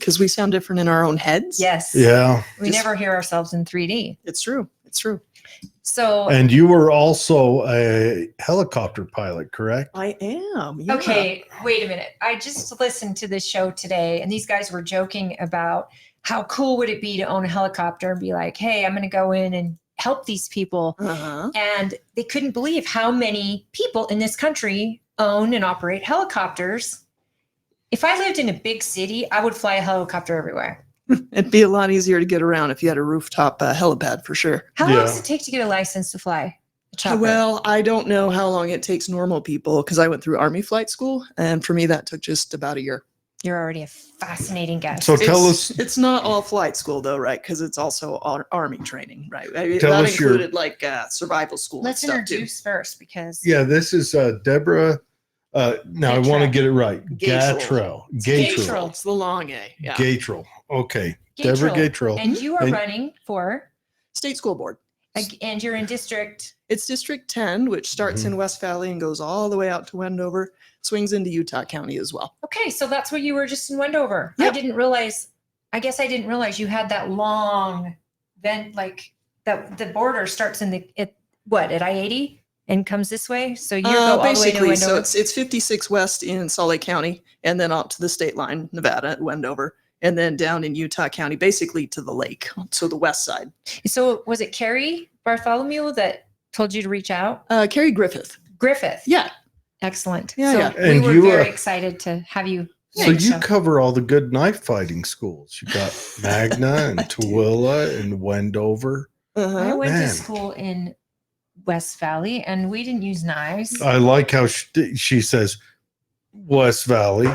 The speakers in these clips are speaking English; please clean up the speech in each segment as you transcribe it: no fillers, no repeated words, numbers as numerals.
because we sound different in our own heads. Yes. Yeah. We never hear ourselves in 3D. It's true. It's true. So, And you were also a helicopter pilot, correct? I am. Yeah. okay, wait a minute. I just listened to this show today, and these guys were joking about how cool would it be to own a helicopter and be like, hey, I'm going to go in and help these people. Uh-huh. And they couldn't believe how many people in this country own and operate helicopters. If I lived in a big city, I would fly a helicopter everywhere. It'd be a lot easier to get around if you had a rooftop helipad for sure. How long Yeah. does it take to get a license to fly a chopper? Well, I don't know how long it takes normal people because I went through Army flight school, and for me that took just about a year. You're already a fascinating guest. So tell us, It's not all flight school though, right? Because it's also Army training, right? Tell that us your- included like survival school. Let's and stuff introduce first because yeah, this is Deborah. Now I want to get it right. Gatrell. Gatrell. It's the long A. Yeah. Gatrell. Okay. Deborah Gatrell. And you are And- running for, State school board. and you're in district. It's District 10, which starts Mhm. in West Valley and goes all the way out to Wendover, swings into Utah County as well. Okay, so that's what you were just in Wendover. Yeah. I guess I didn't realize you had that long vent, like that the border starts in at I-80 and comes this way. So you go all the way to Basically, Wendover. so it's 56 West in Salt Lake County, and then out to the state line, Nevada, at Wendover, and then down in Utah County, basically to the lake, so the west side. So was it Carrie Bartholomew that told you to reach out? Carrie Griffith. Griffith. Yeah. Excellent. Yeah, so yeah. And we were you, very excited to have you. So on the you show. cover all the good knife fighting schools. You got Magna and Tooele and Wendover. I Uh-huh. went Man. to school in West Valley and we didn't use knives. I like how she says West Valley.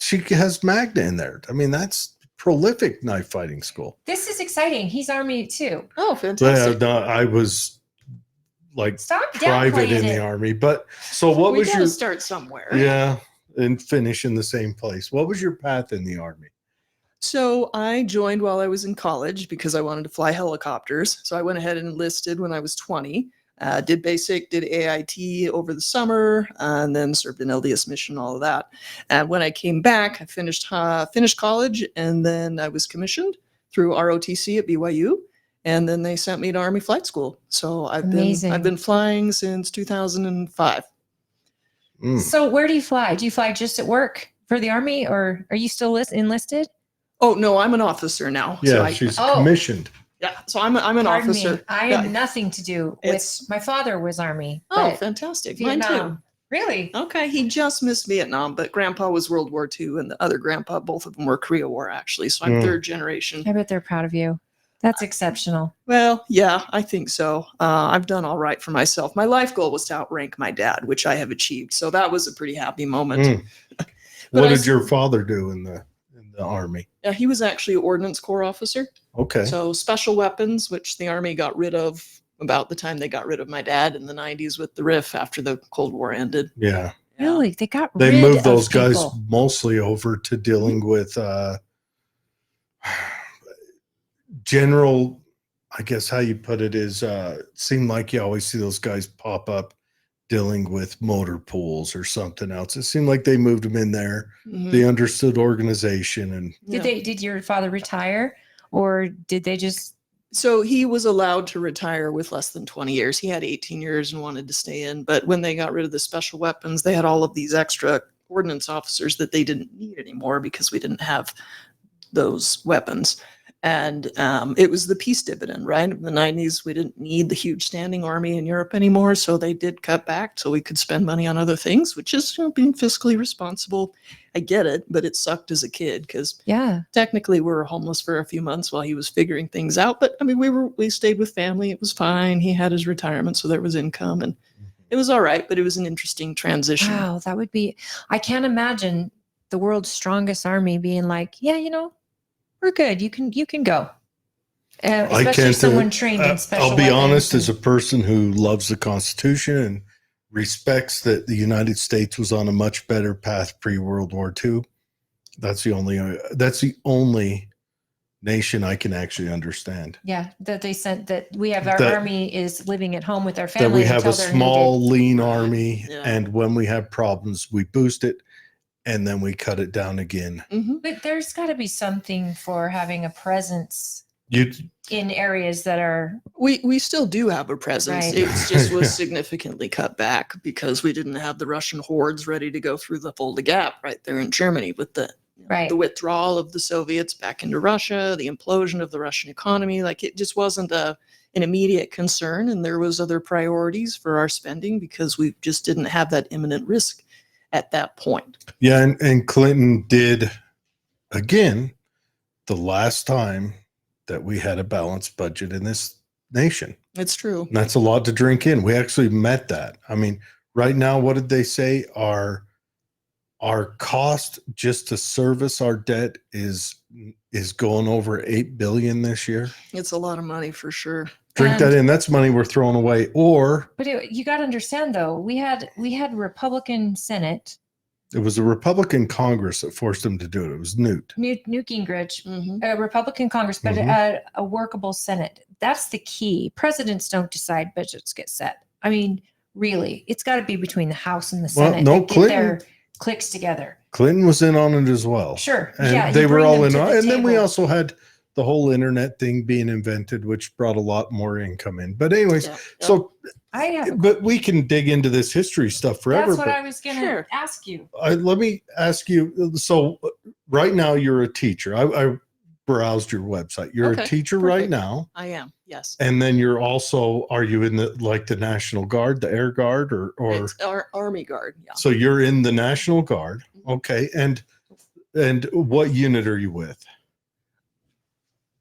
She has Magna in there. I mean, that's prolific knife fighting school. This is exciting. He's Army too. Oh, Yeah, fantastic. no, I was like Stop private downplaying in the it. Army. But so what we was gotta your start somewhere. yeah, and finish in the same place. What was your path in the Army? So I joined while I was in college because I wanted to fly helicopters. So I went ahead and enlisted when I was 20. Did basic, did AIT over the summer, and then served an LDS mission, all of that. And when I came back, I finished college, and then I was commissioned through ROTC at BYU, and then they sent me to Army Flight School. So Amazing. I've been flying since 2005. Mm. So where do you fly? Do you fly just at work for the Army or are you still enlisted? Oh no, I'm an officer now. Yeah, so she's Oh. commissioned. so I'm an Pardon officer. me. I Yeah. have nothing to do with It's- my father was Army. Oh, but fantastic! Mine too. Vietnam. Really? Okay, he just missed Vietnam, but Grandpa was World War II, and the other Grandpa, both of them were Korea War, actually. So I'm Mm. third generation. I bet they're proud of you. That's exceptional. Well, yeah, I think so. I've done all right for myself. My life goal was to outrank my dad, which I have achieved. So that was a pretty happy moment. Mm. But What I did s- your father do in the Army? He was actually an Ordnance Corps officer. Okay. So special weapons, which the Army got rid of about the time they got rid of my dad in the 90s with the RIF after the Cold War ended. Yeah. Yeah. Really? They got They rid moved of those guys people. mostly over to dealing with general, I guess how you put it is seemed like you always see those guys pop up dealing with motor pools or something else. It seemed like they moved them in there. Mhm. They understood organization and Yeah. Did your father retire or did they just So he was allowed to retire with less than 20 years. He had 18 years and wanted to stay in. But when they got rid of the special weapons, they had all of these extra ordnance officers that they didn't need anymore because we didn't have those weapons. And it was the peace dividend, right? In the 90s, we didn't need the huge standing army in Europe anymore. So they did cut back so we could spend money on other things, which is being fiscally responsible. I get it, but it sucked as a kid because Yeah. technically we were homeless for a few months while he was figuring things out. But I mean, we stayed with family. It was fine. He had his retirement, so there was income and it was all right, but it was an interesting transition. Wow, that would be I can't imagine the world's strongest army being like, yeah, we're good. You can go. Especially can't, someone trained in special I'll be honest, weapons as a person who loves the Constitution and respects that the United States was on a much better path pre-World War II, that's the only nation I can actually understand. yeah, that they sent that we have our That- army is living at home with their family That we have until a they're small, needed. lean army, Yeah. and when we have problems, we boost it. and then we cut it down again. Mhm. But there's got to be something for having a presence You in areas that are We still do have a presence. Right. It just was significantly cut back because we didn't have the Russian hordes ready to go through the Fulda Gap right there in Germany with right. the withdrawal of the Soviets back into Russia, the implosion of the Russian economy. Like it just wasn't an immediate concern, and there was other priorities for our spending because we just didn't have that imminent risk at that point. Yeah, and Clinton did again the last time that we had a balanced budget in this nation. It's true. And that's a lot to drink in. We actually met that. I mean, right now, what did they say? Our cost just to service our debt is going over $8 billion this year. It's a lot of money for sure. Drink that in. That's money we're throwing away. Or But you got to understand though, we had Republican Senate, it was a Republican Congress that forced them to do it. It was Newt. Newt Gingrich, Mhm. a Republican Congress, but a workable Senate. That's the key. Presidents don't decide, budgets get set. I mean, really, it's got to be between the House and the Well, Senate no, that get Clinton- their clicks together. Clinton was in on it as well. Sure. And yeah, they you were bring all them in to on the it. And then we table. also had the whole internet thing being invented, which brought a lot more income in. But anyways, Yeah. so I have. but we can dig into this history stuff forever. That's what but I was going to Sure. ask you. let me ask you. So right now you're a teacher. I browsed your website. You're Okay, a teacher right perfect. now. I am. Yes. And then you're also, are you in the National Guard, the Air Guard, or It's our Army Guard. Yeah. so you're in the National Guard? Okay. And what unit are you with?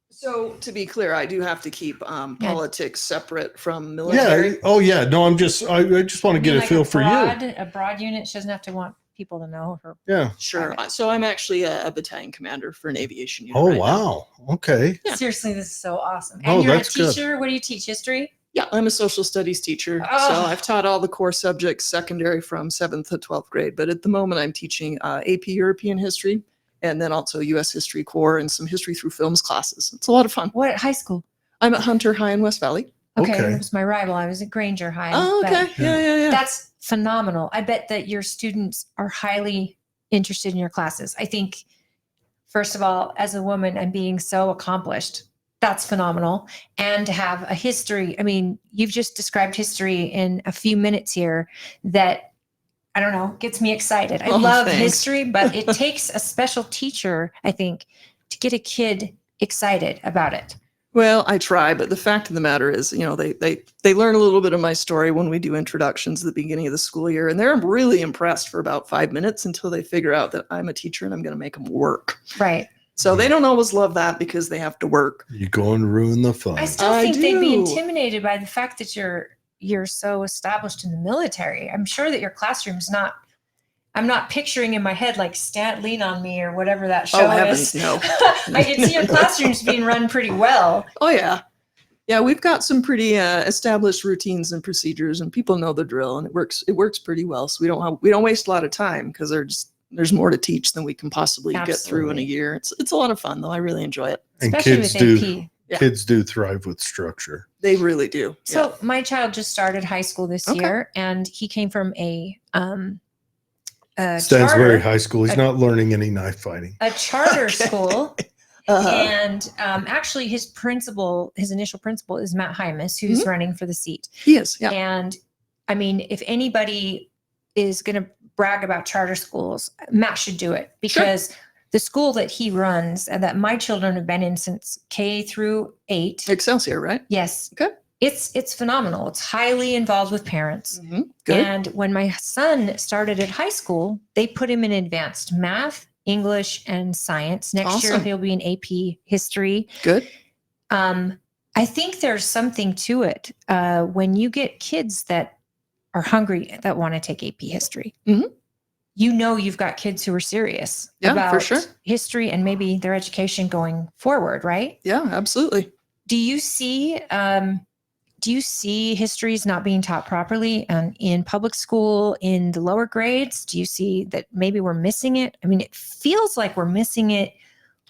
So to be clear, I do have to keep politics separate from military. Yeah. Oh yeah. No, I just want to get You a mean feel like for you. A broad unit. She doesn't have to want people to know her. Yeah. Sure. So I'm actually a battalion commander for an aviation unit. Oh right now. wow. Okay. Yeah. Seriously, this is so awesome. Oh, And you're a that's good. teacher. What do you teach? History? Yeah, I'm a social studies teacher. So Oh. I've taught all the core subjects secondary from 7th to 12th grade. But at the moment, I'm teaching AP European history and then also U.S. History Core and some history through films classes. It's a lot of fun. What high school? I'm at Hunter High in West Valley. Okay, Okay. it was my rival. I was at Granger High. Oh, but okay. Yeah. That's phenomenal. I bet that your students are highly interested in your classes. I think, first of all, as a woman and being so accomplished, that's phenomenal. And to have a history, I mean, you've just described history in a few minutes here that, I don't know, gets me excited. I Oh, love thanks. history, but it takes a special teacher, I think, to get a kid excited about it. Well, I try, but the fact of the matter is, they learn a little bit of my story when we do introductions at the beginning of the school year, and they're really impressed for about 5 minutes until they figure out that I'm a teacher and I'm going to make them work. Right. So they don't always love that because they have to work. You go and ruin the fun. I still I think they'd be do. intimidated by the fact that you're so established in the military. I'm sure that your classroom's not. I'm not picturing in my head like Lean on Me or whatever that show Oh, heavens, is. no. I can see your classrooms being run pretty well. Oh, yeah. Yeah, we've got some pretty established routines and procedures, and people know the drill, and it works pretty well. So we don't waste a lot of time because there's more to teach than we can possibly get through in a Absolutely. year. It's a lot of fun though. I really enjoy it. And Especially kids with do AP. Yeah. kids do thrive with structure. They really do. So my child just started high school this Okay. year, and he came from a Stansbury High School. He's a- not learning any knife fighting. a charter Okay. school. Uh, And actually, his initial principal is Matt Hymas, who's Mhm. running for the seat. he is. Yeah. And I mean, if anybody is going to brag about charter schools, Matt should do it because the school that he runs and that my children have been in since K-8. Excelsior, right? Yes. Okay. It's phenomenal. It's highly involved with parents. Mhm. Good. And when my son started at high school, they put him in advanced math, English, and science. Next year, Awesome. he'll be in AP history. Good. I think there's something to it when you get kids that are hungry that want to take AP history. Mhm. You know you've got kids who are serious Yeah, for about sure. history and maybe their education going forward, right? Yeah, absolutely. Do you see histories not being taught properly in public school in the lower grades? Do you see that maybe we're missing it? I mean, it feels like we're missing it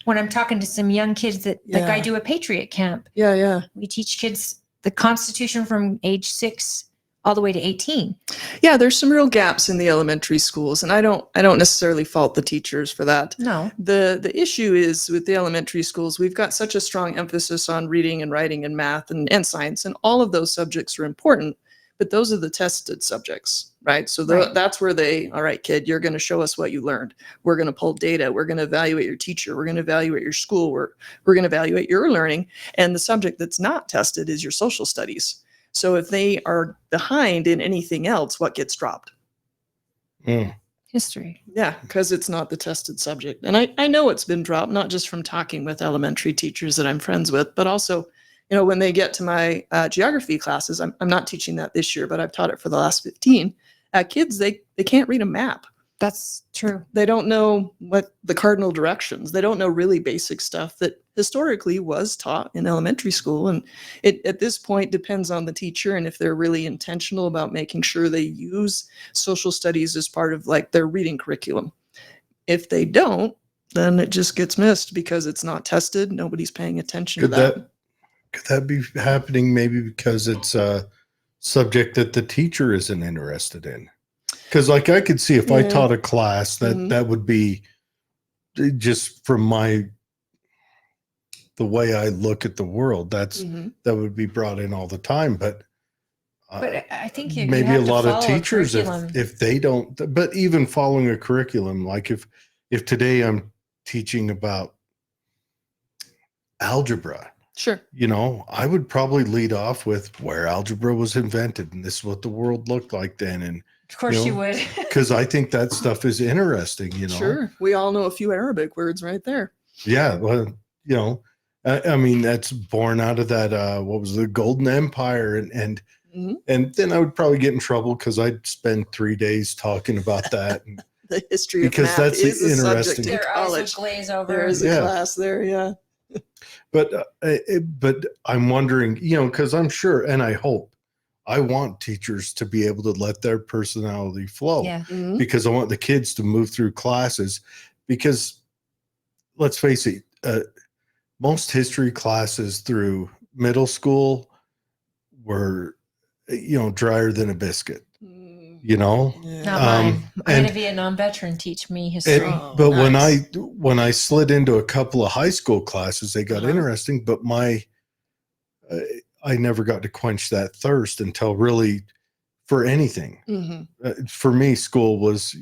when I'm talking to some young kids that like I Yeah. do a Patriot camp. Yeah. We teach kids the Constitution from age 6 all the way to 18. Yeah, there's some real gaps in the elementary schools, and I don't necessarily fault the teachers for that. No. The issue is with the elementary schools, we've got such a strong emphasis on reading and writing and math and science, and all of those subjects are important, but those are the tested subjects, right? So Right. that's where all right, kid, you're going to show us what you learned. We're going to pull data. We're going to evaluate your teacher. We're going to evaluate your school. We're going to evaluate your learning. And the subject that's not tested is your social studies. So if they are behind in anything else, what gets dropped? History. Yeah, because it's not the tested subject. And I know it's been dropped, not just from talking with elementary teachers that I'm friends with, but also, when they get to my geography classes, I'm not teaching that this year, but I've taught it for the last 15. Kids, they can't read a map. That's true. They don't know what the cardinal directions. They don't know really basic stuff that historically was taught in elementary school. And it at this point depends on the teacher and if they're really intentional about making sure they use social studies as part of like their reading curriculum. If they don't, then it just gets missed because it's not tested. Nobody's paying attention to that. Could that be happening maybe because it's a subject that the teacher isn't interested in? Because like I could see if I taught a class that would be just from the way I look at the world, that would be brought in all the time. But I think you maybe have a to lot of follow a teachers, curriculum. if they don't, but even following a curriculum, like if today I'm teaching about algebra, Sure. I would probably lead off with where algebra was invented and this is what the world looked like then. And Of course you would. because I think that stuff is interesting, Sure. We all know a few Arabic words right there. Yeah. Well, I mean, that's born out of that, what was the Golden Empire. And then I would probably get in trouble because I'd spend 3 days talking about that. And, The history of Because math that's is a subject interesting. in Their eyes college. would glaze over. There is a class there, yeah. But I'm wondering, because I'm sure, and I hope, I want teachers to be able to let their personality flow. Yeah. Mhm. Because I want the kids to move through classes. Because let's face it, most history classes through middle school were, drier than a biscuit. Yeah. Not mine. I had and- a Vietnam veteran teach me history. But nice. when I slid into a couple of high school classes, they got interesting. But I never got to quench that thirst until really for anything. Mhm. For me, school was.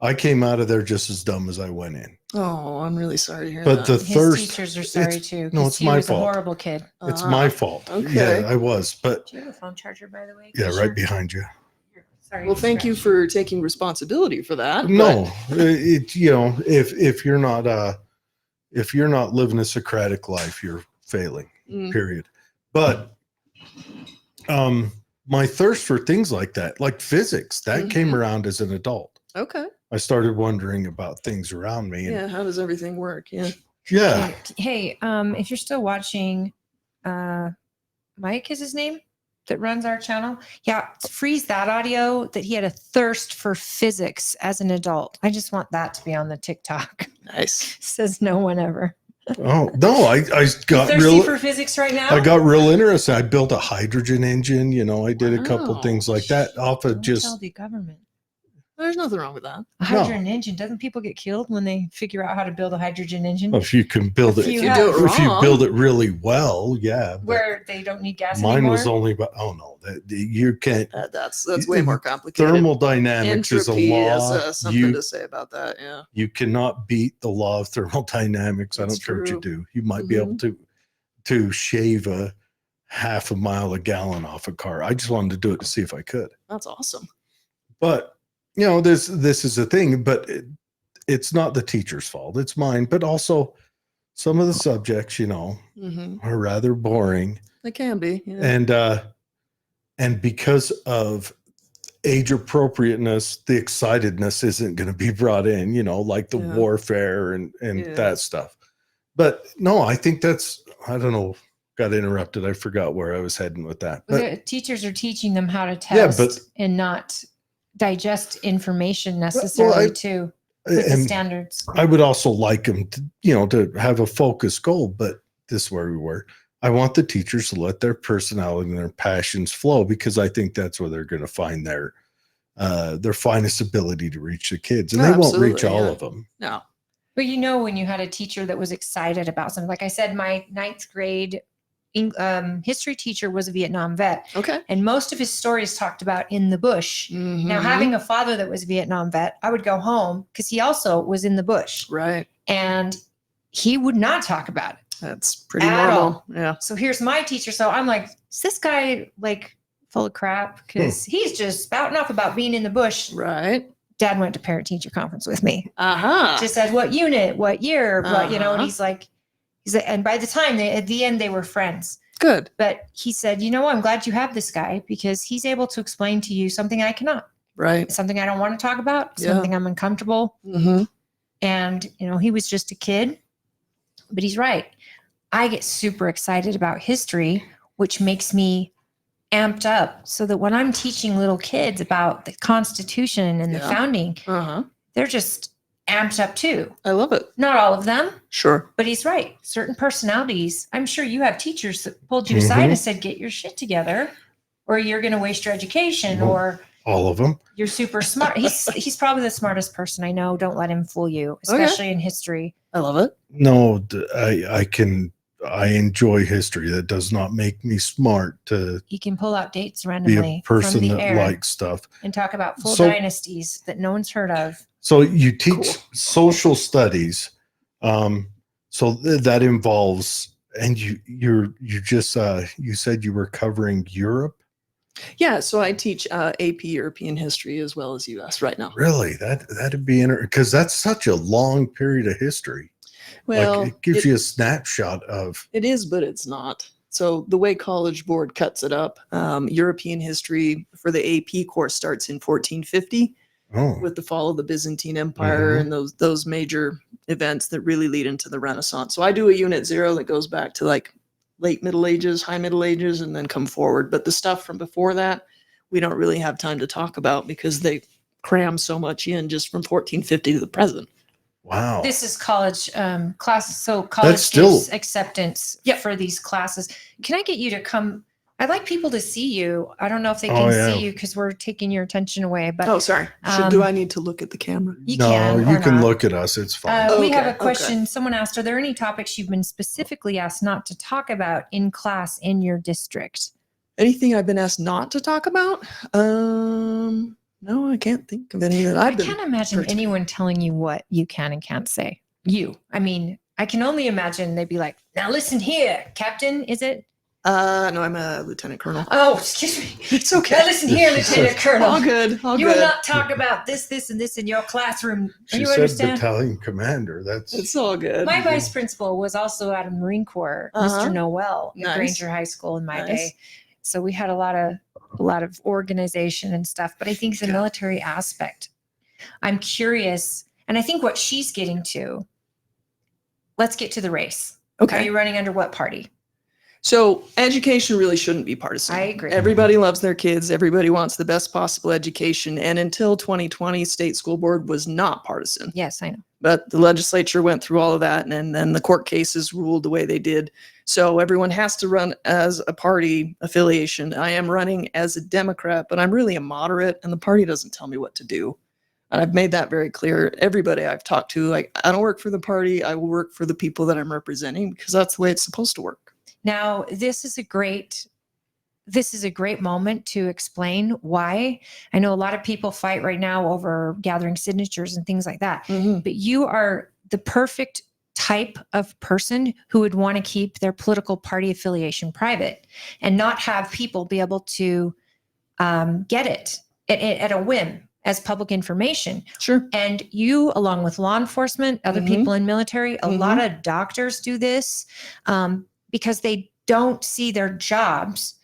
I came out of there just as dumb as I went in. Oh, I'm really sorry to hear But that. the His thirst. teachers are sorry too. no, 'cause it's he my was fault. a horrible kid. It's my fault. okay. Yeah, I was. But Do you have a phone charger, by the way? yeah, 'Cause right you're- behind you. Sorry. Well, thank you for taking responsibility for that. No, if you're not living a Socratic life, you're failing. Mm. Period. But my thirst for things like that, like physics, that came around as an adult. Okay. I started wondering about things around me. And Yeah. How does everything work? Yeah. yeah. Hey, if you're still watching, Mike is his name that runs our channel. Yeah, freeze that audio that he had a thirst for physics as an adult. I just want that to be on the TikTok. Nice. Says no one ever. Oh no, I got Thirsty real. for physics right now? I got real interested. I built a hydrogen engine. I did a couple Wow. things like that off of Don't just. tell the government. There's nothing wrong with that. A hydrogen engine. Doesn't people get killed when they figure out how to build a hydrogen engine? If you can build If it, you If you do it if you wrong. build it really well, yeah. but Where they don't need gas mine anymore? was only about. Oh no, you can't. That's way more complicated. Thermodynamics is a Entropy law. is something to say about that. Yeah. You cannot beat the law of thermodynamics. I That's don't care what you true. do. You might be able to shave a half a mile a gallon off a car. I just wanted to do it to see if I could. That's awesome. But this is a thing. But it's not the teacher's fault. It's mine. But also, some of the subjects, are rather boring. It can be. Yeah. And because of age appropriateness, the excitedness isn't going to be brought in, like the Yeah. warfare and Yeah. that stuff. But no, I think I don't know, got interrupted. I forgot where I was heading with that. But The teachers are teaching them how to Yeah, test but- and not digest information necessarily too with the and standards. I would also like them to have a focus goal, but this is where we were. I want the teachers to let their personality and their passions flow, because I think that's where they're going to find their finest ability to reach the kids, and Oh, they won't reach absolutely, all yeah. of them. No. But when you had a teacher that was excited about something, like I said, my ninth grade history teacher was a Vietnam vet, Okay. and most of his stories talked about in the bush. Now, having a father that was a Vietnam vet, I would go home because he also was in the bush, Right. and he would not talk about it. That's pretty At normal. all. Yeah. So here's my teacher. So I'm like, is this guy like full of crap? Because he's just spouting off about being in the bush. Right. Dad went to parent teacher conference with me. Uh-huh. Just said what unit, what year, what, and Uh-huh. he's like, and by the time at the end, they were friends. Good. But he said, I'm glad you have this guy because he's able to explain to you something I cannot, Right. something I don't want to talk about, Yeah. something I'm uncomfortable. Mm-hmm. And, he was just a kid, but he's right. I get super excited about history, which makes me amped up so that when I'm teaching little kids about the Constitution and the Yeah. founding, Uh-huh. they're just amped up too. I love it. Not all of them, Sure. but he's right. Certain personalities, I'm sure you have teachers that pulled you aside and said, get your shit together or you're going to waste your education or All of them. you're super smart. He's probably the smartest person I know. Don't let him fool you, especially in history. I love it. No, I enjoy history. That does not make me smart to He can pull out dates be randomly a person from the that air likes stuff. and talk about full So- dynasties that no one's heard of. So you teach Cool. social studies. So that involves, and you said you were covering Europe. Yeah. So I teach AP European history as well as US right now. Really, that'd be interesting because that's such a long period of history. Well, Like it gives you a snapshot of. it is, but it's not. So the way College Board cuts it up, European history for the AP course starts in 1450 Oh, with the fall of the Byzantine Empire and those major events that really lead into the Renaissance. So I do a unit 0 that goes back to like late Middle Ages, high Middle Ages, and then come forward. But the stuff from before that, we don't really have time to talk about because they cram so much in just from 1450 to the present. wow. This is college classes. So college still- gives acceptance for these classes. Can I get you to come? I'd like people to see you. I don't know if they can see you because we're taking your attention away. But Oh, sorry. Do I need to look at the camera? you no, can. you or can not. look at us. It's fine. We have Okay, a question. Someone asked, are there any topics you've been specifically asked not to talk about in class in your district? Anything I've been asked not to talk about? No, I can't think of any that I I've been. can't imagine particular- anyone telling you what you can and can't say. I mean, I can only imagine they'd be like, now listen here, Captain, is it? No, I'm a lieutenant colonel. Oh, excuse me. It's okay. Now listen here, Lieutenant Colonel. All good. All You will good. not talk about this, this, and this in your classroom. She You said understand? battalion commander. That's It's all good. My vice principal was also out of the Marine Corps, Uh-huh. Mr. Noel at Nice. Granger High School in my Nice. day. So we had a lot of organization and stuff. But I think the Yeah. military aspect, I'm curious, and I think what she's getting to. Let's get to the race. Are Okay. you running under what party? So education really shouldn't be partisan. I agree. Everybody loves their kids. Everybody wants the best possible education. And until 2020, state school board was not partisan. Yes, I know. But the legislature went through all of that, and then the court cases ruled the way they did. So everyone has to run as a party affiliation. I am running as a Democrat, but I'm really a moderate, and the party doesn't tell me what to do. And I've made that very clear. Everybody I've talked to, like, I don't work for the party. I will work for the people that I'm representing because that's the way it's supposed to work. Now, this is a great moment to explain why. I know a lot of people fight right now over gathering signatures and things like that, but you are the perfect type of person who would want to keep their political party affiliation private and not have people be able to get it at a whim as public information. Sure. And you, along with law enforcement, other Mhm. people in military, a lot of doctors do this because they don't see their jobs.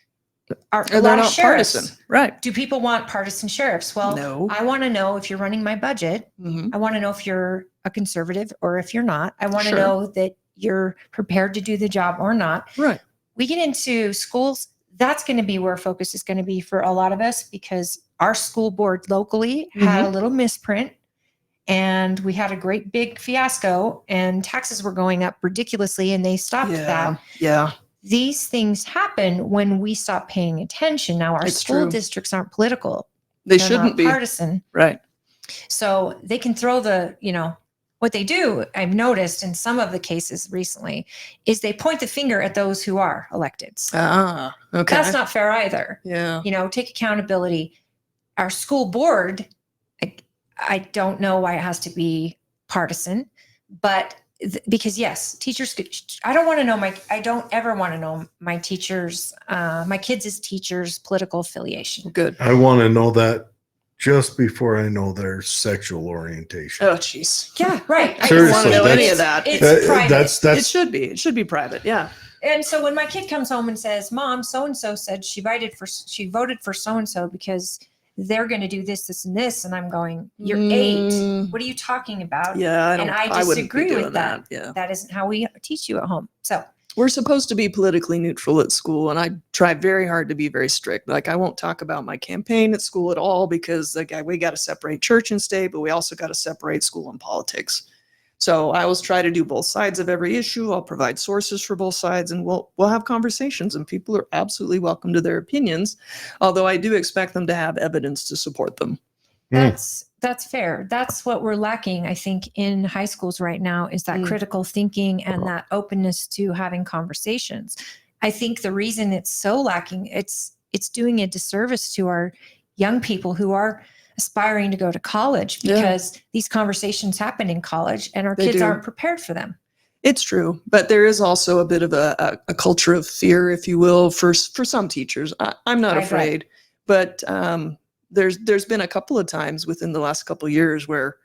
A They're lot of not sheriffs. partisan. Right. Do people want partisan sheriffs? Well, No. I want to know if you're running my budget. Mhm. I want to know if you're a conservative or if you're not. I want to Sure. know that you're prepared to do the job or not. Right. We get into schools, that's going to be where focus is going to be for a lot of us because our school board locally had a little misprint and we had a great big fiasco and taxes were going up ridiculously and they stopped that. Yeah. these things happen when we stop paying attention. Now, our It's school true. districts aren't political. They They're shouldn't not be. partisan. Right. So they can throw what they do, I've noticed in some of the cases recently, is they point the finger at those who are elected. Ah, okay. That's not fair either. Yeah. Take accountability. Our school board, I don't know why it has to be partisan, but because yes, teachers I don't ever want to know my teachers, my kids' teachers' political affiliation. Good. I want to know that just before I know their sexual orientation. Oh, jeez. Yeah, right. I don't Seriously, want to know any it's- of that. It's private. It should be private. Yeah. And so when my kid comes home and says, "Mom, so and so said she voted for so and so because they're going to do this, this, and this," and I'm going, "You're 8. What are you talking about?" Yeah. And I wouldn't be disagree doing with that. Yeah. That isn't how we teach you at home. So We're supposed to be politically neutral at school, and I try very hard to be very strict. Like, I won't talk about my campaign at school at all because we got to separate church and state, but we also got to separate school and politics. So I always try to do both sides of every issue. I'll provide sources for both sides, and we'll have conversations, and people are absolutely welcome to their opinions, although I do expect them to have evidence to support them. that's fair. That's what we're lacking, I think, in high schools right now is that critical thinking and that openness to having conversations. I think the reason it's so lacking, it's doing a disservice to our young people who are aspiring to go to college because these conversations happen in college and our kids aren't prepared for them. It's true, but there is also a bit of a culture of fear, if you will, for some teachers. I'm not afraid, but there's been a couple of times within the last couple of years where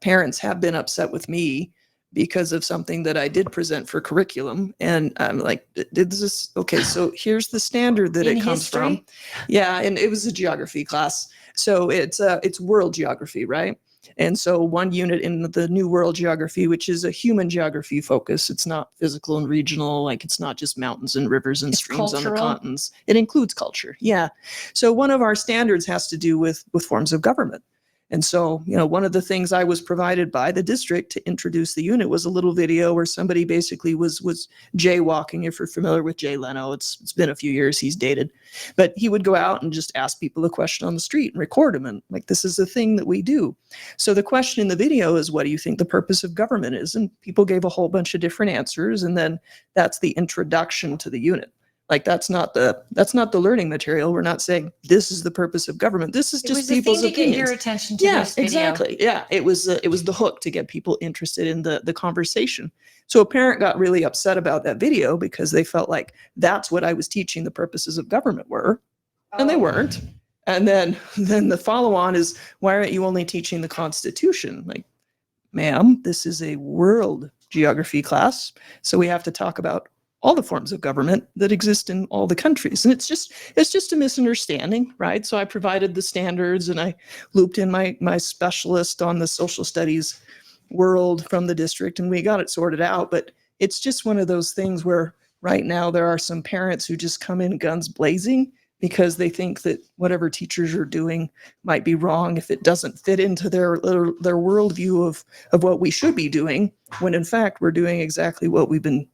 parents have been upset with me because of something that I did present for curriculum. And I'm like, did this, okay, so here's the standard that it comes from. Yeah, and it was a geography class. So it's world geography, right? And so one unit in the new world geography, which is a human geography focus, it's not physical and regional, like it's not just mountains and rivers and streams on the continents. It includes culture. Yeah. So one of our standards has to do with forms of government. And so, one of the things I was provided by the district to introduce the unit was a little video where somebody basically was jaywalking. If you're familiar with Jay Leno, it's been a few years, he's dated, but he would go out and just ask people a question on the street and record them. And like, this is a thing that we do. So the question in the video is, what do you think the purpose of government is? And people gave a whole bunch of different answers. And then that's the introduction to the unit. Like, that's not the learning material. We're not saying this is the purpose of government. This is just people's opinions. To get your attention to this video. Exactly. Yeah, it was the hook to get people interested in the conversation. So a parent got really upset about that video because they felt like that's what I was teaching the purposes of government were, and they weren't. And then the follow on is, why aren't you only teaching the Constitution? Like, ma'am, this is a world geography class, so we have to talk about all the forms of government that exist in all the countries. And it's just a misunderstanding, right? So I provided the standards and I looped in my specialist on the social studies world from the district, and we got it sorted out. But it's just one of those things where right now there are some parents who just come in guns blazing because they think that whatever teachers are doing might be wrong if it doesn't fit into their worldview of what we should be doing, when in fact we're doing exactly what we've been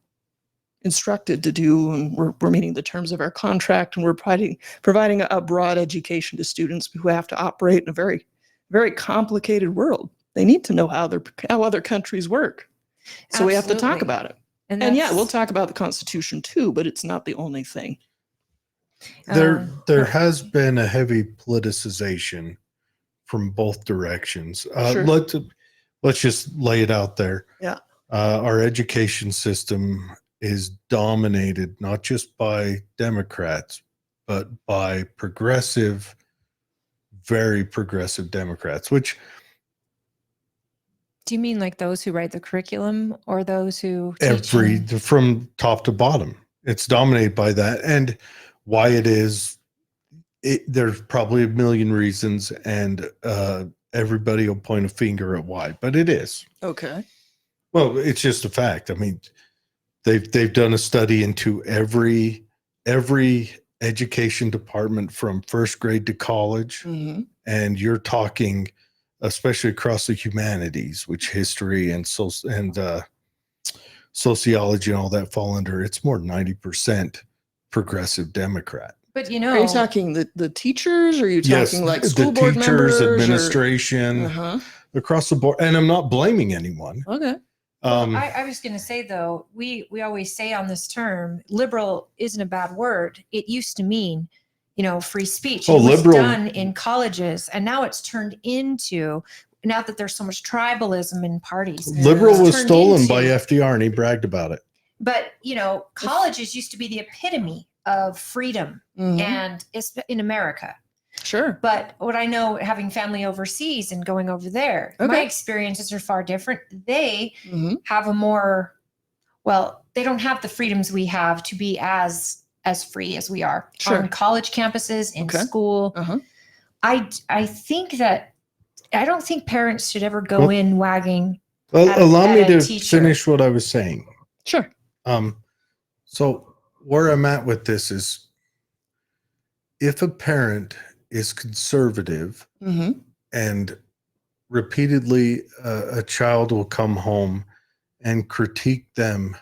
instructed to do, and we're meeting the terms of our contract, and we're providing a broad education to students who have to operate in a very, very complicated world. They need to know how other countries work. So we have to talk about it. And yeah, we'll talk about the Constitution too, but it's not the only thing. There has been a heavy politicization from both directions. Sure. Let's just lay it out there. Yeah. Our education system is dominated not just by Democrats, but by very progressive Democrats, which... Do you mean like those who write the curriculum or those who teach? From top to bottom, it's dominated by that. And why it is, there's probably a million reasons, and everybody will point a finger at why, but it is. Okay. Well, it's just a fact. I mean, they've done a study into every education department from first grade to college, and you're talking, especially across the humanities, which history and sociology and all that fall under, it's more than 90% progressive Democrat. But Are you talking the teachers? Or are you talking like school the board teachers, members? administration, Uh-huh. across the board. And I'm not blaming anyone. Okay. I was going to say, though, we always say on this term, liberal isn't a bad word. It used to mean, free speech. Oh, it was liberal. done in colleges, and now it's turned into, now that there's so much tribalism in parties. Liberal it's was turned stolen by into- FDR, and he bragged about it. But, colleges used to be the epitome of freedom, Mhm. and it's in America. Sure. But what I know, having family overseas and going over there, my Okay. experiences are far different. They Mhm. have they don't have the freedoms we have to be as free as we are Sure. on college campuses, in Okay. school. Uh-huh. I think that I don't think parents should ever go Well, in wagging. Well, At- allow at me a to teacher. finish what I was saying. Sure. So where I'm at with this is, if a parent is conservative Hmm. and repeatedly a child will come home and critique them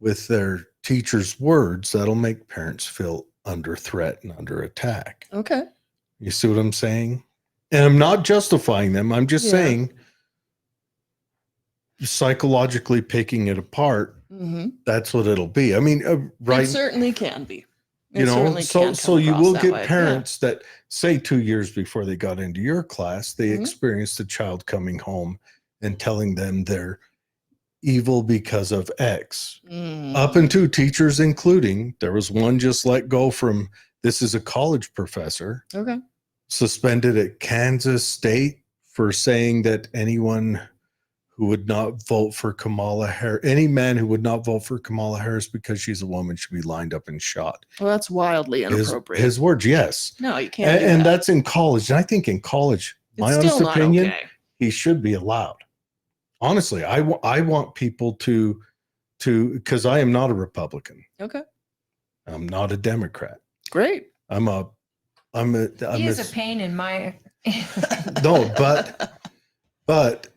with their teacher's words, that'll make parents feel under threat and under attack. Okay. You see what I'm saying? And I'm not justifying them. I'm just Yeah. saying, psychologically picking it apart, Hmm. that's what it'll be. I mean, right. It certainly can be. You It know, certainly can so come you across will that get way. Yeah. parents that say 2 years before they got into your class, they Mhm. experienced a child coming home and telling them they're evil because of X. Mm. Up into teachers, including, there was one just let go from, this is a college professor, Okay. suspended at Kansas State for saying that anyone who would not vote for Kamala Harris, any man who would not vote for Kamala Harris because she's a woman, should be lined up and shot. Well, that's wildly inappropriate. His words, yes. No, you can't. do And that. that's in college. And I think in college, my It's honest still not opinion, okay. he should be allowed. Honestly, I want people to, because I am not a Republican. Okay. I'm not a Democrat. Great. I'm He is a pain in my. no, but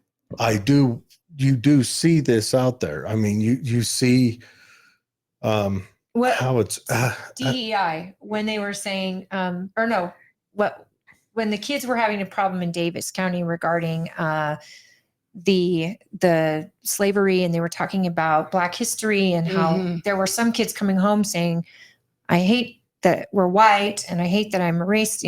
you do see this out there. I mean, you see What how it's DEI when they were saying, when the kids were having a problem in Davis County regarding the slavery, and they were talking about Black history and how Mhm. there were some kids coming home saying, I hate that we're white and I hate that I'm a race.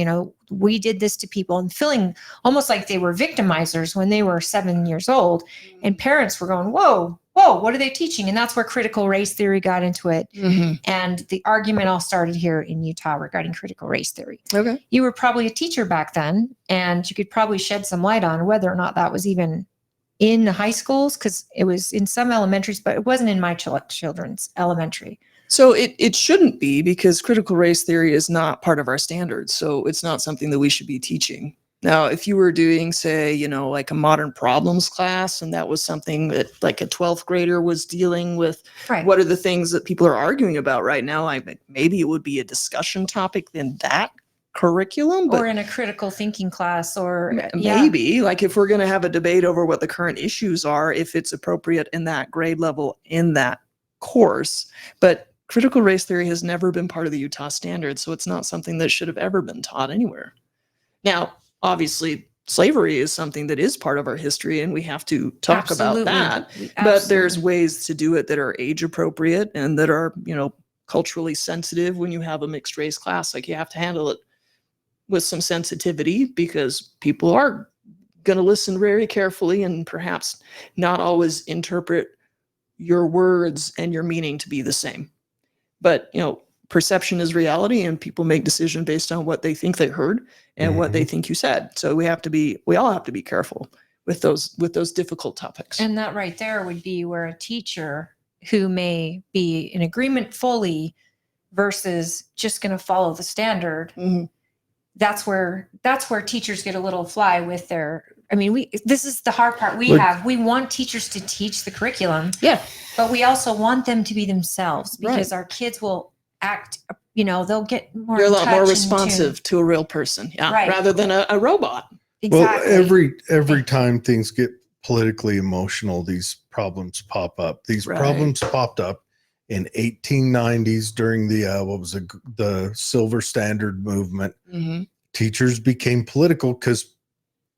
We did this to people, and feeling almost like they were victimizers when they were 7 years old. And parents were going, whoa, what are they teaching? And that's where critical race theory got into it. Mhm. And the argument all started here in Utah regarding critical race theory. Okay. You were probably a teacher back then, and you could probably shed some light on whether or not that was even in the high schools, because it was in some elementaries, but it wasn't in my children's elementary. So it shouldn't be, because critical race theory is not part of our standards. So it's not something that we should be teaching. Now, if you were doing, say, like a modern problems class, and that was something that like a 12th grader was dealing with, Right. what are the things that people are arguing about right now? I think maybe it would be a discussion topic in that curriculum, but Or in a critical thinking class, or maybe like if we're going to have a debate over what the current issues are, if it's appropriate in that grade level in that course. But critical race theory has never been part of the Utah standards, so it's not something that should have ever been taught anywhere. Now, obviously, slavery is something that is part of our history, and we have to talk Absolutely. about that. But there's ways to do it that are age appropriate and that are, culturally sensitive. When you have a mixed race class, like, you have to handle it with some sensitivity, because people are going to listen very carefully and perhaps not always interpret your words and your meaning to be the same. But, perception is reality, and people make decisions based on what they think they heard and what they think you said. So we all have to be careful with those difficult topics. And that right there would be where a teacher who may be in agreement fully versus just going to follow the standard. Mhm. That's where teachers get a little fly with their. I mean, this is the hard part we Look- have. We want teachers to teach the curriculum, Yeah. but we also want them to be themselves, because Right. our kids will act. They'll get more. You're a in lot more touch and responsive to a real person, yeah, Right. rather than a robot. Exactly. Well, every time things get politically emotional these problems pop up. These Right. problems popped up in 1890s during the the Silver Standard Movement. Hmm. Teachers became political because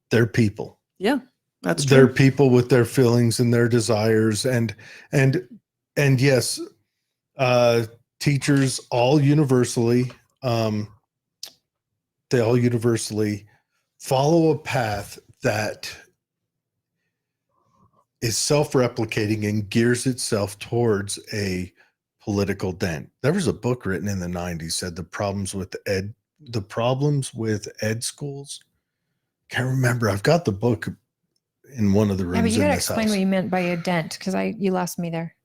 they're people. Yeah, that's They're true. people with their feelings and their desires, and yes, teachers all universally, they all universally follow a path that is self-replicating and gears itself towards a political dent. There was a book written in the 90s said the problems with ed schools. Can't remember. I've got the book in one of the Yeah, but rooms you in got to this explain house. what you meant by a dent, because you lost me there.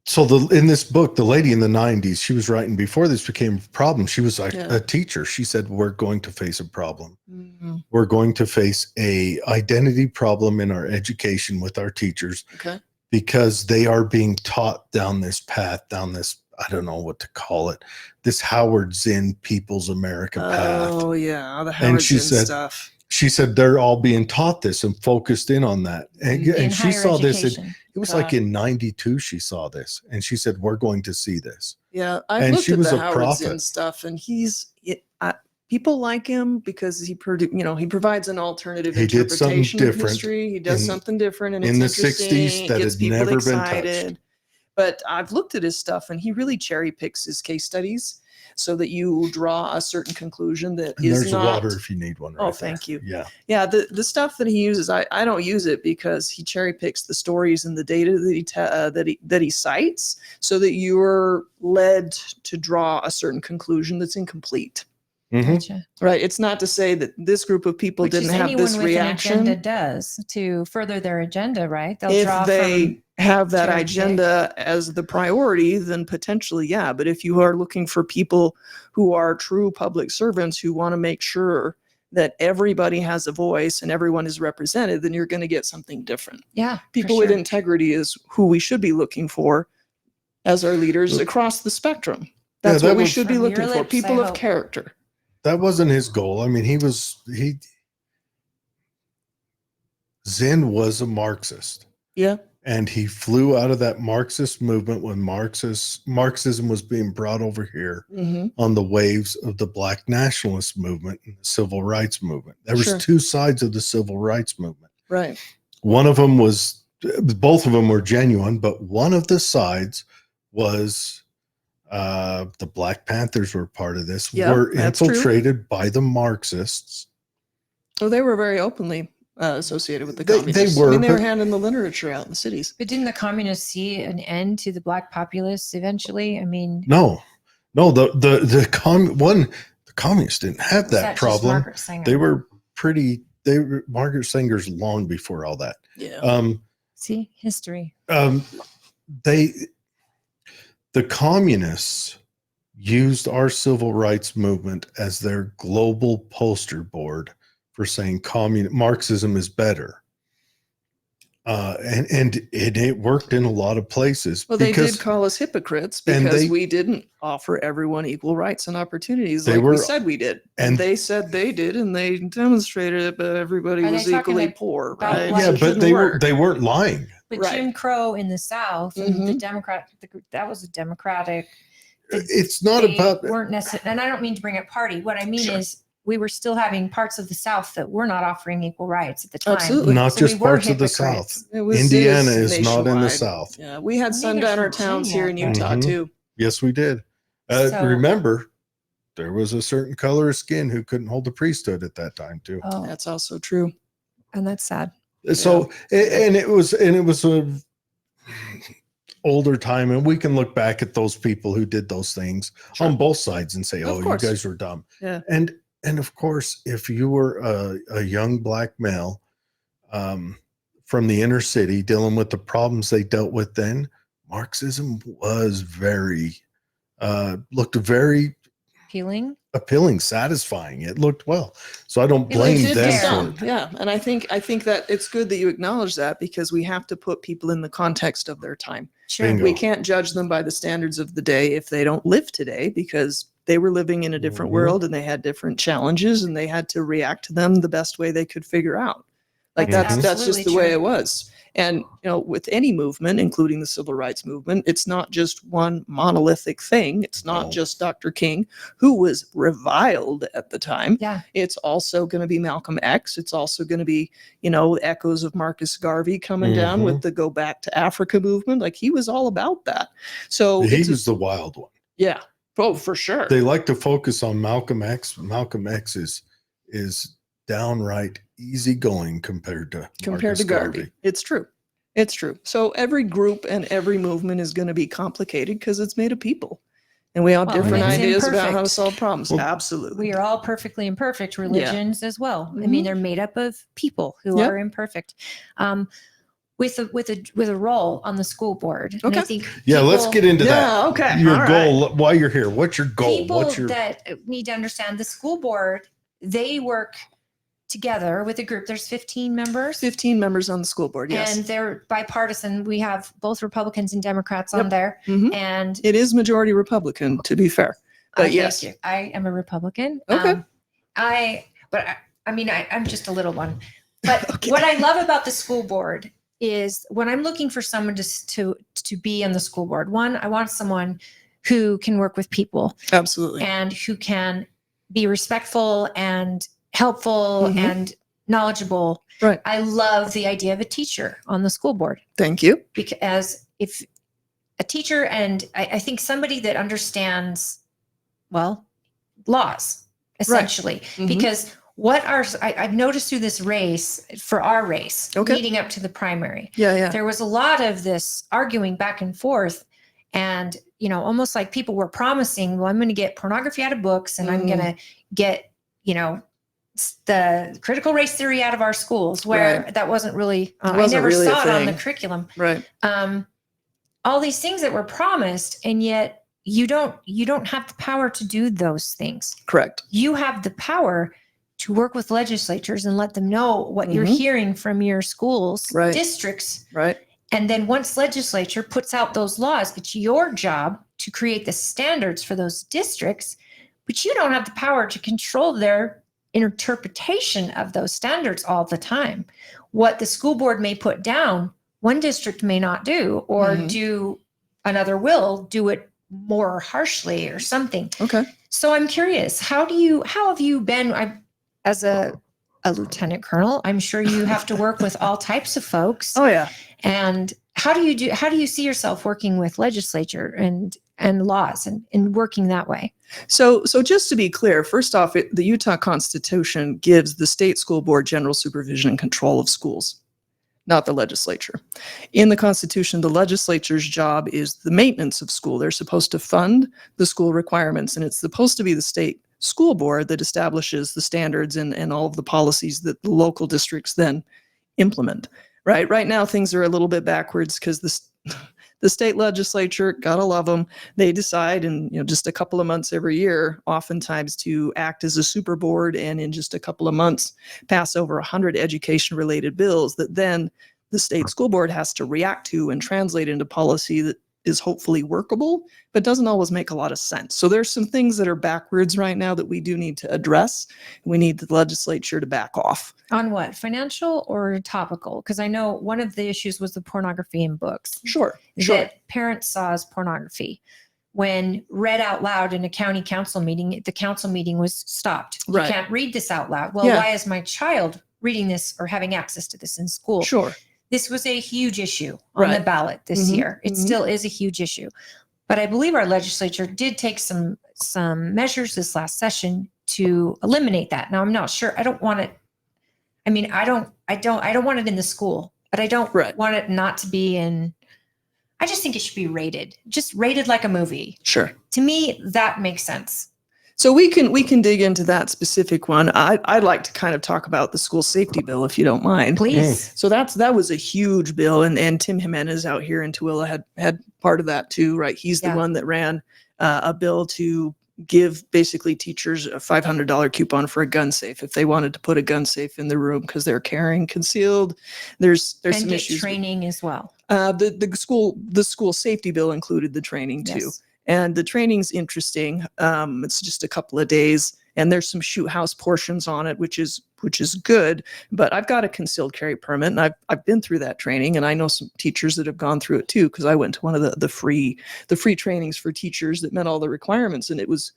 So in this book, the lady in the 90s, she was writing before this became a problem. She was like Yeah. a teacher. She said, we're going to face a problem. Mhm. We're going to face a identity problem in our education with our teachers Okay. because they are being taught down this path, down this, I don't know what to call it, this Howard Zinn People's America path. Oh yeah, the And Howard she Zinn said- stuff. She said they're all being taught this and focused in on that. In And she higher saw this. education. It was like in 92, she saw this. And she said, we're going to see this. Yeah, I've And looked she at was the a Howard Zinn prophet. stuff, and people like him because he provides an alternative He did something interpretation of different history. He does in- something different, and in it's the interesting. 60s It that gets had people never been touched. excited. But I've looked at his stuff, and he really cherry picks his case studies so that you draw a certain conclusion that And is there's not. water if you need one. Right Oh, there. thank you. Yeah. Yeah, the stuff that he uses, I don't use it because he cherry picks the stories and the data that he cites, so that you're led to draw a certain conclusion that's incomplete. Mhm. Gotcha. Right. It's not to say that this group of people Which didn't is have anyone this with an reaction. agenda does to further their agenda, right? They'll If draw they from have that cherry pick. agenda as the priority, then potentially, yeah. But if you are looking for people who are true public servants who want to make sure that everybody has a voice and everyone is represented, then you're going to get something different. yeah, for People with sure. integrity is who we should be looking for as our leaders Look- across the spectrum. Yeah, That's that what we was- should be From your looking for. lips, People I of hope. character. That wasn't his goal. I mean, Zinn was a Marxist. Yeah. And he flew out of that Marxist movement when Marxism was being brought over here Mm-hmm. on the waves of the Black nationalist movement and the civil rights movement. There was Sure. two sides of the civil rights movement. Right. One of them was, both of them were genuine, but one of the sides was the Black Panthers were part of this, Yeah, were that's true. infiltrated by the Marxists. Oh, they were very openly associated with the They communists. were, I mean, they were but- handing the literature out in the cities. But didn't the communists see an end to the black populace eventually? I mean, No, the communists didn't have was that just problem. Margaret Sanger? They were Margaret Sanger's long before all that. Yeah. See, history. The communists used our civil rights movement as their global poster board for saying Marxism is better. And it worked in a lot of places. Well, they because did call us hypocrites and because they- we didn't offer everyone equal rights and opportunities They like were- we said we did. And and- they said they did, and they demonstrated it, but everybody Are they was talking equally about poor, black right? lives? yeah, It but didn't work. they weren't lying. But Right. Jim Crow in the South and the Mhm. that was a Democratic. It's not they about weren't necessarily, and I don't mean to bring up party. What I mean Sure. is we were still having parts of the South that were not offering equal rights at the time. Absolutely. not So just we were parts of the hypocrites. South. It was Indiana is not in the nationwide. South. Yeah, we had Well, neither's sundowner towns here in Virginia, Utah but- too. Yes, we did. So- Remember, there was a certain color of skin who couldn't hold the priesthood at that time too. Oh, That's also true. and that's sad. So and it was a older time, and we can look back at those people who did those things Sure. on both sides and say, Of "Oh, course. you guys were dumb." Yeah. And of course, if you were a young black male from the inner city dealing with the problems they dealt with then, Marxism was looked very Appealing. appealing, satisfying. It looked well. So I don't It blame looked them fair. for it. Yeah, and I think that it's good that you acknowledge that because we have to put people in the context of their time. Sure. Bingo. We can't judge them by the standards of the day if they don't live today because they were living in a different Mhm. world and they had different challenges and they had to react to them the best way they could figure out. Like That's that's absolutely just the way true. it was. And with any movement, including the civil rights movement, it's not just one monolithic thing. It's not No. just Dr. King, who was reviled at the time. Yeah. It's also going to be Malcolm X. It's also going to be, echoes of Marcus Garvey coming down with the Go Back to Africa movement. Like he was all about that. So He it's was the wild one. yeah. Oh, for sure. They like to focus on Malcolm X. Malcolm X is downright easygoing compared to Marcus Garvey. It's true. It's true. So every group and every movement is going to be complicated because it's made of people. And we have Well, and different it's ideas about how to imperfect. solve problems. Well, Absolutely. We are all perfectly imperfect. Religions as well. I mean, Mhm. they're made up of people who Yep. are imperfect. With a role on the school board. And I Okay. think Yeah, let's people- get into that. Yeah, okay. Your all goal right. while you're here. What's your goal? people What's your that need to understand the school board. They work together with a group. There's 15 members. 15 members on the school board. Yes. And they're bipartisan. We have both Republicans and Democrats on Yep. there. Mhm. And It is majority Republican, to be fair. But thank yes. you. I am a Republican. Okay. I'm just a little one. But Okay. what I love about the school board is when I'm looking for someone to be on the school board. One, I want someone who can work with people Absolutely. and who can be respectful and helpful Mhm. and knowledgeable. Right. I love the idea of a teacher on the school board Thank you. because if a teacher and I think somebody that understands, well, laws essentially, Mhm. because I've noticed through this race, for our race, Okay. leading up to the primary, Yeah, yeah. there was a lot of this arguing back and forth and, almost like people were promising, well, I'm going to get pornography out of books and I'm going to get, the critical race theory out of our schools where Right. that wasn't really, I Wasn't never really a saw it on the thing. curriculum. Right. All these things that were promised, and yet you don't have the power to do those things. Correct. You have the power to work with legislatures and let them know what you're Mhm. hearing from your schools, Right. districts. Right. And then once legislature puts out those laws, it's your job to create the standards for those districts, but you don't have the power to control their interpretation of those standards all the time. What the school board may put down, one district may not do, or Mhm. another will do it more harshly or something. Okay. So I'm curious, how have you been as a lieutenant colonel? I'm sure you have to work with all types of folks. Oh, yeah. And how do you see yourself working with legislature and laws and working that way? So just to be clear, first off, the Utah Constitution gives the state school board general supervision and control of schools, not the legislature. In the Constitution, the legislature's job is the maintenance of school. They're supposed to fund the school requirements, and it's supposed to be the state school board that establishes the standards and all of the policies that the local districts then implement. Right now, things are a little bit backwards because the state legislature, gotta love them, they decide in just a couple of months every year, oftentimes to act as a super board, and in just a couple of months pass over 100 education-related bills that then the state school board has to react to and translate into policy that is hopefully workable, but doesn't always make a lot of sense. So there's some things that are backwards right now that we do need to address. We need the legislature to back off. On what, financial or topical? Because I know one of the issues was the pornography in books. Sure. That parents saw as pornography. When read out loud in a county council meeting, the council meeting was stopped. Right. You can't read this out loud. Well, Yeah. why is my child reading this or having access to this in school? Sure. This was a huge issue on the Right. ballot this Mhm. year. It Mhm. still is a huge issue. But I believe our legislature did take some measures this last session to eliminate that. Now I'm not sure. I don't want it. I mean, I don't want it in the school, but I don't Right. want it not to be in. I just think it should be rated, just rated like a movie. Sure. To me, that makes sense. So we can dig into that specific one. I'd like to kind of talk about the school safety bill, if you don't mind. Please. So that was a huge bill, and Tim Jimenez out here in Tooele had part of that too, right? He's the Yeah. one that ran a bill to give basically teachers a $500 coupon for a gun safe if they wanted to put a gun safe in the room because they're carrying concealed. There's And some get issues. training as well. The school safety bill included the training too. Yes. And the training's interesting. It's just a couple of days, and there's some shoot house portions on it, which is good. But I've got a concealed carry permit, and I've been through that training, and I know some teachers that have gone through it too, because I went to one of the free trainings for teachers that met all the requirements, and it was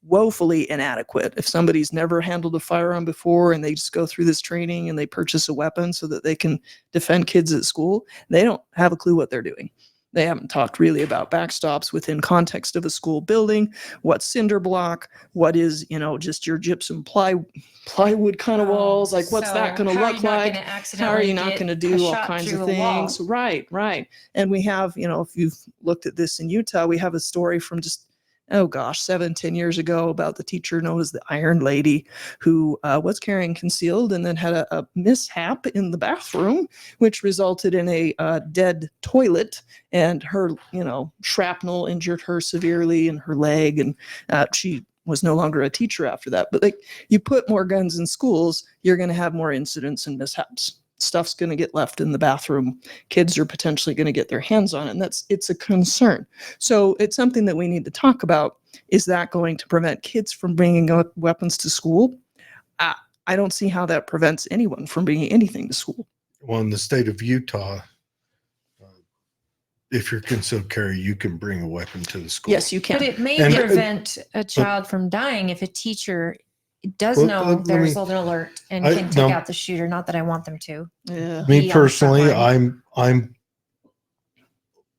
woefully inadequate. If somebody's never handled a firearm before and they just go through this training and they purchase a weapon so that they can defend kids at school, they don't have a clue what they're doing. They haven't talked really about backstops within context of a school building, what's cinder block, what is, just your gypsum plywood kind of walls, like what's that going to look like? How are you not going to do all kinds of things? Right. And we have, if you've looked at this in Utah, we have a story from just 7-10 years ago about the teacher known as the Iron Lady, who was carrying concealed and then had a mishap in the bathroom, which resulted in a dead toilet, and her, shrapnel injured her severely in her leg, and she was no longer a teacher after that. But you put more guns in schools, you're going to have more incidents and mishaps. Stuff's going to get left in the bathroom. Kids are potentially going to get their hands on it. And it's a concern. So it's something that we need to talk about. Is that going to prevent kids from bringing up weapons to school? I don't see how that prevents anyone from bringing anything to school. Well, in the state of Utah, if you're concealed carry, you can bring a weapon to the school. Yes, you can. But it may And- prevent a child from dying if a teacher does Well, know let there's me- an alert and I- can take out the shooter. Not that I want them to. Yeah. Me be on the front personally, line.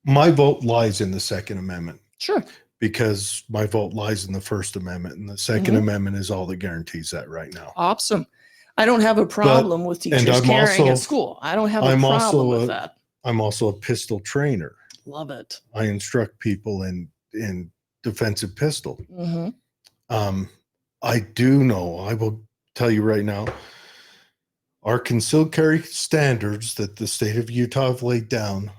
my vote lies in the Second Amendment, Sure. because my vote lies in the First Amendment, and the 2nd Amendment is all that guarantees that right now. Awesome. I don't have a problem with teachers I'm carrying also- at school. I don't have a I'm problem also with a- that. I'm also a pistol trainer. Love it. I instruct people in defensive pistol. Mm-hmm. I do know, I will tell you right now, our concealed carry standards that the state of Utah have laid down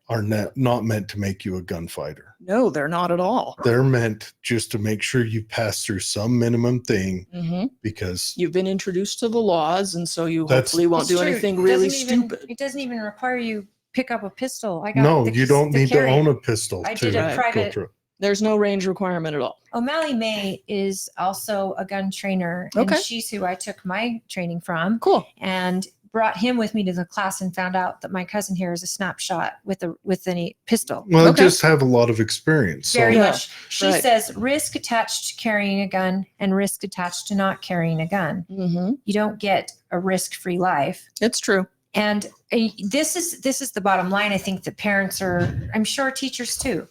are not meant to make you a gunfighter. No, they're not at all. They're meant just to make sure you pass through some minimum thing, Mm-hmm. because You've been introduced to the laws, and so you That's- hopefully won't It's do true. anything It really doesn't even- stupid. It doesn't even require you pick up a pistol. I got no, the- you don't the need to carry. own a pistol. I to did a Right. go private. through. There's no range requirement at all. O'Malley May is also a gun trainer, Okay. and she's who I took my training from, Cool. and brought him with me to the class and found out that my cousin here is a snapshot with a pistol. Well, I Okay. just have a lot of experience. Very So Yeah, much. She right. says risk attached to carrying a gun and risk attached to not carrying a gun. Mm-hmm. You don't get a risk-free life. It's true. And this is the bottom line. I think that parents are, I'm sure teachers too.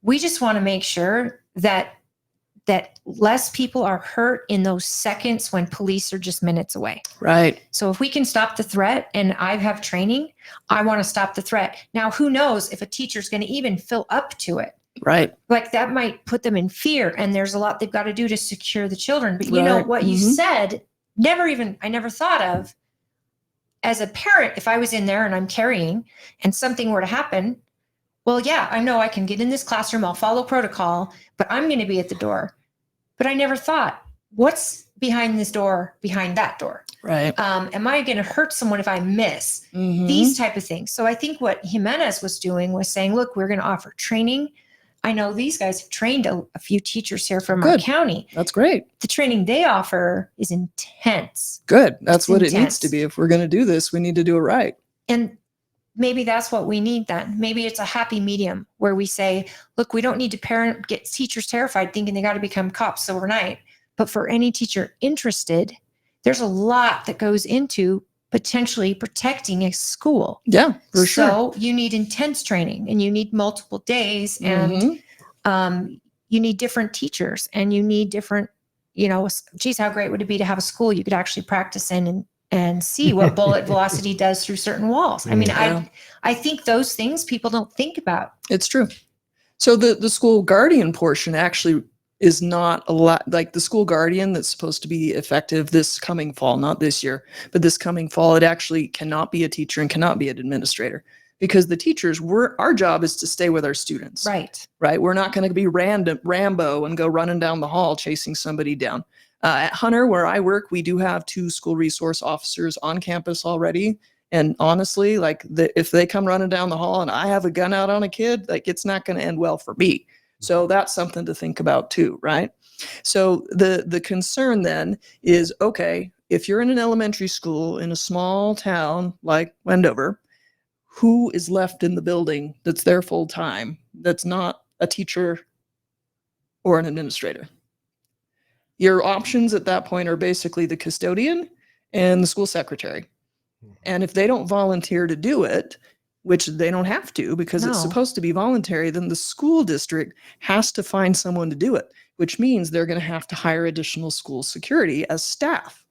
We just want to make sure that less people are hurt in those seconds when police are just minutes away. Right. So if we can stop the threat, and I have training, I want to stop the threat. Now, who knows if a teacher's going to even fill up to it? Right. Like that might put them in fear, and there's a lot they've got to do to secure the children. But you know Right. what you Mhm. said, I never thought of as a parent. If I was in there and I'm carrying and something were to happen, well, yeah, I know I can get in this classroom, I'll follow protocol, but I'm going to be at the door. But I never thought, what's behind this door, behind that door? Right. Am I going to hurt someone if I miss? Mhm. These type of things. So I think what Jimenez was doing was saying, look, we're going to offer training. I know these guys have trained a few teachers here from our Good. county. That's great. The training they offer is intense. Good. That's It's what it needs intense. to be. If we're going to do this, we need to do it right. And maybe that's what we need then. Maybe it's a happy medium where we say, look, we don't need to get teachers terrified thinking they got to become cops overnight. But for any teacher interested, there's a lot that goes into potentially protecting a school. Yeah, for sure. So you need intense training, and you need multiple days, Mhm. and you need different teachers, and you need different, geez, how great would it be to have a school you could actually practice in and see what bullet velocity does through certain walls. I mean, Yeah. I think those things people don't think about. It's true. So the school guardian portion actually is not a lot, like the school guardian that's supposed to be effective this coming fall, not this year, but this coming fall, it actually cannot be a teacher and cannot be an administrator, because the teachers, our job is to stay with our students. Right. Right. We're not going to be Rambo and go running down the hall chasing somebody down. At Hunter, where I work, we do have 2 school resource officers on campus already. And honestly, if they come running down the hall and I have a gun out on a kid, it's not going to end well for me. So that's something to think about too, right? So the concern then is, okay, if you're in an elementary school in a small town like Wendover, who is left in the building that's there full time, that's not a teacher or an administrator? Your options at that point are basically the custodian and the school secretary. And if they don't volunteer to do it, which they don't have to because it's No. supposed to be voluntary, then the school district has to find someone to do it, which means they're going to have to hire additional school security as staff.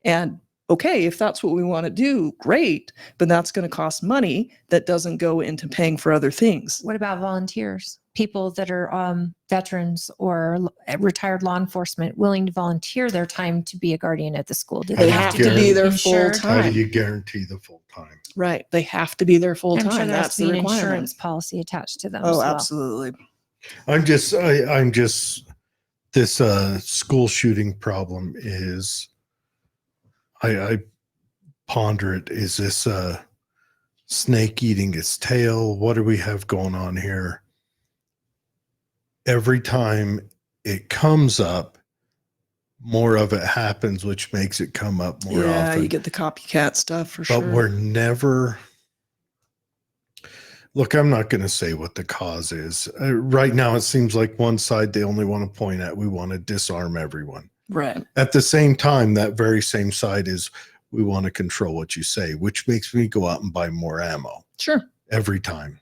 And okay, if that's what we want to do, great, but that's going to cost money that doesn't go into paying for other things. What about volunteers? People that are veterans or retired law enforcement willing to volunteer their time to be a guardian at the school. Do They They have have to to be be there full insured? How do time. you guarantee the full time? Right. They have to be there full I'm sure time. there has That's to the be an requirement. insurance policy attached to them as Oh, well. absolutely. I'm just this school shooting problem is I ponder it. Is this snake eating its tail? What do we have going on here? Every time it comes up, more of it happens, which makes it come up more Yeah, often. you get the copycat stuff for But sure. we're never. Look, I'm not going to say what the cause is. Right now, it seems like one side they only want to point at, we want to disarm everyone. Right. At the same time, that very same side is, we want to control what you say, which makes me go out and buy more ammo Sure. every time.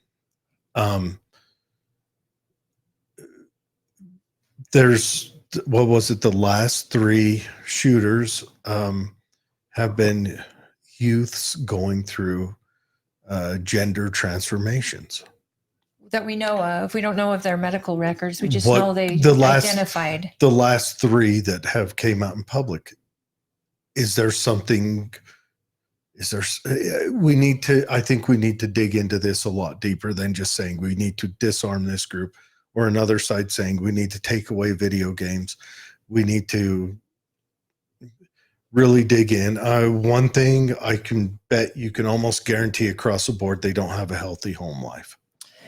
There's, what was it? The last 3 shooters have been youths going through gender transformations. That we know of. We don't know of their medical records. We just What know they the last- identified. The last 3 that have came out in public. Is there something? Is there? I think we need to dig into this a lot deeper than just saying we need to disarm this group, or another side saying we need to take away video games. We need to really dig in. One thing I can bet you can almost guarantee across the board, they don't have a healthy home life.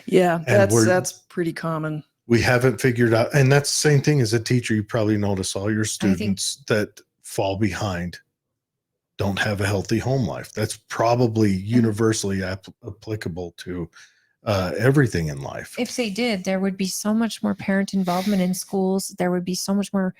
Yeah, And that's pretty common. We haven't figured out, and that's the same thing as a teacher. You probably notice all your students that fall behind don't have a healthy home life. That's probably universally applicable to everything in life. If they did, there would be so much more parent involvement in schools. There would be so much more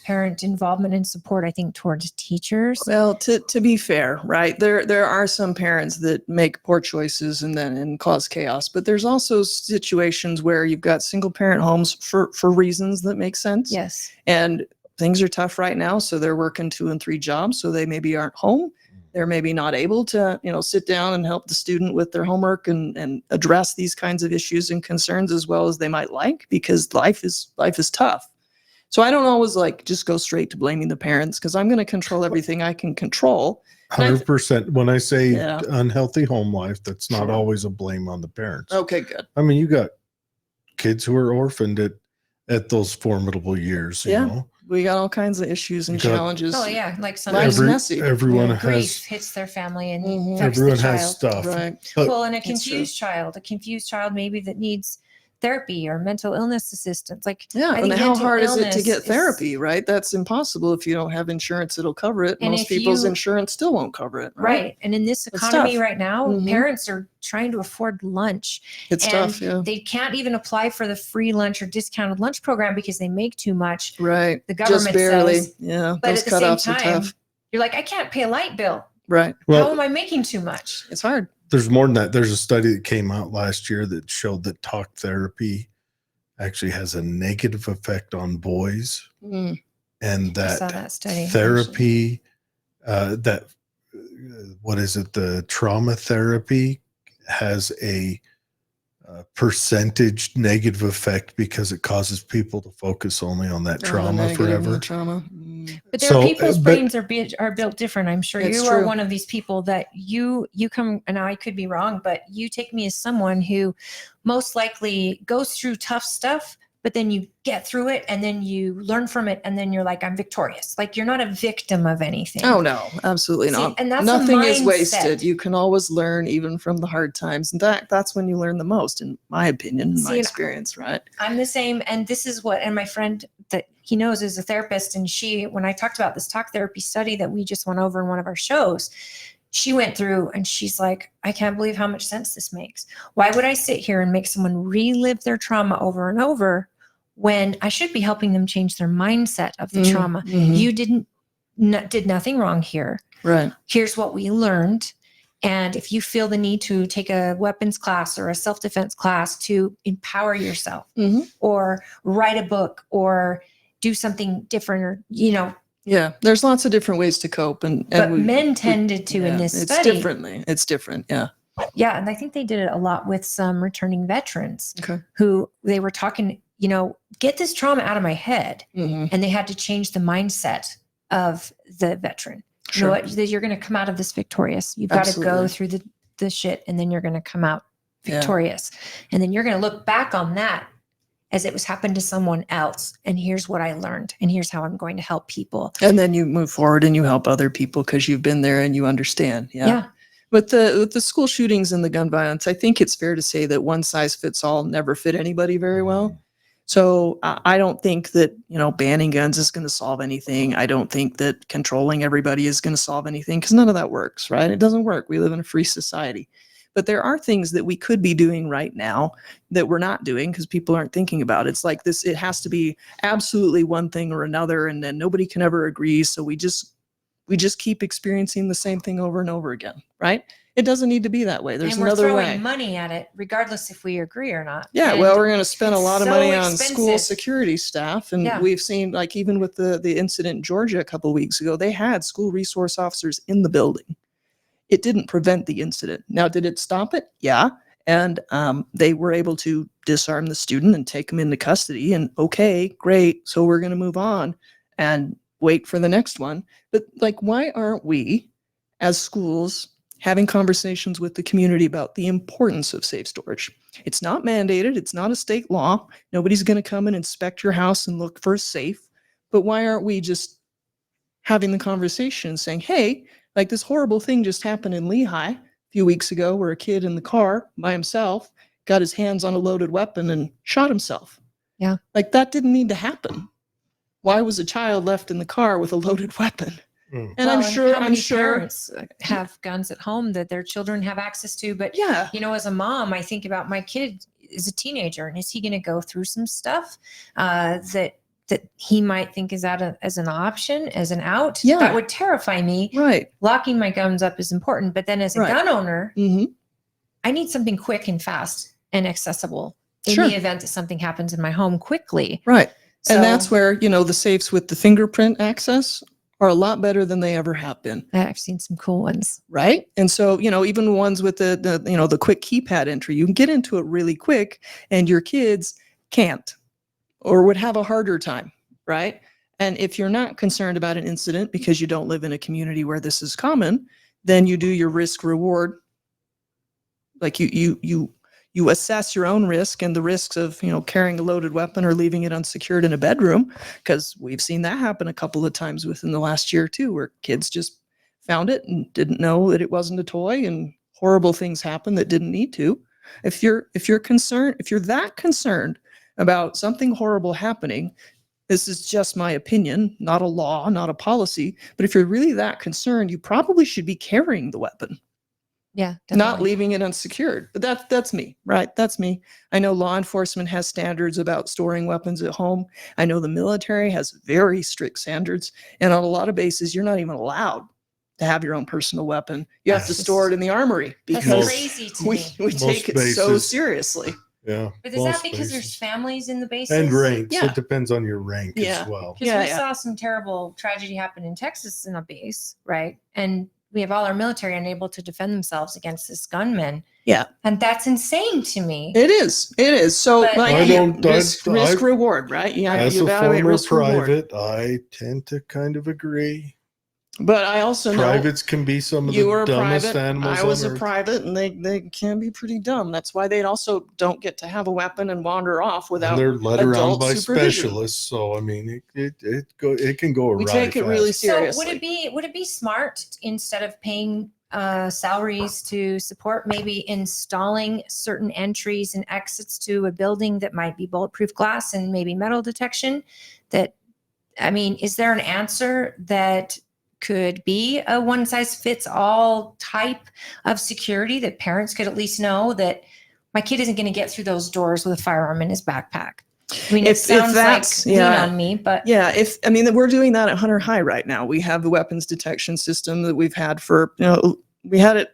parent involvement and support, I think, towards teachers. Well, to be fair, right? There are some parents that make poor choices and cause chaos, but there's also situations where you've got single parent homes for reasons that make sense. Yes. And things are tough right now, so they're working 2 and 3 jobs, so they maybe aren't home. They're maybe not able to, sit down and help the student with their homework and address these kinds of issues and concerns as well as they might like, because life is tough. So I don't always just go straight to blaming the parents, because I'm going to control everything I can control. 100%. When I say Yeah. unhealthy home life, that's not Sure. always a blame on the parents. Okay, good. I mean, you got kids who are orphaned at those formidable years. You Yeah. know? We got all kinds of issues and You got- challenges. Oh yeah, like some Life's Every- messy. everyone Yeah. grief has hits their family and Mhm. affects everyone the has child. stuff. Right. But Well, and a That's true. confused child maybe that needs therapy or mental illness assistance. Like, Yeah, I and think how mental hard is it to illness get is- therapy, right? That's impossible if you don't have insurance. It'll cover it. And Most if people's you- insurance still won't cover it. right. And in this It's economy tough. right now, Mhm. parents are trying to afford lunch. It's and tough. Yeah. They can't even apply for the free lunch or discounted lunch program because they make too much. Right. The Just government barely. says, Yeah. but Those at the same cutoffs are time, tough. you're like, I can't pay a light bill. Right. How well, am I making too much? It's hard. there's more than that. There's a study that came out last year that showed that talk therapy actually has a negative effect on boys, Mm. and I saw that that study. actually. therapy, what is it? The trauma therapy has a percentage negative effect because it causes people to focus only on that Oh, the trauma negative and forever. the trauma. Mm. But there So, are people's but- brains are built different. I'm sure It's you are true. one of these people that you come, and I could be wrong, but you take me as someone who most likely goes through tough stuff, but then you get through it and then you learn from it. And then you're like, I'm victorious. Like you're not a victim of anything. Oh no, absolutely See, not. and that's a Nothing is mindset. wasted. You can always learn even from the hard times. In fact, that's when you learn the most, in my opinion, in my See, experience, right? I'm the same. And this is what, and my friend that he knows is a therapist. And she, when I talked about this talk therapy study that we just went over in one of our shows, she went through and she's like, I can't believe how much sense this makes. Why would I sit here and make someone relive their trauma over and over when I should be helping them change their mindset of the trauma? You did nothing wrong here. Right. Here's what we learned. And if you feel the need to take a weapons class or a self-defense class to empower yourself or write a book or do something different, or, you know. Yeah, there's lots of different ways to cope. But men tended to in this study. It's different. Yeah. Yeah. And I think they did it a lot with some returning veterans Okay. who they were talking, you know, get this trauma out of my head. And they had to change the mindset of the veteran. You know what? You're going to come out of this victorious. You've got to go through the shit, and then you're going to come out victorious. And then you're going to look back on that as it was happened to someone else. And here's what I learned. And here's how I'm going to help people. And then you move forward and you help other people because you've been there and you understand. Yeah. With the school shootings and the gun violence, I think it's fair to say that one size fits all never fit anybody very well. So I don't think that, you know, banning guns is going to solve anything. I don't think that controlling everybody is going to solve anything, because none of that works, right? It doesn't work. We live in a free society. But there are things that we could be doing right now that we're not doing because people aren't thinking about it. It's like this, it has to be absolutely one thing or another, and then nobody can ever agree. So we just keep experiencing the same thing over and over again, right? It doesn't need to be that way. There's and we're another throwing way. Money at it, regardless if we agree or not. Yeah, And well, we're going to spend a lot of so money on expensive. school security staff. And Yeah. we've seen, like, even with the incident in Georgia a couple of weeks ago, they had school resource officers in the building. It didn't prevent the incident. Now, did it stop it? Yeah. And they were able to disarm the student and take him into custody. And okay, great. So we're going to move on and wait for the next one. But like, why aren't we as schools having conversations with the community about the importance of safe storage? It's not mandated. It's not a state law. Nobody's going to come and inspect your house and look for safe. But why aren't we just having the conversation and saying, hey, like this horrible thing just happened in Lehigh a few weeks ago where a kid in the car by himself got his hands on a loaded weapon and shot himself. Yeah. Like that didn't need to happen. Why was a child left in the car with a loaded weapon? And Well, how many I'm sure parents have guns at home that their children have access to. But yeah. you know, as a mom, I think about my kid is a teenager, and is he going to go through some stuff that he might think is as an option, as an out? Yeah. That would terrify me. Right. Locking my guns up is important, but then as a Right. gun owner, Mm-hmm. I need something quick and fast and accessible in Sure. the event that something happens in my home quickly. Right. So And that's where, you know, the safes with the fingerprint access are a lot better than they ever have been. I've seen some cool ones. Right. And so, you know, even ones with the you know, the quick keypad entry, you can get into it really quick and your kids can't or would have a harder time. Right. And if you're not concerned about an incident because you don't live in a community where this is common, then you do your risk reward. Like you assess your own risk and the risks of, you know, carrying a loaded weapon or leaving it unsecured in a bedroom, because we've seen that happen a couple of times within the last year too, where kids just found it and didn't know that it wasn't a toy, and horrible things happen that didn't need to. If you're that concerned about something horrible happening, this is just my opinion, not a law, not a policy, but if you're really that concerned, you probably should be carrying the weapon. Yeah. Not definitely. leaving it unsecured. But that's me, right? That's me. I know law enforcement has standards about storing weapons at home. I know the military has very strict standards. And on a lot of bases, you're not even allowed to have your own personal weapon. You have to That's store it in the armory That's because crazy to we me. take it so bases. seriously. Yeah. But is that most because there's bases. families in the bases? And ranks. Yeah. It depends on your rank Yeah. as well. Because Yeah, we yeah. saw some terrible tragedy happen in Texas in a base, right? And we have all our military unable to defend themselves against this gunman. Yeah. And that's insane to me. It is. So But- like, I don't- risk I- reward, right? You have As to a evaluate former risk reward. private, I tend to kind of agree. But I also know Privates can be some of you the were a dumbest private. animals I was on a earth. private, and they can be pretty dumb. That's why they also don't get to have a weapon and wander off And without they're led around adult by supervision. specialists. So I mean, it can go awry. We take it really fast. seriously. So would it be smart, instead of paying salaries to support, maybe installing certain entries and exits to a building that might be bulletproof glass and maybe metal detection? Is there an answer that could be a one size fits all type of security that parents could at least know that my kid isn't going to get through those doors with a firearm in his backpack? I mean, it sounds like lean on me, but yeah, we're doing that at Hunter High right now. We have the weapons detection system that we've had for, we had it.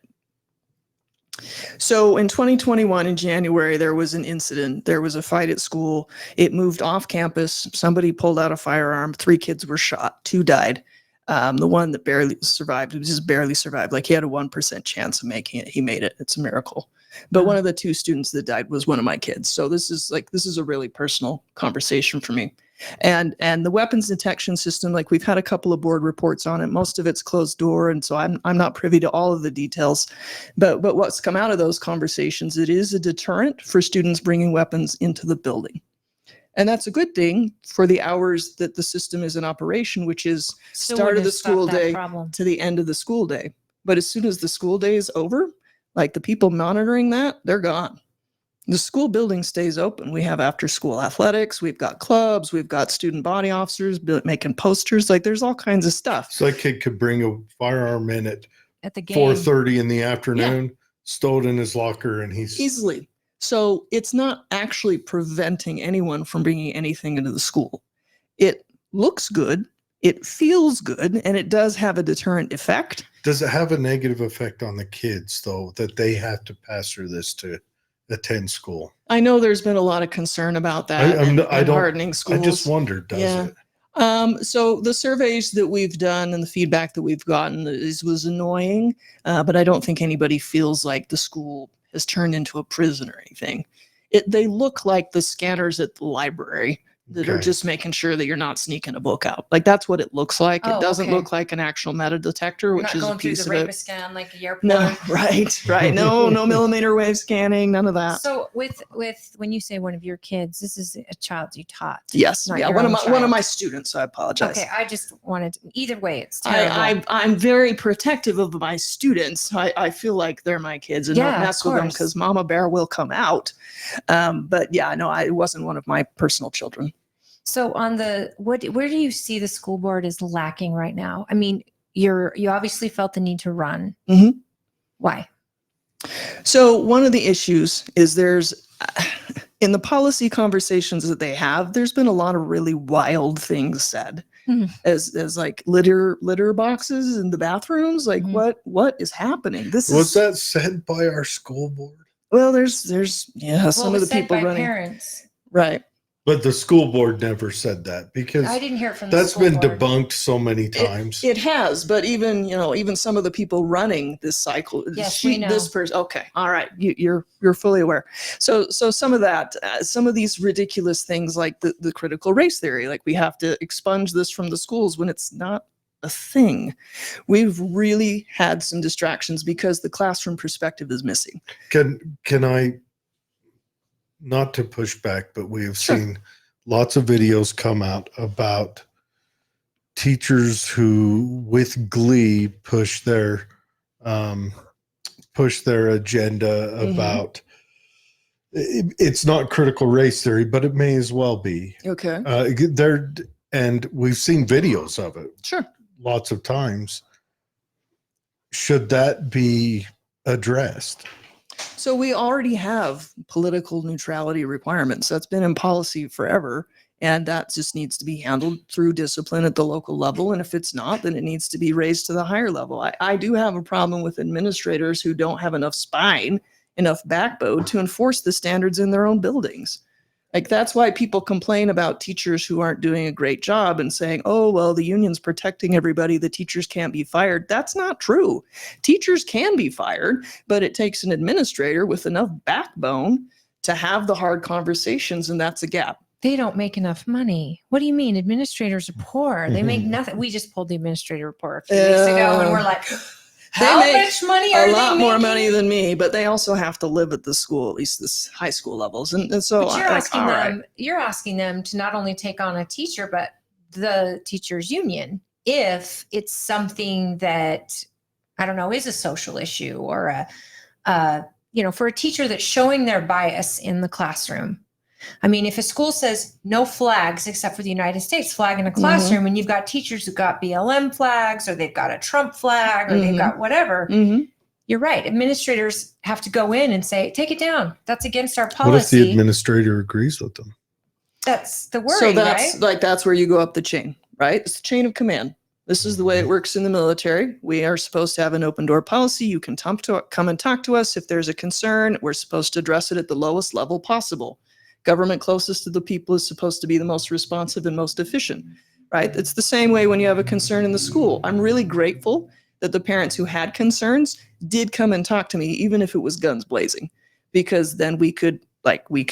So in 2021, in January, there was an incident. There was a fight at school. It moved off campus. Somebody pulled out a firearm. 3 kids were shot. 2 died. The one that barely survived, just barely survived. Like, he had a 1% chance of making it. He made it. It's a miracle. But one of the 2 students that died was one of my kids. So this is a really personal conversation for me. And the weapons detection system, like, we've had a couple of board reports on it. Most of it's closed door, and so I'm not privy to all of the details. But what's come out of those conversations, it is a deterrent for students bringing weapons into the building. And that's a good thing for the hours that the system is in operation, which is start of the school day to the end of the school day. But as soon as the school day is over, like, the people monitoring that, they're gone. The school building stays open. We have after school athletics. We've got clubs. We've got student body officers making posters. Like, there's all kinds of stuff. So that kid could bring a firearm in at the game. 4:30 in the afternoon, stow it in his locker, and he's Easily. So it's not actually preventing anyone from bringing anything into the school. It looks good, it feels good, and it does have a deterrent effect. Does it have a negative effect on the kids, though, that they have to pass through this to attend school? I know there's been a lot of concern about that and hardening schools. I just wondered, does it? So the surveys that we've done and the feedback that we've gotten was annoying, but I don't think anybody feels like the school has turned into a prison or anything. They look like the scanners at the library that are just making sure that you're not sneaking a book out. Like, that's what it looks like. It doesn't look like an actual metal detector, which is a piece of it. Rapid scan like a airport. No, right. No millimeter wave scanning, none of that. So with when you say one of your kids, this is a child you taught. Yes. Yeah. One of my students. I apologize. Okay. I just wanted either way. It's terrible. I'm very protective of my students. I feel like they're my kids and don't mess with them because Mama Bear will come out. But yeah, no, it wasn't one of my personal children. So on where do you see the school board is lacking right now? I mean, you obviously felt the need to run. Mm-hmm. Why? So one of the issues is there's in the policy conversations that they have, there's been a lot of really wild things said as like litter boxes in the bathrooms. Like, what is happening? Was that said by our school board? Well, there's some of the people running. Parents. Right. But the school board never said that, because I didn't hear it from the that's school been board. debunked so many times. It has, but even some of the people running this cycle. Yes, we know. This person. Okay, all right, you're fully aware. So some of that, some of these ridiculous things like the critical race theory, like we have to expunge this from the schools when it's not a thing. We've really had some distractions because the classroom perspective is missing. Can I? Not to push back, but we have seen lots of videos come out about teachers who, with glee, push their agenda about. It's not critical race theory, but it may as well be. Okay. And we've seen videos of it. Sure. Lots of times. Should that be addressed? So we already have political neutrality requirements. That's been in policy forever. And that just needs to be handled through discipline at the local level. And if it's not, then it needs to be raised to the higher level. I do have a problem with administrators who don't have enough spine, enough backbone to enforce the standards in their own buildings. Like, that's why people complain about teachers who aren't doing a great job and saying, oh, well, the union's protecting everybody, the teachers can't be fired. That's not true. Teachers can be fired, but it takes an administrator with enough backbone to have the hard conversations, and that's a gap. they don't make enough money. What do you mean? Administrators are poor. They make nothing. We just pulled the administrator report a few weeks ago, and we're like, how make much money are a they lot more making? money than me, but they also have to live at the school, at least this high school levels. And so But you're you're asking them to not only take on a teacher, but the teachers union, if it's something that, I don't know, is a social issue or for a teacher that's showing their bias in the classroom. I mean, if a school says no flags except for the United States flag in a classroom, and you've got teachers who've got BLM flags, or they've got a Trump flag, or they've got whatever, you're right. Administrators have to go in and say, take it down. That's against our policy. What if the administrator agrees with them? That's the worry, so that's right? like, that's where you go up the chain, right? It's the chain of command. This is the way it works in the military. We are supposed to have an open door policy. You can come and talk to us if there's a concern. We're supposed to address it at the lowest level possible. Government closest to the people is supposed to be the most responsive and most efficient, right? It's the same way when you have a concern in the school. I'm really grateful that the parents who had concerns did come and talk to me, even if it was guns blazing, because then we could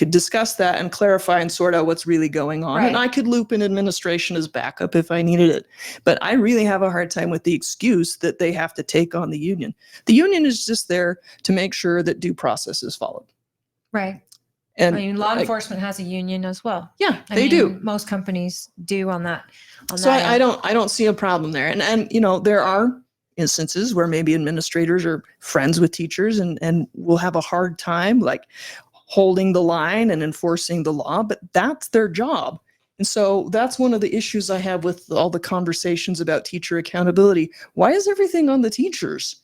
discuss that and clarify and sort out what's really going on. Right. And I could loop in administration as backup if I needed it. But I really have a hard time with the excuse that they have to take on the union. The union is just there to make sure that due process is followed. Right. And I mean, law enforcement has a union as well. yeah, I they mean, do. Most companies do on that. So I don't see a problem there. And there are instances where maybe administrators are friends with teachers and will have a hard time like holding the line and enforcing the law, but that's their job. And so that's one of the issues I have with all the conversations about teacher accountability. Why is everything on the teachers?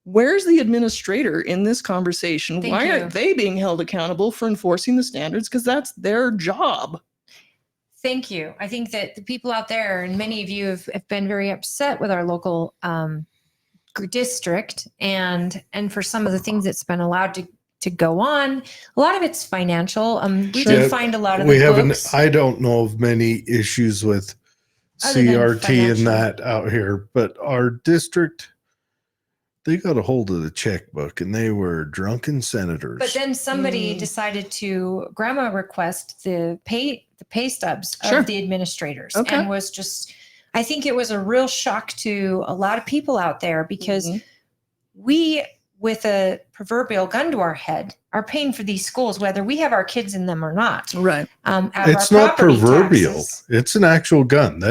Where's the administrator in this conversation? Why aren't they being held accountable for enforcing the standards? Because that's their job. Thank you. I think that the people out there, and many of you have been very upset with our local district and for some of the things that's been allowed to go on. A lot of it's financial. We did find a lot of books. I don't know of many issues with CRT and that out here, but our district, they got a hold of the checkbook and they were drunken senators. But then somebody decided to grandma request the pay stubs of the administrators, and was just, I think it was a real shock to a lot of people out there, because we, with a proverbial gun to our head, are paying for these schools, whether we have our kids in them or not. Right. It's not proverbial. Taxes. It's an actual gun.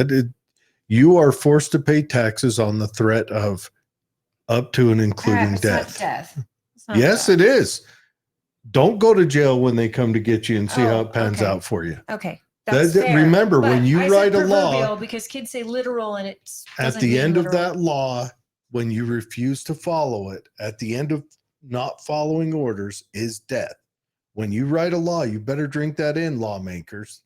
You are forced to pay taxes on the threat of up to and including death. Yes, it is. Don't go to jail when they come to get you and see how it pans out for you. Okay. Remember, when you write a law, because kids say literal, and it's at the end of that law, when you refuse to follow it, at the end of not following orders is death. When you write a law, you better drink that in, lawmakers.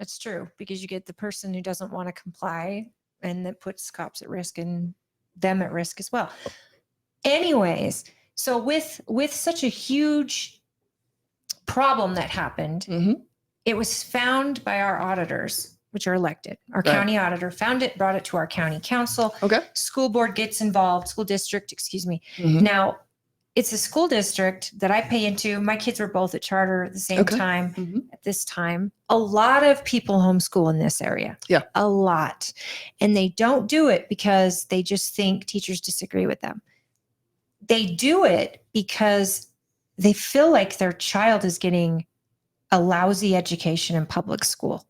That's true, because you get the person who doesn't want to comply, and that puts cops at risk and them at risk as well. Anyways, so with such a huge problem that happened, it was found by our auditors, which are elected. Our county auditor found it, brought it to our county council. School board gets involved, school district, excuse me. Now, it's a school district that I pay into. My kids were both at charter at the same time. At this time, a lot of people homeschool in this area. Yeah. A lot. And they don't do it because they just think teachers disagree with them. They do it because they feel like their child is getting a lousy education in public school.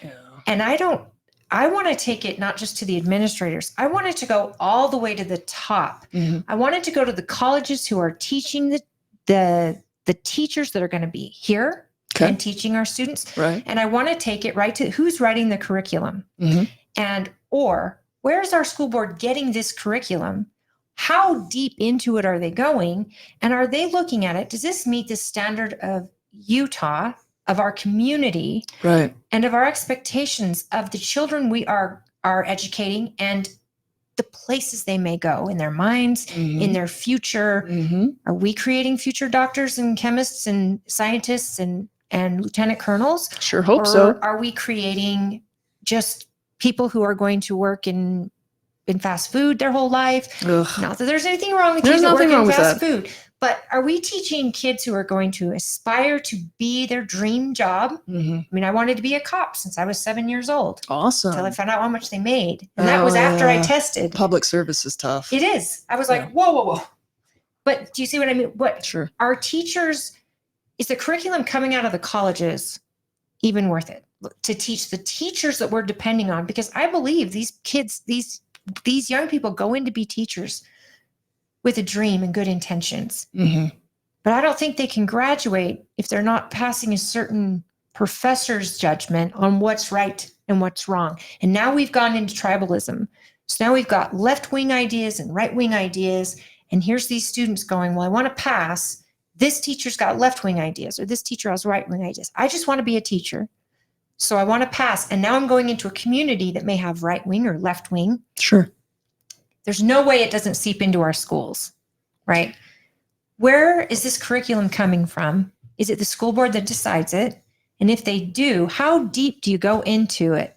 Yeah. And I want to take it not just to the administrators. I want it to go all the way to the top. I want it to go to the colleges who are teaching the teachers that are going to be here and teaching our students. Right. And I want to take it right to who's writing the curriculum, or where's our school board getting this curriculum? How deep into it are they going? And are they looking at it? Does this meet the standard of Utah, of our community, right, and of our expectations of the children we are educating and the places they may go in their minds, in their future? Are we creating future doctors and chemists and scientists and lieutenant colonels? Sure hope so. Are we creating just people who are going to work in fast food their whole life? Not that there's anything wrong with you that work in fast food, But are we teaching kids who are going to aspire to be their dream job? Mhm. I mean, I wanted to be a cop since I was 7 years old Awesome. until I found out how much they made. And that was after I tested. Public service is tough. It is. I was Yeah. like, whoa, whoa, whoa. But do you see what I mean? What Sure. our teachers, is the curriculum coming out of the colleges even worth it to teach the teachers that we're depending on? Because I believe these kids, these young people go in to be teachers with a dream and good intentions. Mm-hmm. But I don't think they can graduate if they're not passing a certain professor's judgment on what's right and what's wrong. And now we've gone into tribalism. So now we've got left-wing ideas and right-wing ideas. And here's these students going, well, I want to pass. This teacher's got left-wing ideas, or this teacher has right-wing ideas. I just want to be a teacher. So I want to pass. And now I'm going into a community that may have right-wing or left-wing. Sure. There's no way it doesn't seep into our schools, right? Where is this curriculum coming from? Is it the school board that decides it? And if they do, how deep do you go into it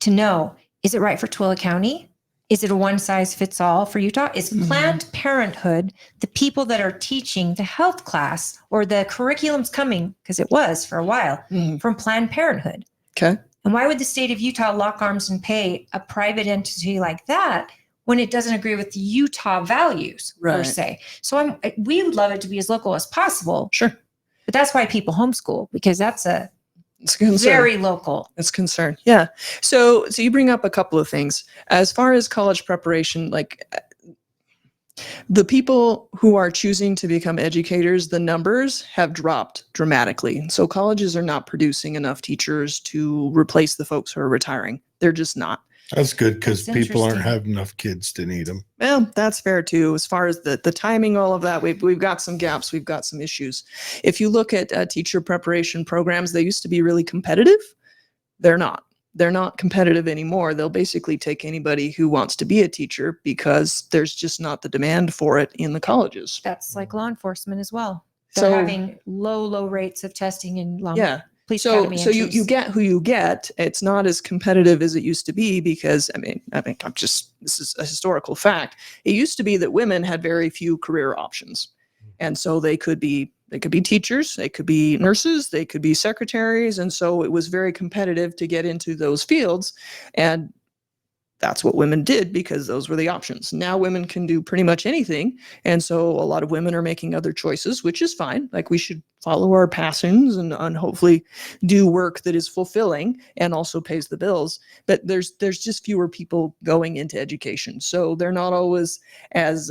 to know, is it right for Twila County? Is it a one size fits all for Utah? Is Planned Parenthood the people that are teaching the health class, or the curriculum's coming, because it was for a while, from Planned Parenthood? Okay. And why would the state of Utah lock arms and pay a private entity like that when it doesn't agree with the Utah values, per Right. se? So we would love it to be as local as possible. Sure. But that's why people homeschool, because that's a It's a concern. very local. It's concern. Yeah. So you bring up a couple of things. As far as college preparation, like the people who are choosing to become educators, the numbers have dropped dramatically. So colleges are not producing enough teachers to replace the folks who are retiring. They're just not. That's good because That's people aren't interesting. having enough kids to need them. Well, that's fair too. As far as the timing, all of that, we've got some gaps. We've got some issues. If you look at teacher preparation programs, they used to be really competitive. They're not. They're not competitive anymore. They'll basically take anybody who wants to be a teacher because there's just not the demand for it in the colleges. That's like law enforcement as well. They're So having low rates of testing in law. yeah. Police So academy you entrance. get who you get. It's not as competitive as it used to be because this is a historical fact. It used to be that women had very few career options. And so they could be teachers, they could be nurses, they could be secretaries. And so it was very competitive to get into those fields. And that's what women did because those were the options. Now women can do pretty much anything. And so a lot of women are making other choices, which is fine. Like we should follow our passions and hopefully do work that is fulfilling and also pays the bills. But there's just fewer people going into education. So they're not always as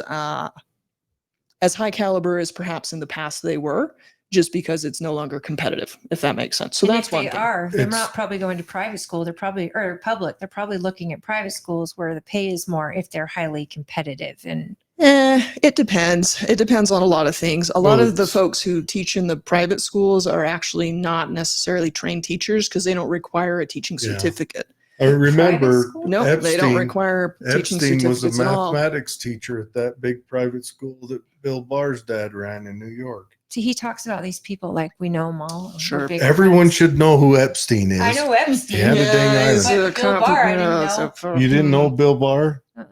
high caliber as perhaps in the past they were, just because it's no longer competitive, if that makes sense. So And that's if one they thing. are, they're It's- not probably going to private school. They're probably, or public. They're probably looking at private schools where the pay is more if they're highly competitive. And It depends. It depends on a lot of things. A lot Well, of the it's- folks who teach in the private schools are actually not necessarily trained teachers because they don't require a teaching Yeah. certificate. I remember Private school? No, they don't Epstein- require teaching Epstein was a certificates at all. mathematics teacher at that big private school that Bill Barr's dad ran in New York. see, he talks about these people like we know them all. We're Sure. big Everyone friends. should know who Epstein is. I know Epstein. Yeah, the dang he's island. a But Bill Barr, I didn't know. You didn't know Bill Barr, Uh-uh.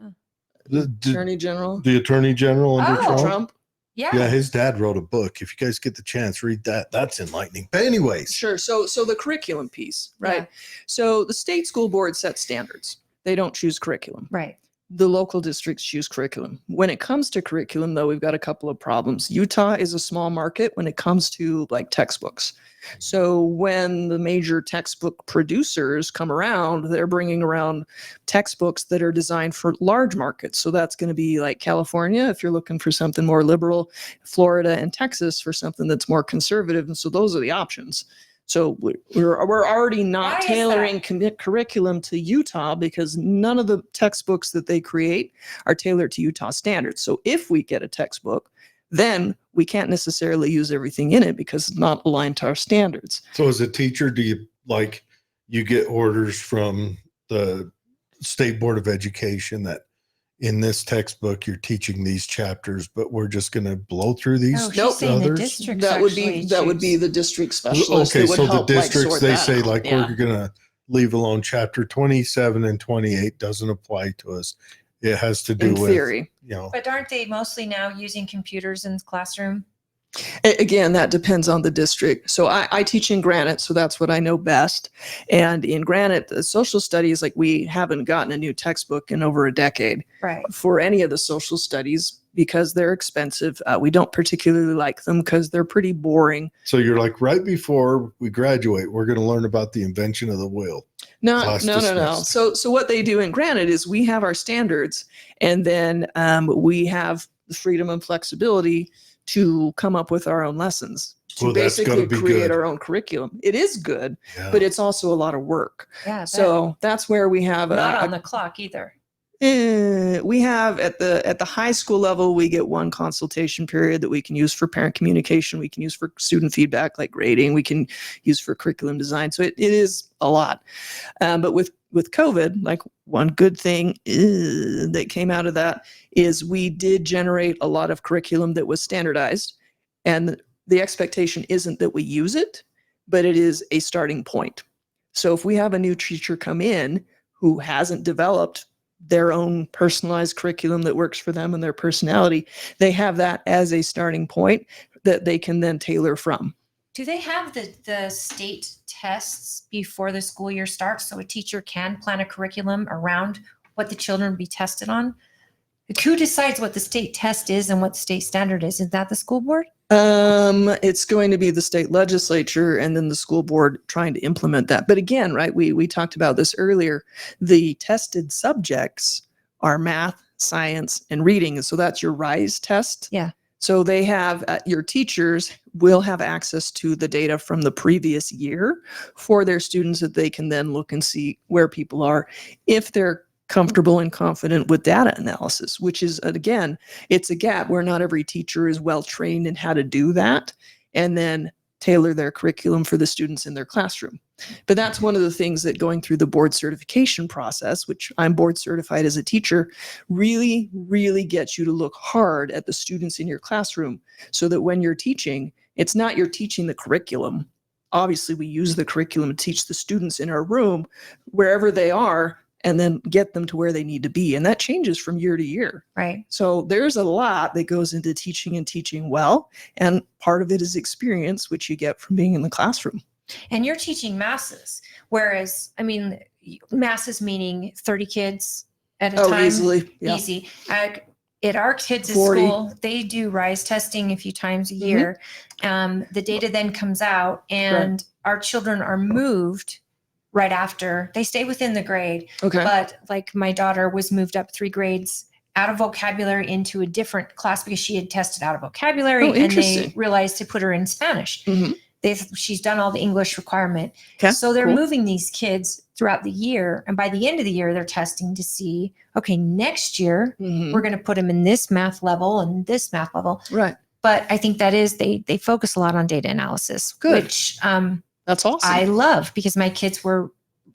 the Attorney General Attorney General under Oh. Trump? Trump. Yeah. Yeah, his dad wrote a book. If you guys get the chance, read that. That's enlightening. But anyways, Sure. So the curriculum piece, right? Yeah. So the state school board sets standards. They don't choose curriculum. Right. The local districts choose curriculum. When it comes to curriculum, though, we've got a couple of problems. Utah is a small market when it comes to like textbooks. So when the major textbook producers come around, they're bringing around textbooks that are designed for large markets. So that's going to be like California, if you're looking for something more liberal, Florida and Texas for something that's more conservative. And so those are the options. So we're already Why not is tailoring curriculum to Utah because none of the textbooks that they create are tailored to Utah standards. So if we get a textbook, then we can't necessarily use everything in it because it's not aligned to our standards. so as a teacher, do you get orders from the State Board of Education that in this textbook you're teaching these chapters, but we're just going to blow through these Oh, she's Nope. saying the others? districts That would be actually the district specialist. Okay, that would so the help, like, districts, sort they that say out. like, Yeah. we're going to leave alone chapter 27 and 28 doesn't apply to us. It has to do in with, theory. you know, But aren't they mostly now using computers in the classroom? Again, that depends on the district. So I teach in Granite, so that's what I know best. And in Granite, the social studies, like we haven't gotten a new textbook in over a decade Right. for any of the social studies because they're expensive. We don't particularly like them because they're pretty boring. so you're like, right before we graduate, we're going to learn about the invention of the wheel. No, Class no. dismissed. So what they do in Granite is we have our standards, and then we have the freedom and flexibility to come up with our own lessons, to Well, that's gotta basically be create good. our own curriculum. It is good, Yeah. but it's also a lot of work. Yeah. So that's where we have not on the clock either. we have at the high school level, we get one consultation period that we can use for parent communication. We can use for student feedback, like grading. We can use for curriculum design. So it is a lot. But with COVID, like one good thing that came out of that is we did generate a lot of curriculum that was standardized. And the expectation isn't that we use it, but it is a starting point. So if we have a new teacher come in who hasn't developed their own personalized curriculum that works for them and their personality, they have that as a starting point that they can then tailor from. Do they have the state tests before the school year starts so a teacher can plan a curriculum around what the children will be tested on? Who decides what the state test is and what the state standard is? Is that the school board? It's going to be the state legislature and then the school board trying to implement that. But again, right, we talked about this earlier. The tested subjects are math, science, and reading. So that's your RISE test. Yeah. So they have, your teachers will have access to the data from the previous year for their students that they can then look and see where people are if they're comfortable and confident with data analysis, which is, again, it's a gap where not every teacher is well trained in how to do that and then tailor their curriculum for the students in their classroom. But that's one of the things that going through the board certification process, which I'm board certified as a teacher, really, really gets you to look hard at the students in your classroom so that when you're teaching, it's not you're teaching the curriculum. Obviously, we use the curriculum to teach the students in our room, wherever they are, and then get them to where they need to be. And that changes from year to year. Right. So there's a lot that goes into teaching and teaching well. And part of it is experience, which you get from being in the classroom. And you're teaching masses, whereas, I mean, masses meaning 30 kids at a time. Easily. Yeah. Easy. At our kids' 40. school, they do RISE testing a few times a year. The data then comes out and our children are moved right after. They stay within the grade. Okay. But like my daughter was moved up 3 grades out of vocabulary into a different class because she had tested out of vocabulary and they interesting. realized to put her in Spanish. Mhm. She's done all the English requirement. Okay, So they're cool. moving these kids throughout the year. And by the end of the year, they're testing to see, okay, next year, Mhm. we're going to put them in this math level and this math level. Right. But I think that is, they focus a lot on data analysis, Good. which That's awesome. I love because my kids were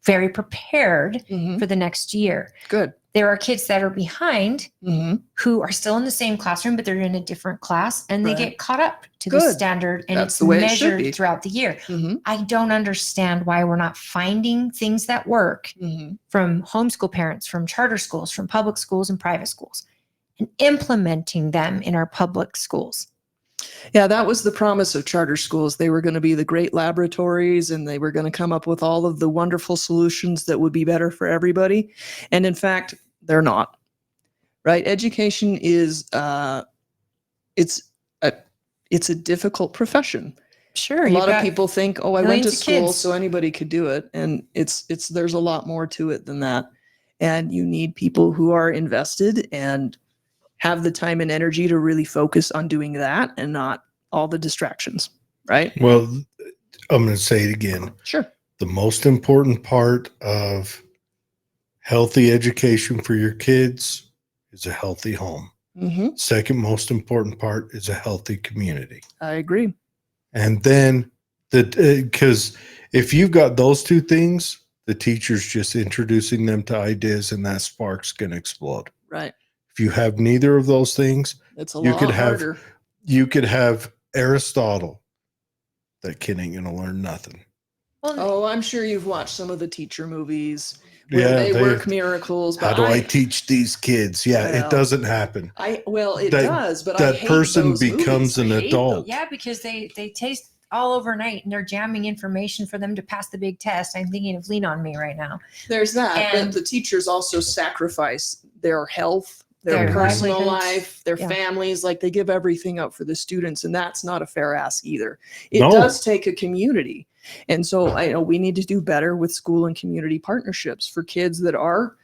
very prepared Mhm. for the next year. Good. There are kids that are behind Mhm. who are still in the same classroom, but they're in a different class and they Right. get caught up to the Good. standard and That's it's the way it should be. measured throughout the year. Mhm. I don't understand why we're not finding things that work Mhm. from homeschool parents, from charter schools, from public schools and private schools, and implementing them in our public schools. Yeah, that was the promise of charter schools. They were going to be the great laboratories and they were going to come up with all of the wonderful solutions that would be better for everybody. And in fact, they're not. Right? Education is it's a difficult profession. Sure. A you've lot of got people think, "Oh, I went to millions of school kids. so anybody could do it." And it's there's a lot more to it than that. And you need people who are invested and have the time and energy to really focus on doing that and not all the distractions, right? Well, I'm going to say it again. Sure. The most important part of healthy education for your kids is a healthy home. Mm-hmm. Second most important part is a healthy community. I agree. And then because if you've got those two things, the teacher's just introducing them to ideas and that spark's going to explode. Right. If you have neither of those things, It's a You lot could have- harder. you could have Aristotle. That kid ain't going to learn nothing. Well, Oh, I'm sure you've watched some of the teacher movies where Yeah, they they- work miracles. How But do I teach these kids? Yeah, it Well, doesn't happen. It That- does, but I that hate person those becomes movies. I an hate them. adult. yeah, because they taste all overnight and they're jamming information for them to pass the big test. I'm thinking of Lean on Me right now. There's that, And- but the teachers also sacrifice their health, their Their personal livelihoods. life, their Yeah. families. Like they give everything up for the students, and that's not a fair ask either. It No. does take a community, and so I know we need to do better with school and community partnerships for kids that are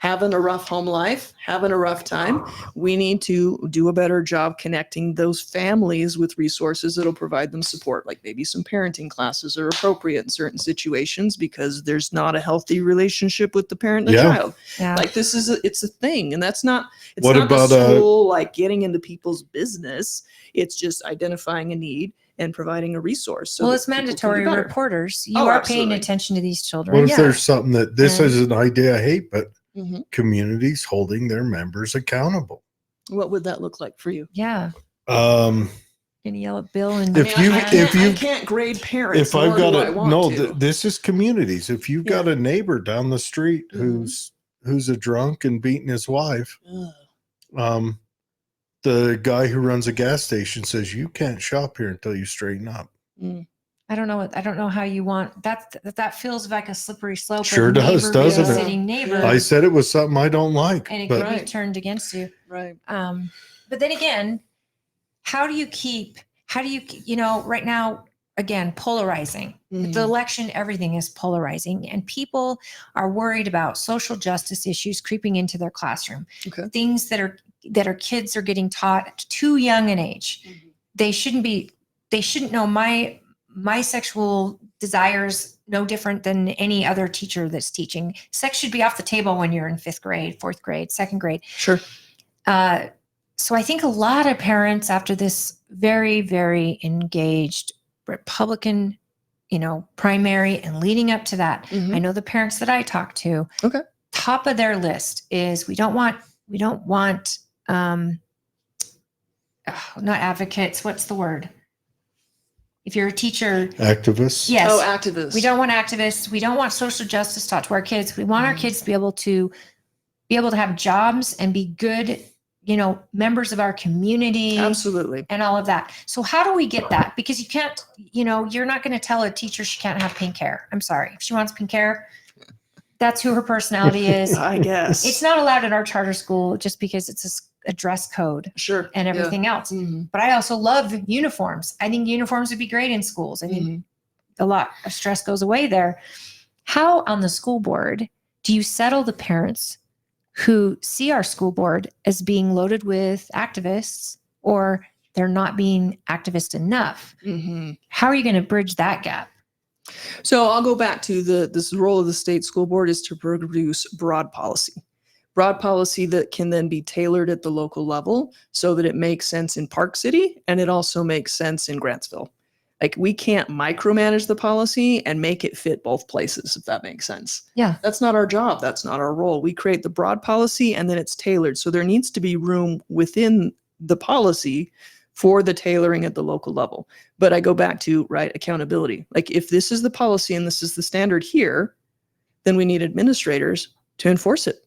having a rough home life, having a rough time. We need to do a better job connecting those families with resources that'll provide them support, like maybe some parenting classes are appropriate in certain situations because there's not a healthy relationship with the parent and the Yeah. child. Yeah. Like it's a thing, and it's not What the about, school like getting into people's business. It's just identifying a need and providing a resource. So well, that it's people can do mandatory better. reporters. You Oh, are absolutely. paying attention to these children. What if Yeah. there's something that this And- is an idea I hate, but Mhm. communities holding their members accountable? What would that look like for you? Yeah. Um, Gonna yell at Bill and If you- I can't grade parents. if I've nor got do I a want no, to. this is communities. If you've got a neighbor down the street Mhm. who's a drunk and beating his wife, Ugh. the guy who runs a gas station says you can't shop here until you straighten up. Mm. I don't know how you want that feels like a slippery slope. of Sure does, neighbor doesn't it? babysitting neighbor, I said it was something I don't like, and it but could be turned against you. Right. But then again, how do you right now, again, polarizing. With the Mhm. election, everything is polarizing, and people are worried about social justice issues creeping into their classroom. Okay. Things that are kids are getting taught at too young an age. Mhm. They shouldn't know my sexual desires no different than any other teacher that's teaching. Sex should be off the table when you're in 5th grade, 4th grade, 2nd grade. Sure. So I think a lot of parents, after this very, very engaged Republican, primary and leading up to that, Mhm. I know the parents that I talk to, Okay. top of their list is we don't want not advocates. What's the word? If you're a teacher, activists. yes. Oh, activists. We don't want activists. We don't want social justice taught to our kids. We want our Mhm. kids to be able to have jobs and be good, members of our community Absolutely. and all of that. So how do we get that? Because you can't, you're not going to tell a teacher she can't have pink hair. I'm sorry. If she wants pink hair, that's who her personality is. I guess. It's not allowed in our charter school just because it's a dress code Sure. and Yeah. everything else. Mhm. But I also love uniforms. I think uniforms would be great in schools. I think Mhm. a lot of stress goes away there. How on the school board do you settle the parents who see our school board as being loaded with activists or they're not being activist enough? Mhm. How are you going to bridge that gap? So I'll go back to this role of the state school board is to produce broad policy that can then be tailored at the local level so that it makes sense in Park City and it also makes sense in Grantsville. Like we can't micromanage the policy and make it fit both places, if that makes sense. Yeah. That's not our job. That's not our role. We create the broad policy and then it's tailored. So there needs to be room within the policy for the tailoring at the local level. But I go back to, right, accountability. Like if this is the policy and this is the standard here, then we need administrators to enforce it.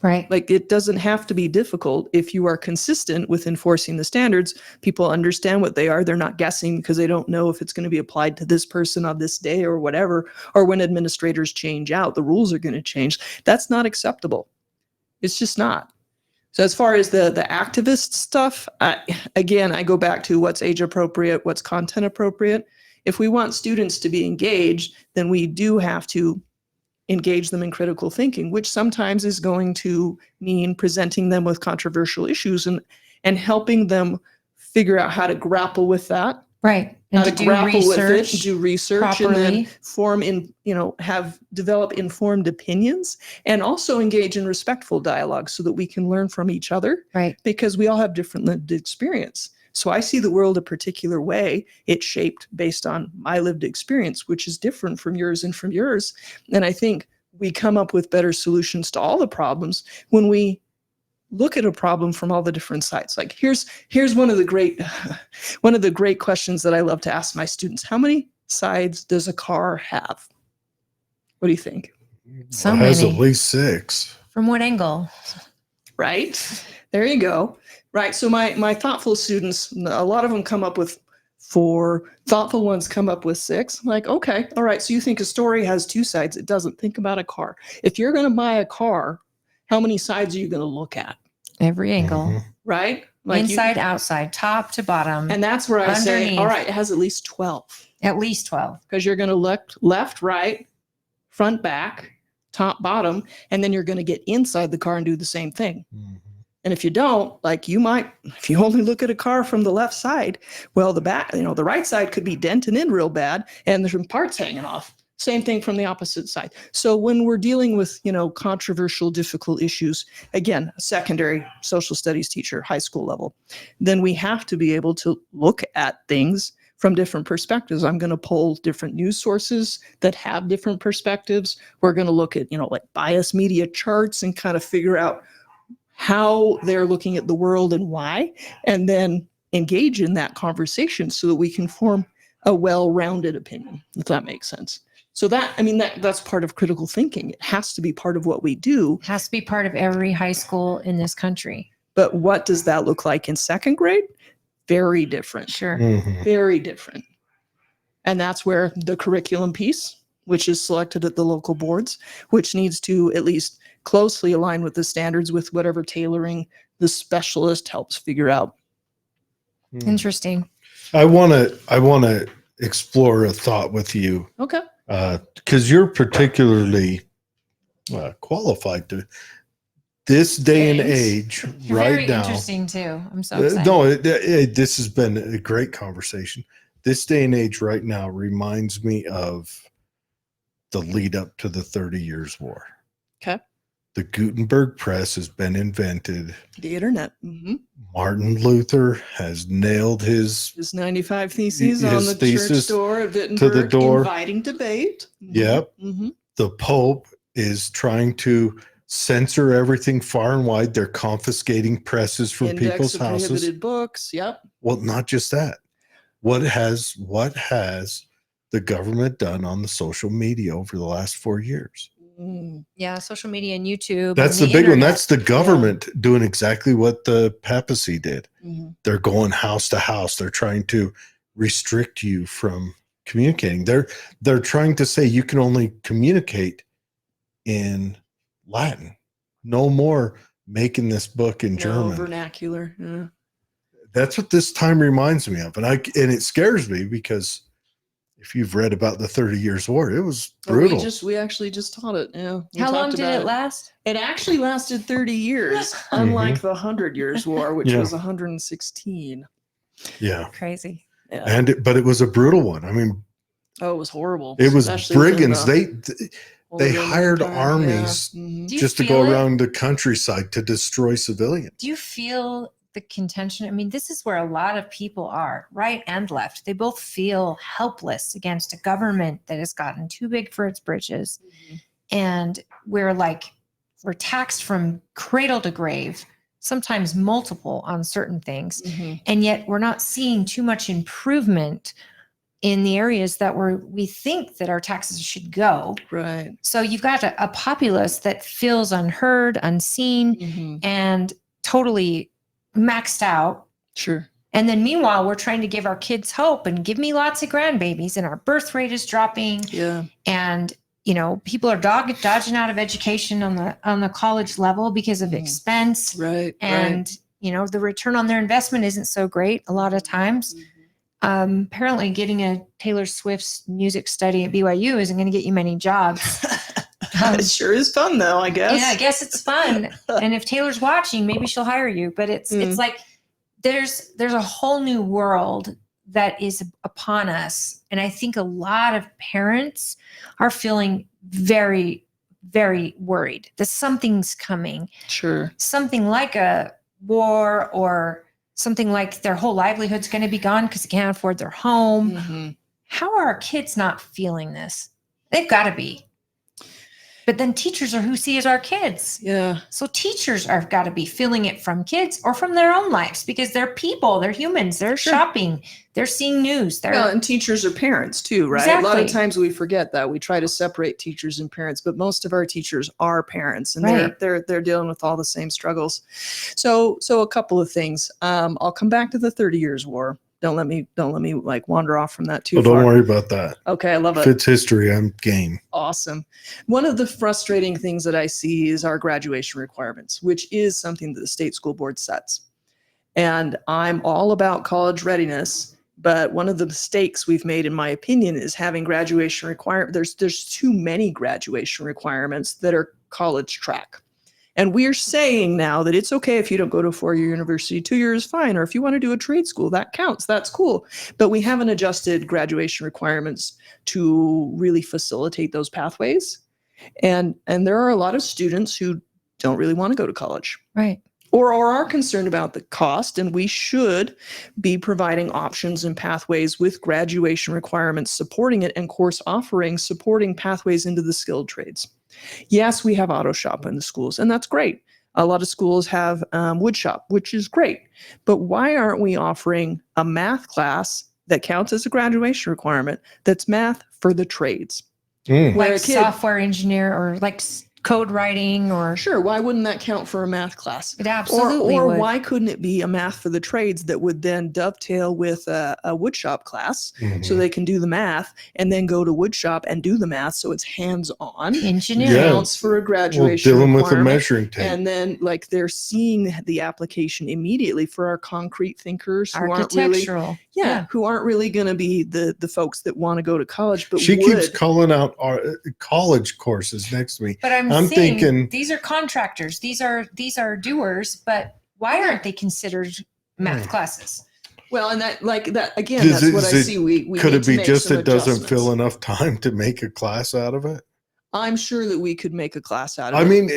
Right. Like it doesn't have to be difficult if you are consistent with enforcing the standards. People understand what they are. They're not guessing because they don't know if it's going to be applied to this person on this day or whatever. Or when administrators change out, the rules are going to change. That's not acceptable. It's just not. So as far as the activist stuff, again, I go back to what's age appropriate, what's content appropriate. If we want students to be engaged, then we do have to engage them in critical thinking, which sometimes is going to mean presenting them with controversial issues and helping them figure out how to grapple with that, Right. how And to to do grapple with it, research. do research, and properly. then develop informed opinions and also engage in respectful dialogue so that we can learn from each other Right. because we all have different lived experience. So I see the world a particular way. It's shaped based on my lived experience, which is different from yours and from yours. And I think we come up with better solutions to all the problems when we look at a problem from all the different sides. Like here's one of the great questions that I love to ask my students. How many sides does a car have? What do you think? So it has many. at least 6. From what angle? Right? There you go. Right. So my thoughtful students, a lot of them come up with 4. Thoughtful ones come up with 6. I'm like, okay, all right. So you think a story has 2 sides? It doesn't. Think about a car. If you're going to buy a car, how many sides are you going to look at? Every angle. Mhm. Right? Like Inside, outside, top to bottom. and that's where I say, all underneath. right, it has at least 12 At least 12. because you're going to look left, right, front, back, top, bottom, and then you're going to get inside the car and do the same thing. Mhm. And if you don't, like you might, if you only look at a car from the left side, well, the back, the right side could be dented in real bad and there's some parts hanging off. Same thing from the opposite side. So when we're dealing with, controversial, difficult issues, again, a secondary social studies teacher, high school level, then we have to be able to look at things from different perspectives. I'm going to pull different news sources that have different perspectives. We're going to look at, like bias media charts and kind of figure out how they're looking at the world and why, and then engage in that conversation so that we can form a well-rounded opinion, if that makes sense. So that's part of critical thinking. It has to be part of what we do. It has to be part of every high school in this country. But what does that look like in 2nd grade? Very different. Sure. Mhm. Very different. And that's where the curriculum piece, which is selected at the local boards, which needs to at least closely align with the standards with whatever tailoring the specialist helps figure out. Mhm. Interesting. I want to explore a thought with you Okay. because you're particularly qualified to this day and Thanks. age You're right very now. interesting too. I'm so excited. No, this has been a great conversation. This day and age right now reminds me of the lead up to the 30 Years' War. Okay. The Gutenberg press has been invented. The internet. Mm-hmm. Martin Luther has nailed his 95 Theses on his the thesis church door at Wittenberg, to the door. inviting debate. Mhm. Yep. Mm-hmm. The Pope is trying to censor everything far and wide. They're confiscating presses from Index people's of houses. prohibited books. Yep. Well, not just that. What has the government done on the social media over the last 4 years? Mm. Yeah, social media and YouTube. That's and the big one. internet. That's the government doing exactly what the papacy did. Mhm. They're going house to house. They're trying to restrict you from communicating. They're trying to say you can only communicate in Latin. No more making this book in No, German. vernacular. Yeah. That's what this time reminds me of. And it scares me because if you've read about the 30 Years' War, it was brutal. We actually just taught it. Yeah. We How long talked did about it last? It actually lasted 30 years, unlike the 100 Years' War, which Yeah. was 116. Yeah. Crazy. Yeah. But it was a brutal one. I mean, Oh, it was horrible. it was especially within brigands. the They Roman hired Empire. armies Yeah. Mhm. Do you just to feel go it? around the countryside to destroy civilians. Do you feel the contention? I mean, this is where a lot of people are, right and left. They both feel helpless against a government that has gotten too big for its britches. Mhm. And we're taxed from cradle to grave, sometimes multiple on certain things. Mhm. And yet we're not seeing too much improvement in the areas that we think that our taxes should go. Right. So you've got a populace that feels unheard, unseen, Mhm. and totally maxed out. Sure. And then meanwhile, we're trying to give our kids hope and give me lots of grandbabies, and our birth rate is dropping. Yeah. And people are dodging out of education on the college level because of Mhm. expense. Right. And the return on their investment isn't so great a lot of times. Apparently getting a Taylor Swift's music study at BYU isn't going to get you many jobs. It sure is fun, though, I guess. Yeah, I guess it's fun. And if Taylor's watching, maybe she'll hire you. But it's like there's a whole new world that is upon us. And I think a lot of parents are feeling very, very worried that something's coming. Sure. Something like a war or something like their whole livelihood's going to be gone because they can't afford their home. Mhm. How are our kids not feeling this? They've got to be. But then teachers are who sees our kids. Yeah. So teachers are got to be feeling it from kids or from their own lives because they're people, they're humans, they're Sure. shopping, they're seeing news. They're Well, and teachers are parents too, right? A lot of Exactly. times we forget that. We try to separate teachers and parents, but most of our teachers are parents, and Right. they're dealing with all the same struggles. So a couple of things. I'll come back to the 30 Years' War. Don't let me like wander off from that too Oh, far. don't worry about that. Okay, I love If it. it's history, I'm game. Awesome. One of the frustrating things that I see is our graduation requirements, which is something that the state school board sets. And I'm all about college readiness, but one of the mistakes we've made, in my opinion, is having graduation requirement. There's too many graduation requirements that are college track. And we're saying now that it's okay if you don't go to a four-year university, 2 years is fine. Or if you want to do a trade school, that counts. That's cool. But we haven't adjusted graduation requirements to really facilitate those pathways. And there are a lot of students who don't really want to go to college right. or are concerned about the cost. And we should be providing options and pathways with graduation requirements supporting it, and course offerings supporting pathways into the skilled trades. Yes, we have auto shop in the schools, and that's great. A lot of schools have wood shop, which is great. But why aren't we offering a math class that counts as a graduation requirement that's math for the trades? Mm. Where Like a kid- software engineer or like code writing or Sure, why wouldn't that count for a math class? it absolutely or would. why couldn't it be a math for the trades that would then dovetail with a woodshop class, Mhm. so they can do the math and then go to woodshop and do the math, so it's hands-on. Engineering. Yeah. Counts for a Well, graduation dealing with a requirement. measuring tape. And then like they're seeing the application immediately for our concrete thinkers who aren't really Architectural. who aren't really going to be the folks that want to go to college, but She keeps would. calling out our college courses next to me. But I'm saying thinking these are contractors. These are doers, but why aren't they considered math classes? Well, and that again, Does that's it- what is I it- see. We Could need it to be make just some it doesn't fill adjustments. enough time to make a class out of it? I'm sure that we could make a class out of I it. mean,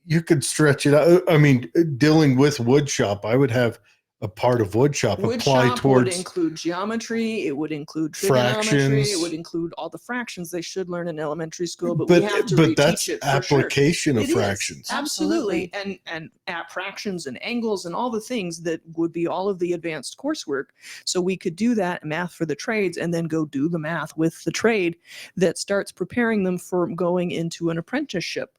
you could stretch it out. I mean, dealing with wood shop, I would have a part of wood shop Wood apply shop would towards include geometry. It would include trigonometry. fractions. It would include all the fractions they should learn in elementary school, but we have to but reteach that's it for sure. application It of is, fractions. absolutely, and at fractions and angles and all the things that would be all of the advanced coursework. So we could do that math for the trades and then go do the math with the trade that starts preparing them for going into an apprenticeship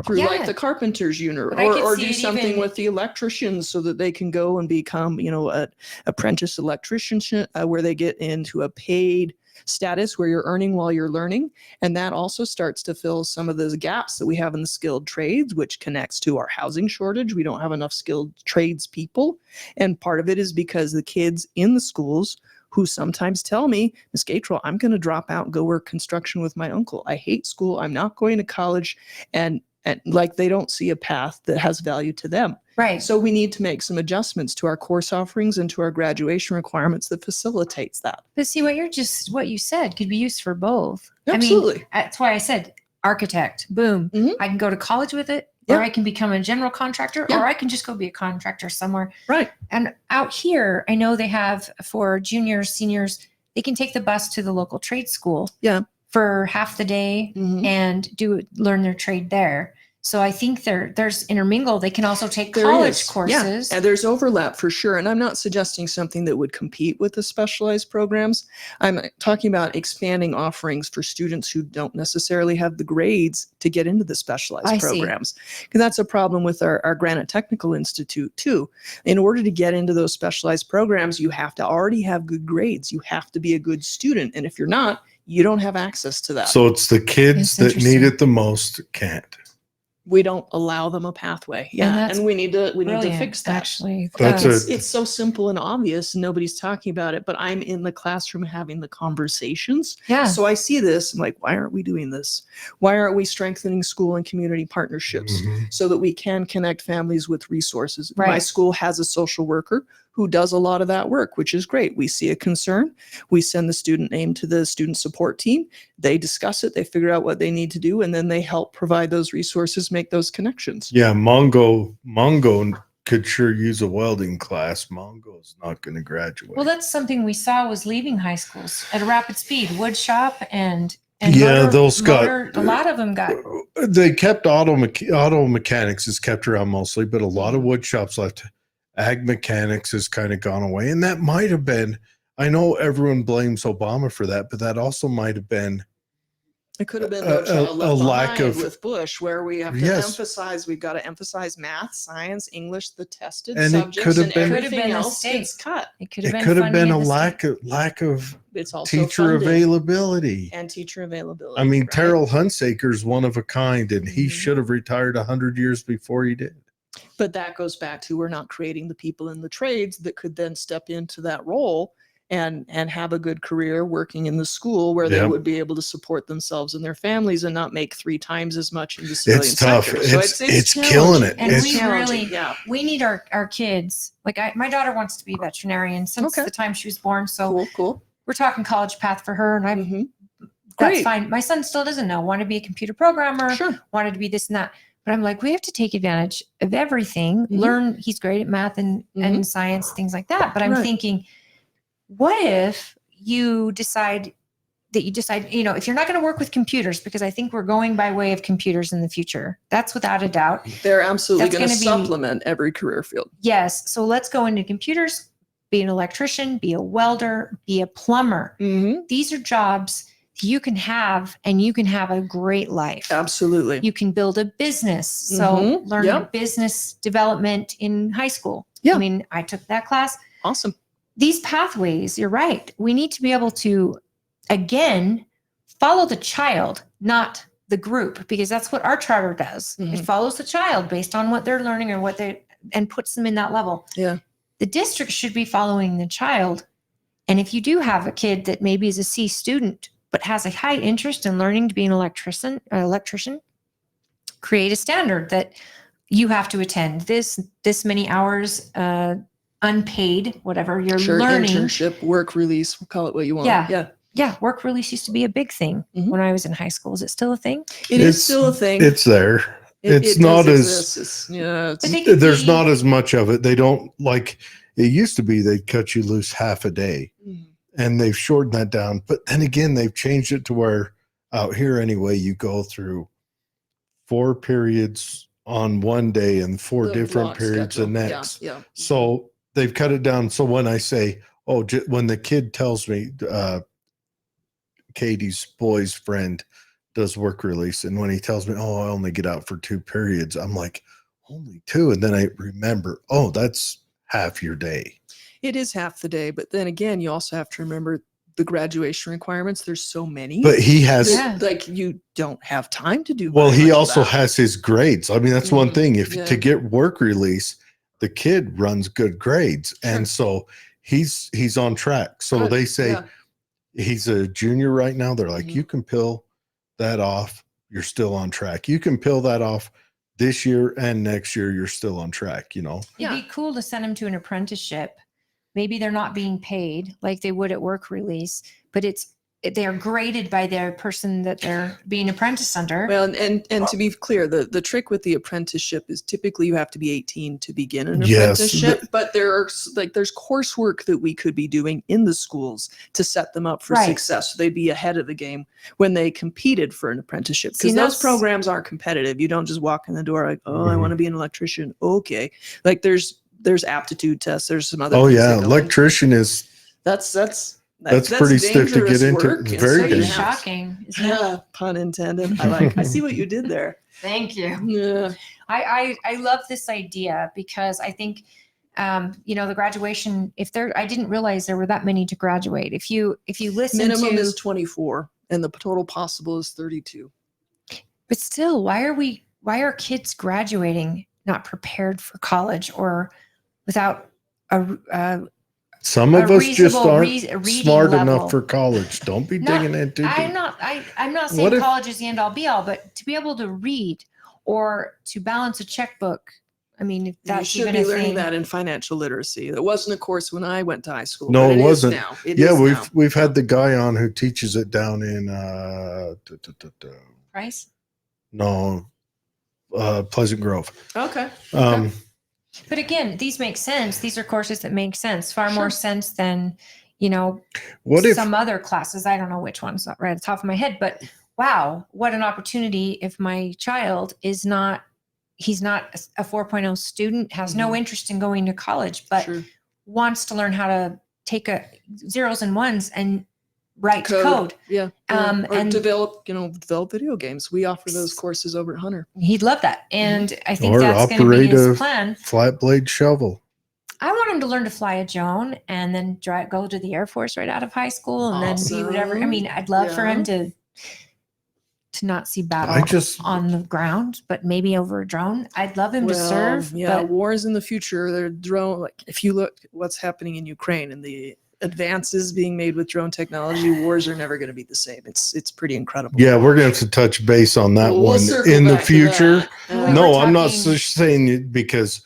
through like Yeah. the carpenter's unit, But I could or see do it something even- with the electricians so that they can go and become, a apprentice electrician, where they get into a paid status where you're earning while you're learning. And that also starts to fill some of those gaps that we have in the skilled trades, which connects to our housing shortage. We don't have enough skilled trades people. And part of it is because the kids in the schools who sometimes tell me, Ms. Gatrell, I'm going to drop out and go work construction with my uncle. I hate school. I'm not going to college. And like they don't see a path that has value to them. Right. So we need to make some adjustments to our course offerings and to our graduation requirements that facilitates that. But see what you said could be used for both. Absolutely. I mean, that's why I said architect. Boom. Mhm. I can go to college with it, Yeah. or I can become a general contractor, Yeah. or I can just go be a contractor somewhere. Right. And out here, I know they have for juniors, seniors, they can take the bus to the local trade school. Yeah. For half the day Mhm. and learn their trade there. So I think there's intermingle. They can also take There college is. courses. Yeah, and there's overlap for sure. And I'm not suggesting something that would compete with the specialized programs. I'm talking about expanding offerings for students who don't necessarily have the grades to get into the specialized I see. programs. Because that's a problem with our Granite Technical Institute too. In order to get into those specialized programs, you have to already have good grades. You have to be a good student. And if you're not, you don't have access to that. So it's the kids That's that need interesting. it the most can't. We don't allow them a pathway. Yeah. that's And we need to Brilliant, fix that. actually. That's It's so simple and obvious. Nobody's talking about it, but I'm in the classroom having the conversations. Yeah. So I see this. I'm like, why aren't we doing this? Why aren't we strengthening school and community partnerships Mhm. so that we can connect families with resources? My Right. school has a social worker who does a lot of that work, which is great. We see a concern. We send the student name to the student support team. They discuss it. They figure out what they need to do, and then they help provide those resources, make those connections. Yeah, Mongo could sure use a welding class. Mongo's not going to graduate. Well, that's something we saw was leaving high schools at a rapid speed. Wood shop and And Yeah, those got- a lot of them got. They kept auto mechanics is kept around mostly, but a lot of wood shops left. Ag mechanics has kind of gone away, and that might have been. I know everyone blames Obama for that, but that also might have been. It could have been No Child a Left lack Behind of- with Bush, where we have to Yes. emphasize, we've got to emphasize math, science, English, the tested And it subjects, could have and been- Could have everything been a else state. gets cut. It could It have been. could have been a funding lack of It's also teacher funding availability. and teacher availability. I mean, right? Terrell Hunsaker's one of a kind, and he Mhm. should have retired 100 years before he did. But that goes back to, we're not creating the people in the trades that could then step into that role and have a good career working in the school where they Yep. would be able to support themselves and their families and not make 3 times as much in the civilian It's tough. sector. So It's killing challenging. it. And It's we challenging, really- yeah. We need our kids. Like my daughter wants to be a veterinarian since Okay. the time she was born. So Cool. we're talking college path for her, and I'm Mhm. that's Great. fine. My son still doesn't know. Want to be a computer programmer. Sure. Wanted to be this and that. But I'm like, we have to take advantage of everything. Mhm. Learn. He's great at math and science, things like that. But I'm Right. thinking, what if you decide, if you're not going to work with computers, because I think we're going by way of computers in the future. That's without a doubt. They're absolutely That's going to gonna be- supplement every career field. Yes. So let's go into computers, be an electrician, be a welder, be a plumber. Mm-hmm. These are jobs you can have, and you can have a great life. Absolutely. You can build a business. So Mhm. learn Yep. business development in high school. Yeah. I mean, I took that class. Awesome. These pathways, you're right. We need to be able to, again, follow the child, not the group, because that's what our charter does. It Mhm. follows the child based on what they're learning and puts them in that level. Yeah. The district should be following the child. And if you do have a kid that maybe is a C student, but has a high interest in learning to be an electrician, create a standard that you have to attend this many hours, unpaid, whatever you're Sure. learning. Internship, work release, call it what you want. Yeah. Yeah, work release used to be a big thing Mhm. when I was in high school. Is it still a thing? It is still a thing. It's there. It's It not does as- exist. It's But they could There's be- not as much of it. They don't like it used to be. They'd cut you loose half a day, Mhm. and they've shortened that down. But then again, they've changed it to where out here anyway, you go through 4 periods on one day and 4 The different block periods the schedule. Yeah, next. Yeah. So they've cut it down. So when I say, when the kid tells me, Katie's boy's friend does work release, and when he tells me, I only get out for 2 periods, I'm like, only 2. And then I remember, that's half your day. It is half the day, but then again, you also have to remember the graduation requirements. There's so many. But he has, Yeah. like, you don't have time to do. well, very he much of also that. has his grades. I mean, that's one Mhm. thing. If Yeah. to get work release, the kid runs good grades. And so he's on track. So Good. they say, Yeah. he's a junior right now. They're like, Mhm. you can peel that off. You're still on track. You can peel that off this year and next year. You're still on track, It'd Yeah. be cool to send them to an apprenticeship. Maybe they're not being paid like they would at work release, but they're graded by their person that they're being apprenticed under. Well, and to be clear, the trick with the apprenticeship is typically you have to be 18 to begin an Yes. apprenticeship, but there's coursework that we could be doing in the schools to set them up for Right. success. So they'd be ahead of the game when they competed for an apprenticeship, See, because those that's- programs are competitive. You don't just walk in the door like, I Mhm. want to be an electrician. Okay. Like there's aptitude tests. There's some other Oh things yeah. that go into- Electrician is, that's pretty stiff to dangerous get into. work, and Very so you dangerous. have- Shocking, isn't it? Yeah, pun intended. I see what you did there. Thank you. Yeah. I love this idea because I think the graduation, I didn't realize there were that many to graduate. If you listen Minimum to, is 24 and the total possible is 32. but still, why are kids graduating not prepared for college or without some a of us just reasonable aren't reading smart level? enough for college. Don't be No, digging in too deep. I'm not What saying if- college is the end all be all, but to be able to read or to balance a checkbook, I mean, if You that's should even be a learning thing. that in financial literacy. That wasn't a course when I went to high school. No, but it is wasn't. now. It Yeah, is now. we've had the guy on who teaches it down in Price? Pleasant Grove. Okay. Um, But again, these make sense. These are courses that make sense, far more Sure. sense than, What if some other classes. I don't know which ones right at the top of my head, but wow, what an opportunity if my child he's not a 4.0 student, has no interest in going to college, but wants to learn how to take zeros and ones and write code. Yeah. Or and develop video games. We offer those courses over at Hunter. He'd love that. And I think or that's going to operate be his a plan. flat blade shovel? I want him to learn to fly a drone and then go to the Air Force right out of high school and then be whatever. I mean, I'd love for him to not see battle on the ground, but maybe over a drone. I'd love him to serve. Yeah, but wars in the future, they're drone. Like if you look what's happening in Ukraine and the advances being made with drone technology, wars are never going to be the same. It's pretty incredible. Yeah, we're going to have to touch base on that We'll one circle in the back to future. that. No, We're I'm not talking- saying it because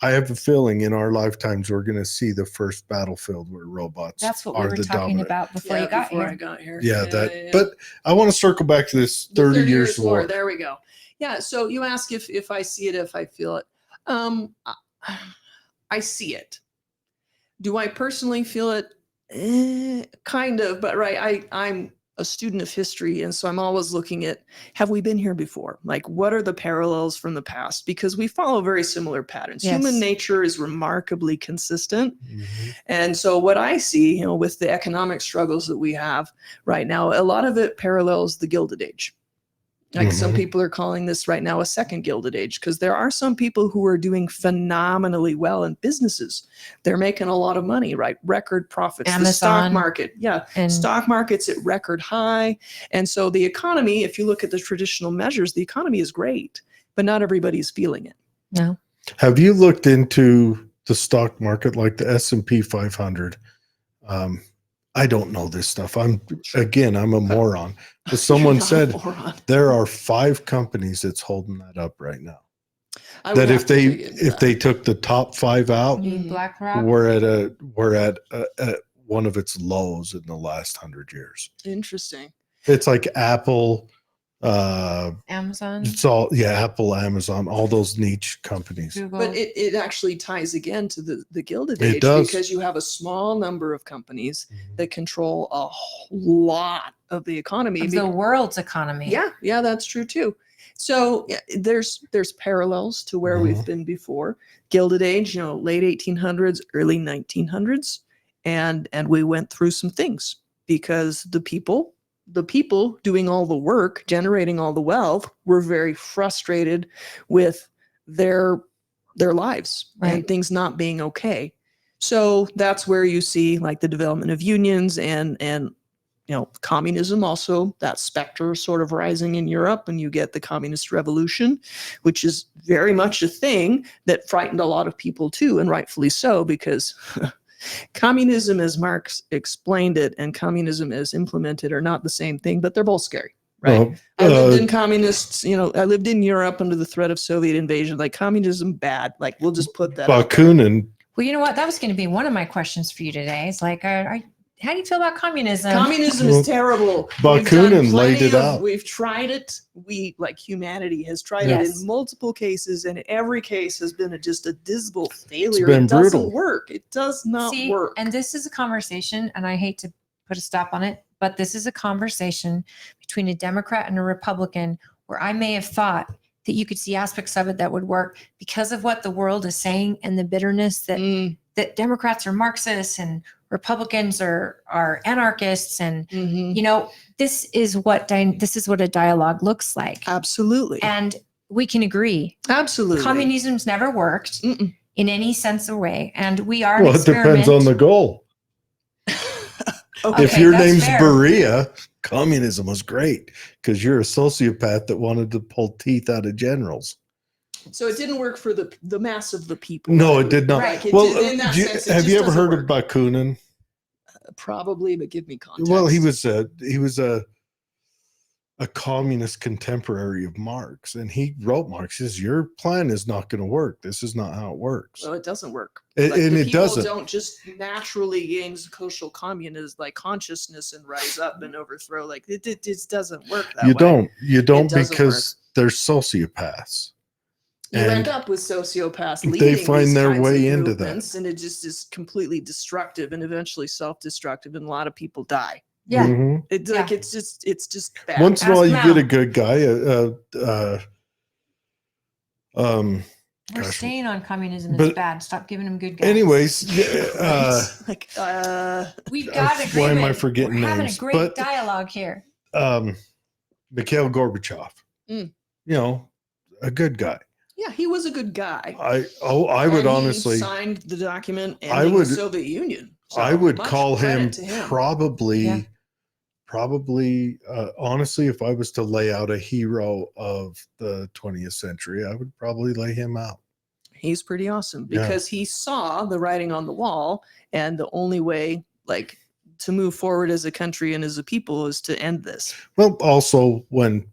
I have a feeling in our lifetimes we're going to see the first battlefield where robots that's what we are were the talking dominant. about before you got before here. I got here. Yeah, but I want to circle back to this The 30 years war. There we go. Yeah. So you ask if I see it, if I feel it. I see it. Do I personally feel it? Kind of, but I'm a student of history, and so I'm always looking at, have we been here before? Like, what are the parallels from the past? Because we follow very similar patterns. Yes. Human nature is remarkably consistent. Mhm. And so what I see, with the economic struggles that we have right now, a lot of it parallels the Gilded Age. Like some Mhm. people are calling this right now a second Gilded Age, because there are some people who are doing phenomenally well in businesses. They're making a lot of money, right? Record profits. The stock Amazon market. Yeah. and- Stock market's at record high. And so the economy, if you look at the traditional measures, the economy is great, but not everybody's feeling it. No. Have you looked into the stock market, like the S&P 500? I don't know this stuff. I'm a moron. But someone You're not a said moron. there are 5 companies that's holding that up right now. I would That have if to they dig into that. they took the top 5 out, You mean Mhm. BlackRock? we're at one of its lows in the last 100 years. Interesting. It's like Apple, Amazon, it's all Apple, Amazon, all those niche companies. Google. But it actually ties again to the Gilded It Age, does. because you have a small number of companies Mhm. that control a lot of the economy. of the world's economy. Yeah, that's true too. So there's parallels to where we've Mhm. been before. Gilded Age, late 1800s, early 1900s, and we went through some things because the people doing all the work, generating all the wealth, were very frustrated with their lives and Right. things not being okay. So that's where you see like the development of unions and communism, also that specter sort of rising in Europe, and you get the communist revolution, which is very much a thing that frightened a lot of people too, and rightfully so, because communism as Marx explained it and communism as implemented are not the same thing, but they're both scary, right? Well, I lived in communists, I lived in Europe under the threat of Soviet invasion. Like, communism bad, like, we'll just put that out there. Bakunin. Well, you know what? That was going to be one of my questions for you today. It's like, how do you feel about communism? Communism Well, is terrible. Bakunin laid it out. We've tried it. We, like humanity, has tried it Yes. in multiple cases, and every case has been just a dismal failure. been It doesn't brutal. work. It does not See, work. and this is a conversation, and I hate to put a stop on it, but this is a conversation between a Democrat and a Republican where I may have thought that you could see aspects of it that would work because of what the world is saying and the bitterness that that Democrats are Marxists and Republicans are anarchists, and Mhm. this is what a dialogue looks like, Absolutely. and we can agree. Absolutely. Communism's never worked Mm-mm. in any sense or way, and we are an Well, it depends on the experiment. goal. Okay. If your that's name's fair. Berea, communism was great because you're a sociopath that wanted to pull teeth out of generals. So it didn't work for the mass of the people. No, it did not. Right. It Well, did- in that sense, it have just you ever doesn't heard work. of Bakunin? Probably, but give me context. Well, he was a communist contemporary of Marx, and he wrote Marx. He says, your plan is not going to work. This is not how it works. Well, it doesn't work. And the it people doesn't. don't just naturally gain social communism, like consciousness, and rise up and overthrow. Like it just doesn't work that way. You don't It doesn't because they're sociopaths. You And end up with sociopaths they leading find these their kinds way of into that. movements, and it just is completely destructive and eventually self-destructive, and a lot of people die. Yeah. Mhm. It's Yeah. like it's just bad. Once in a Ask while, you get a Mal. good guy. We're Gosh. staying on communism. It's But bad. Stop giving them good guys. anyways, Right? Like, We've got agreement. why am I forgetting We're having names? a great But dialogue here. Mikhail Gorbachev, Mm. you know, a good guy. yeah, he was a good guy. I And would he honestly, signed the document I ending would- the Soviet Union. So I would much call him credit to him. probably, Yeah. honestly, if I was to lay out a hero of the 20th century, I would probably lay him out. He's pretty awesome Yeah. because he saw the writing on the wall, and the only way, like, to move forward as a country and as a people is to end this. Well, also when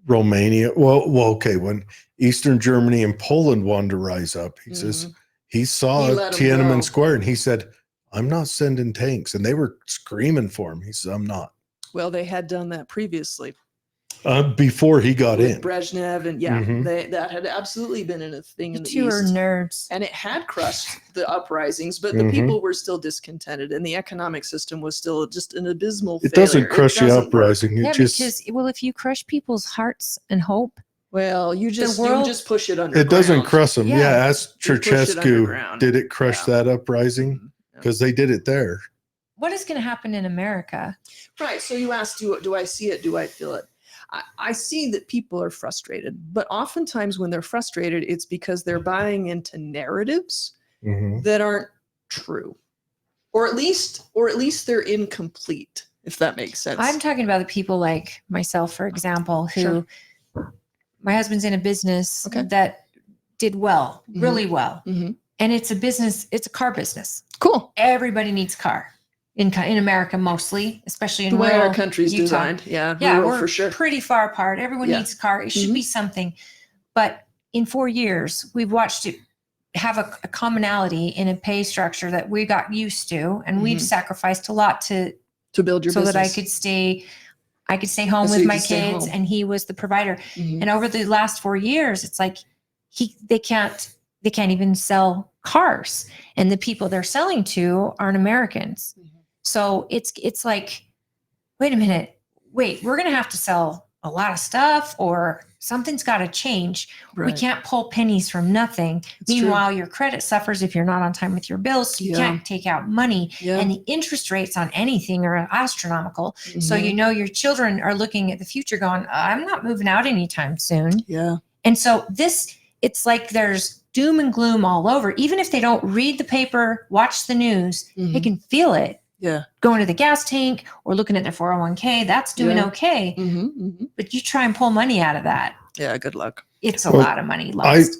Romania, okay, when Eastern Germany and Poland wanted to rise up, he says he saw He let 'em Tiananmen go. Square and he said, "I'm not sending tanks," and they were screaming for him. He said, "I'm not." Well, they had done that previously Before he got with in. Brezhnev, and that had absolutely been a thing You in the two are East. nerds. And it had crushed the uprisings, but the Mhm. people were still discontented, and the economic system was still just an abysmal It failure. doesn't crush the doesn't work. uprising. It Yeah, just because if you crush people's hearts and hope, Well, you just world- push it underground. it doesn't crush them. Yeah. Yeah, ask You push it Ceausescu. underground. Did it crush Yeah. that uprising? Mhm. Yeah. Because they did it there. what is going to happen in America? Right. So you asked, do I see it? Do I feel it? I see that people are frustrated, but oftentimes when they're frustrated, it's because they're buying into narratives Mhm. that aren't true, or at least they're incomplete. If that makes sense. I'm talking about the people like myself, for example, who Sure. my husband's in a business Okay. that did well, Mhm. really well. Mhm. And it's a car business. Cool. Everybody needs a car in America, mostly, especially in The way rural our country's Utah. designed. Yeah. Yeah, Rural we're for sure. pretty far apart. Everyone Yeah. needs a car. It should Mhm. be something. But in 4 years, we've watched it have a commonality in a pay structure that we got used to, and we've Mhm. sacrificed a lot to build your so business. that I could stay home So with you my could stay kids, home. and he was the provider. Mhm. And over the last 4 years, it's like they can't even sell cars, and the people they're selling to aren't Americans. Mhm. So it's like, wait a minute, we're going to have to sell a lot of stuff, or something's got to change. We Right. can't pull pennies from nothing. It's true. Meanwhile, your credit suffers if you're not on time with your bills. So you Yeah. can't take out money, Yeah. and the interest rates on anything are astronomical. So Mhm. your children are looking at the future going, I'm not moving out anytime soon. Yeah. And so it's like there's doom and gloom all over. Even if they don't read the paper, watch the news, they Mhm. can feel it. Yeah. Going to the gas tank or looking at their 401k, that's doing Yeah. okay. Mhm. Mhm. But you try and pull money out of that, Yeah. Good luck. it's a Well, lot of money lost.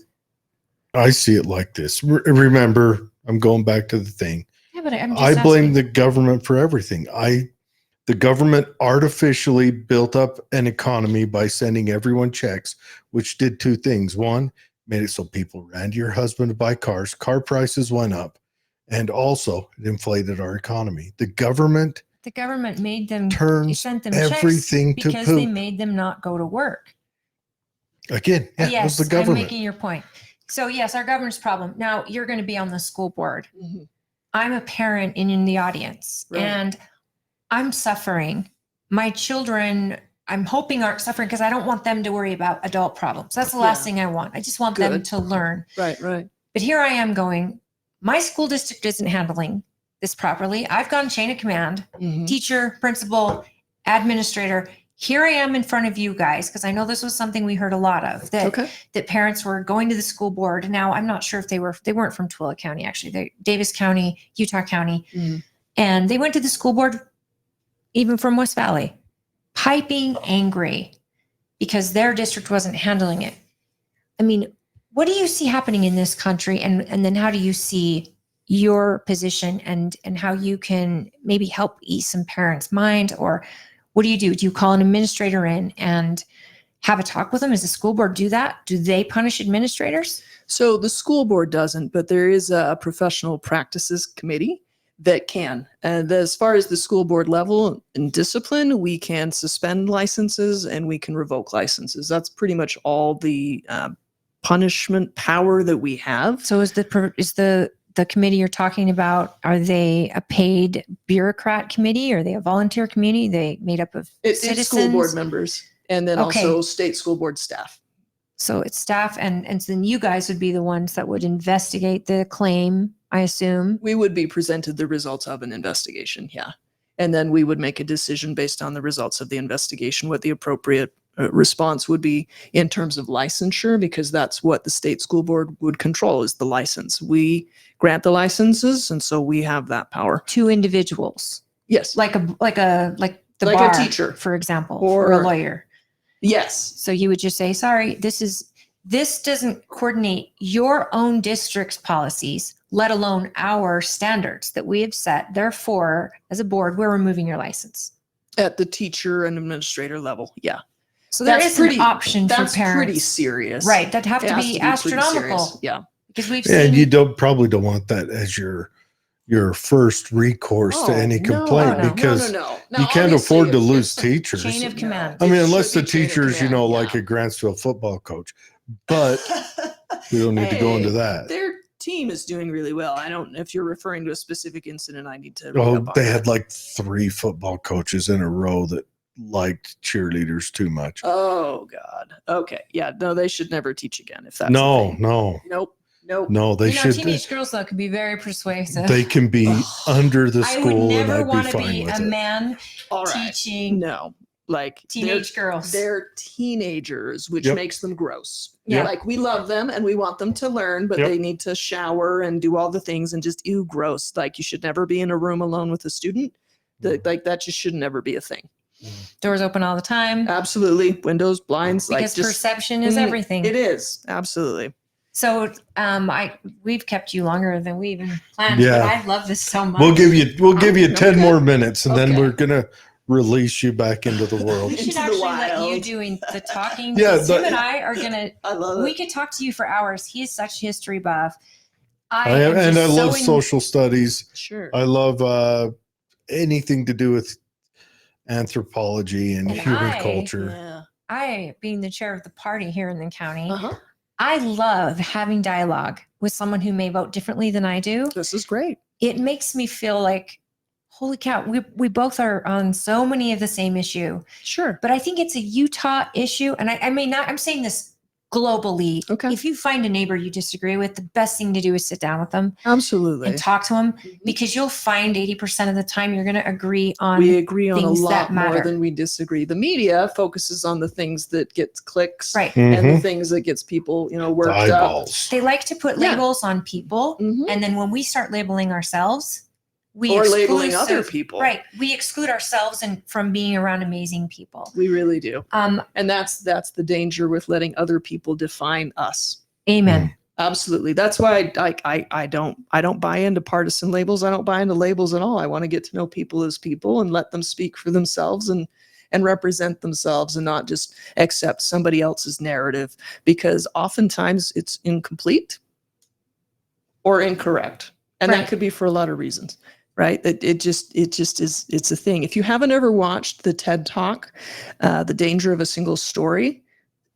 I see it like this. Remember, I'm going back to the thing. Yeah, but I'm just I blame asking. the government for everything. The government artificially built up an economy by sending everyone checks, which did two things. One, made it so people ran to your husband to buy cars. Car prices went up, and also it inflated our economy. The government The government made them, turns sent them everything checks to because they poop. made them not go to work. Again, yeah, it was Yes, the I'm government. making your point. So yes, our government's problem. Now you're going to be on the school board. Mhm. I'm a parent and in the audience, Right. and I'm suffering. My children, I'm hoping, aren't suffering because I don't want them to worry about adult problems. That's the last Yeah. thing I want. I just want them Good. to learn. Right. Right. But here I am going, my school district isn't handling this properly. I've gone chain of command, Mhm. teacher, principal, administrator. Here I am in front of you guys, because I know this was something we heard a lot of, that Okay. that parents were going to the school board. Now I'm not sure if they weren't from Twilla County, actually. They Davis County, Utah County. Mhm. And they went to the school board, even from West Valley, piping angry because their district wasn't handling it. I mean, what do you see happening in this country? And then how do you see your position and how you can maybe help ease some parents' mind? Or what do? Do you call an administrator in and have a talk with them? Does the school board do that? Do they punish administrators? So the school board doesn't, but there is a professional practices committee that can. And as far as the school board level and discipline, we can suspend licenses and we can revoke licenses. That's pretty much all the punishment power that we have. So is the committee you're talking about, are they a paid bureaucrat committee? Or are they a volunteer committee? They made up of It's citizens? school board members and then Okay. also state school board staff. So it's staff, and then you guys would be the ones that would investigate the claim, I assume. We would be presented the results of an investigation, yeah. And then we would make a decision based on the results of the investigation, what the appropriate response would be in terms of licensure, because that's what the state school board would control, is the license. We grant the licenses, and so we have that power. To individuals, Yes. like the Like a bar, teacher. for example, or a Or- lawyer. Yes. So you would just say, sorry, this doesn't coordinate your own district's policies, let alone our standards that we have set. Therefore, as a board, we're removing your license. At the teacher and administrator level, yeah. So there That's is pretty- an option for That's parents. pretty serious. Right. That'd have It to has be pretty astronomical. serious, yeah. Because we've And seen you probably don't want that as your first recourse to any complaint, no. because Now, you can't obviously, afford to if lose some- teachers. chain of command. I mean, It unless should the be chain of teachers, command, like yeah. a Grantsville football coach, but we don't need to go into Hey, that. Their team is doing really well. I don't, if you're referring to a specific incident, I need to read Oh, up on they that. had like 3 football coaches in a row that liked cheerleaders too much. Oh God. Okay. Yeah. No, they should never teach again. If that's a No, thing. no, Nope. no, they should. teenage girls though can be very persuasive. They can be Ugh. under the I would school, and never I'd want be to fine be with a it. man All right. teaching No. Like teenage girls. they're teenagers, which Yep. makes them gross. Yeah. Like we love them and we want them to learn, but Yep. they need to shower and do all the things and just ew, gross. Like you should never be in a room alone with a student. Like that just should never be a thing. Doors open all the time. Absolutely. Windows, blinds, Because like just perception is Mm, everything. it is. Absolutely. So we've kept you longer than we even planned, Yeah. but I love this so much. We'll give you 10 Okay. more minutes, and then Okay. we're gonna release you back into the world. We should Into the actually let you wild. doing the talking. Yeah, because him but- and I are gonna. I love We it. could talk to you for hours. He is such history buff. I am, am and just I love so in- social studies. Sure. I love anything to do with anthropology and And human I- culture. Yeah. I, being the chair of the party here in the county, Uh-huh. I love having dialogue with someone who may vote differently than I do. This is great. It makes me feel like, holy cow, we both are on so many of the same issue. Sure. But I think it's a Utah issue. And I may not, I'm saying this globally. Okay. If you find a neighbor you disagree with, the best thing to do is sit down with them Absolutely. and talk to them, Mhm. because you'll find 80% of the time you're going to agree on. We agree on a things that lot more matter. than we disagree. The media focuses on the things that gets clicks Right. and the Mhm. things that gets people, The worked up. eyeballs. They like to put Yeah. labels on people. Mhm. And then when we start labeling ourselves, we Or labeling exclusive- other people. Right. We exclude ourselves from being around amazing people. We really do. Um, And that's the danger with letting other people define us. amen. Absolutely. That's why I don't buy into partisan labels. I don't buy into labels at all. I want to get to know people as people and let them speak for themselves and represent themselves and not just accept somebody else's narrative, because oftentimes it's incomplete or incorrect. And Right. that could be for a lot of reasons. Right. It just is. It's a thing. If you haven't ever watched the TED Talk, The Danger of a Single Story,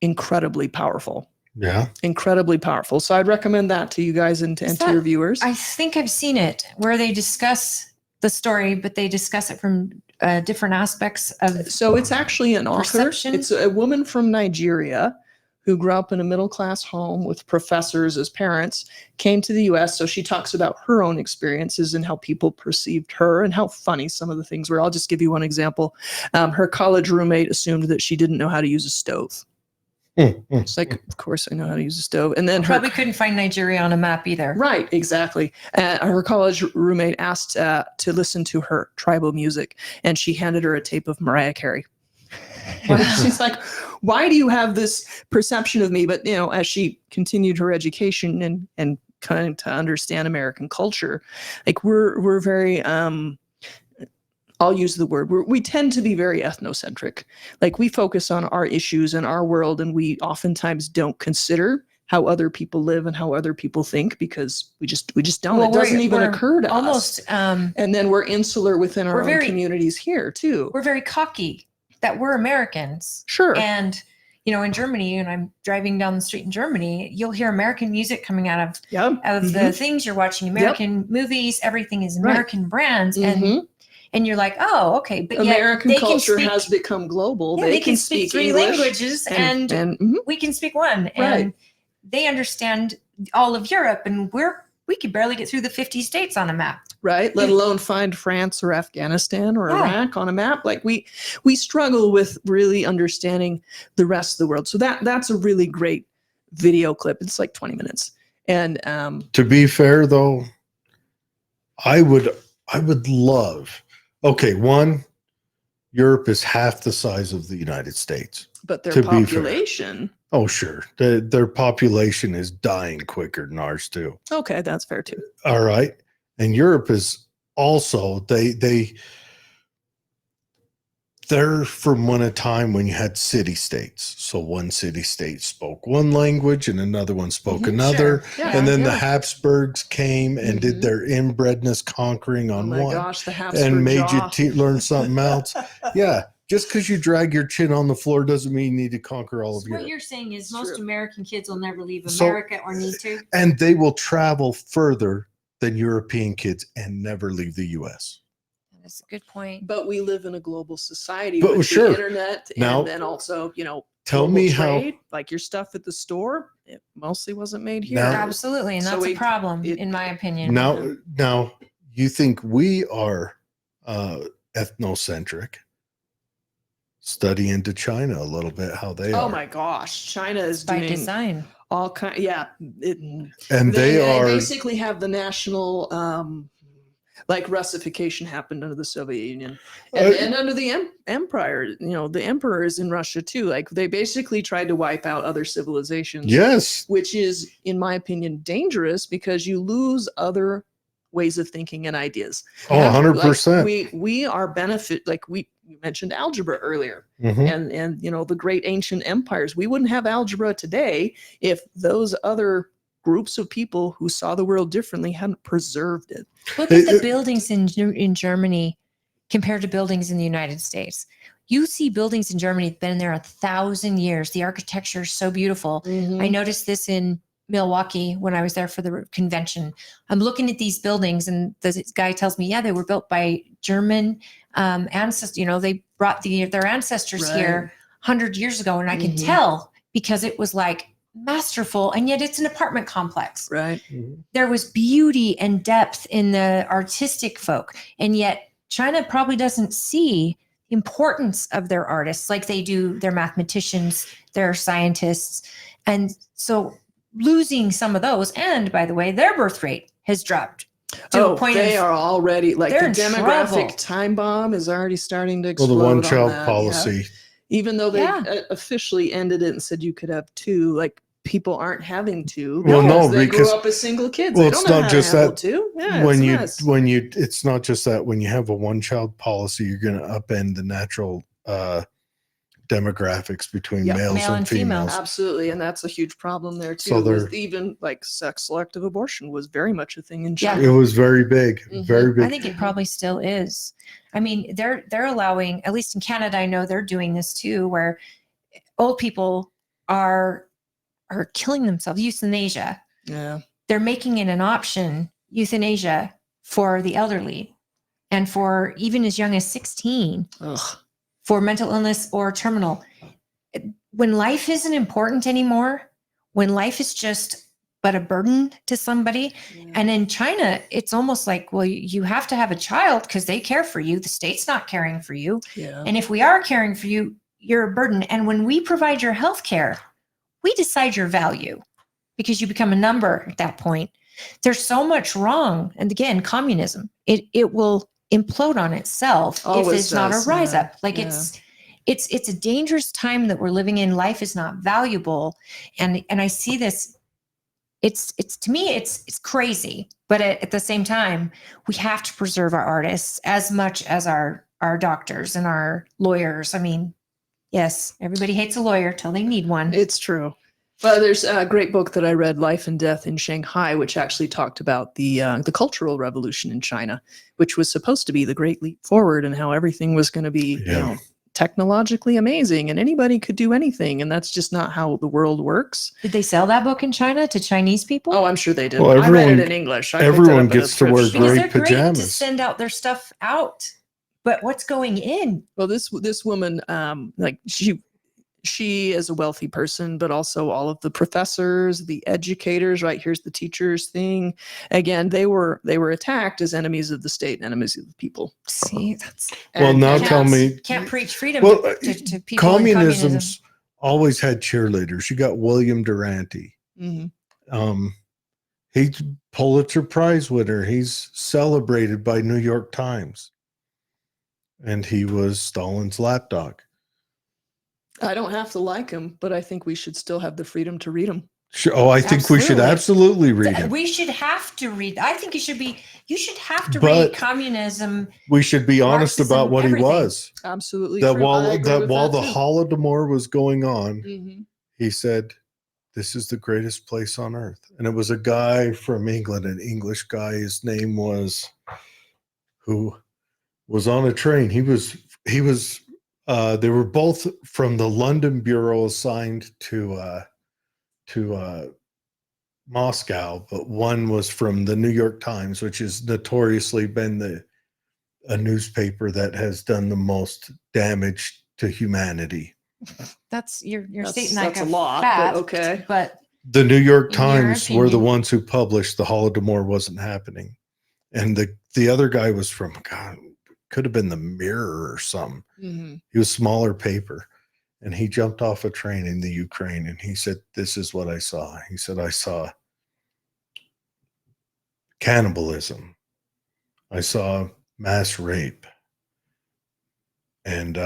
incredibly powerful. Yeah. Incredibly powerful. So I'd recommend that to you guys and Is to your that- viewers. I think I've seen it where they discuss the story, but they discuss it from different aspects of. So it's actually an author. Perception? It's a woman from Nigeria who grew up in a middle-class home with professors as parents, came to the US. So she talks about her own experiences and how people perceived her and how funny some of the things were. I'll just give you one example. Her college roommate assumed that she didn't know how to use a stove. It's like, of course I know how to use a stove. And then her Probably couldn't find Nigeria on a map either. Right, exactly. Her college roommate asked to listen to her tribal music, and she handed her a tape of Mariah Carey. And she's like, "Why do you have this perception of me?" But as she continued her education and kind to understand American culture, like we're very I'll use the word, we tend to be very ethnocentric. Like we focus on our issues and our world, and we oftentimes don't consider how other people live and how other people think, because we just don't. Well, It doesn't even we're occur to us. Almost, And then we're insular within our we're own very- communities here too. we're very cocky that we're Americans. Sure. And in Germany, and I'm driving down the street in Germany, you'll hear American music coming out of Yep. the things you're watching, American movies, everything is Right. American brands. Mhm. And you're like, oh, okay. But yet American they can culture speak, has become global. they can speak 3 English languages and mhm. we can speak one. And Right. they understand all of Europe, and we could barely get through the 50 states on a map. Right, let alone find France or Afghanistan or Yeah. Iraq on a map. Like we struggle with really understanding the rest of the world. So that's a really great video clip. It's like 20 minutes. And To be fair, though, I would love. Okay, one, Europe is half the size of the United States. but their To be fair. population. Oh, sure, their population is dying quicker than ours too. Okay, that's fair too. All right, and Europe is also they're from a time when you had city states. So one city state spoke one language and another one spoke Mhm, another. Sure. Yeah, And then the yeah. Habsburgs came and did Mhm. their inbredness conquering Oh on my one gosh, the Habsburg and made jaw. you learn something else. Yeah, just because you drag your chin on the floor doesn't mean you need to conquer all of So what Europe. you're saying is It's most true. American kids will never leave So- America or need to. And they will travel further than European kids and never leave the U.S. That's a good point. But we live in a global society But with sure. the internet, Now- and then also, Tell global me how. trade, like your stuff at the store, it mostly wasn't made here. Now- Absolutely, and So that's a we- problem, it- in my opinion. Now, you think we are ethnocentric? Study into China a little bit, how they Oh are. my gosh, China is by doing design. all kind. Yeah, And they are. basically have the national like Russification happened under the Soviet Union and under the empire. The emperor is in Russia too. Like they basically tried to wipe out other civilizations. Yes. Which is, in my opinion, dangerous because you lose other ways of thinking and ideas. Oh, 100%. We are benefit, like we mentioned algebra earlier, Mhm. and the great ancient empires. We wouldn't have algebra today if those other groups of people who saw the world differently hadn't preserved it. Look at the buildings in Germany compared to buildings in the United States. You see buildings in Germany that have been there 1,000 years. The architecture is so beautiful. I noticed this in Milwaukee when I was there for the convention. I'm looking at these buildings, and this guy tells me, yeah, they were built by German ancestors. They brought their ancestors Right. here 100 years ago, and I could Mhm. tell because it was like masterful, and yet it's an apartment complex. Right. There was beauty and depth in the artistic folk, and yet China probably doesn't see the importance of their artists like they do their mathematicians, their scientists. And so losing some of those, and by the way, their birth rate has dropped to a point they of are already like the they're in demographic trouble. time bomb is already starting to Well, explode. the on one-child that, yeah. policy. Even though they Yeah. officially ended it and said you could have two, like people aren't having two. Well, no, they because- grew up as single kids. well, They it's don't know not how just to handle that. two. Yeah, when it's a mess. it's not just that. When you have a one-child policy, you're going to upend the natural demographics between Yep. males Male and and female. females. Absolutely, and that's a huge problem there too. So with they're- even like sex selective abortion was very much a thing in Yeah. China. It was very big, Mhm. very big. I think it probably still is. I mean, they're allowing, at least in Canada, I know they're doing this too, where old people are killing themselves. Euthanasia. Yeah. They're making it an option, euthanasia, for the elderly, and for even as young as 16 Ugh. for mental illness or terminal. When life isn't important anymore, when life is just but a burden to somebody. And in China, it's almost like, well, you have to have a child because they care for you. The state's not caring for you. Yeah. And if we are caring for you, you're a burden. And when we provide your health care, we decide your value because you become a number at that point. There's so much wrong. And again, communism, it will implode on itself Always if there's not a does, rise yeah, up. Like yeah. it's a dangerous time that we're living in. Life is not valuable. And I see this. It's to me, it's crazy. But at the same time, we have to preserve our artists as much as our doctors and our lawyers. I mean, yes, everybody hates a lawyer till they need one. It's true. But there's a great book that I read, Life and Death in Shanghai, which actually talked about the Cultural Revolution in China, which was supposed to be the great leap forward and how everything was going to be, Yeah. technologically amazing and anybody could do anything. And that's just not how the world works. Did they sell that book in China to Chinese people? Oh, I'm sure they did. Well, I read everyone- it in English. I picked it everyone up at a gets to thrift wear store. because great they're great to pajamas. send out their stuff out. But what's going in? Well, this woman, like she is a wealthy person, but also all of the professors, the educators, right? Here's the teachers thing. Again, they were attacked as enemies of the state and enemies of the people. See, that's Well, now and tell me, can't preach freedom well, to people in communism. communism's always had cheerleaders. You got William Durante. Mhm. He's Pulitzer Prize winner. He's celebrated by New York Times. And he was Stalin's lapdog. I don't have to like him, but I think we should still have the freedom to read him. Oh, I think we should absolutely read him. We should have to read. I think you should have to But read communism. We should be honest Marxism, about what everything. he was. Absolutely. That true. I agree while with the that too. Holodomor was going on, Mhm. he said, "This is the greatest place on earth." And it was a guy from England, an English guy. His name was, who was on a train. He was. They were both from the London bureau assigned to Moscow, but one was from the New York Times, which has notoriously been a newspaper that has done the most damage to humanity. You're That's- stating like that's a lot, but fact, okay. But The New York In your Times were the opinion. ones who published the Holodomor wasn't happening. And the other guy was from, God, could have been the Mirror or something. Mhm. He was smaller paper. And he jumped off a train in the Ukraine and he said, "This is what I saw." He said, "I saw cannibalism. I saw mass rape." And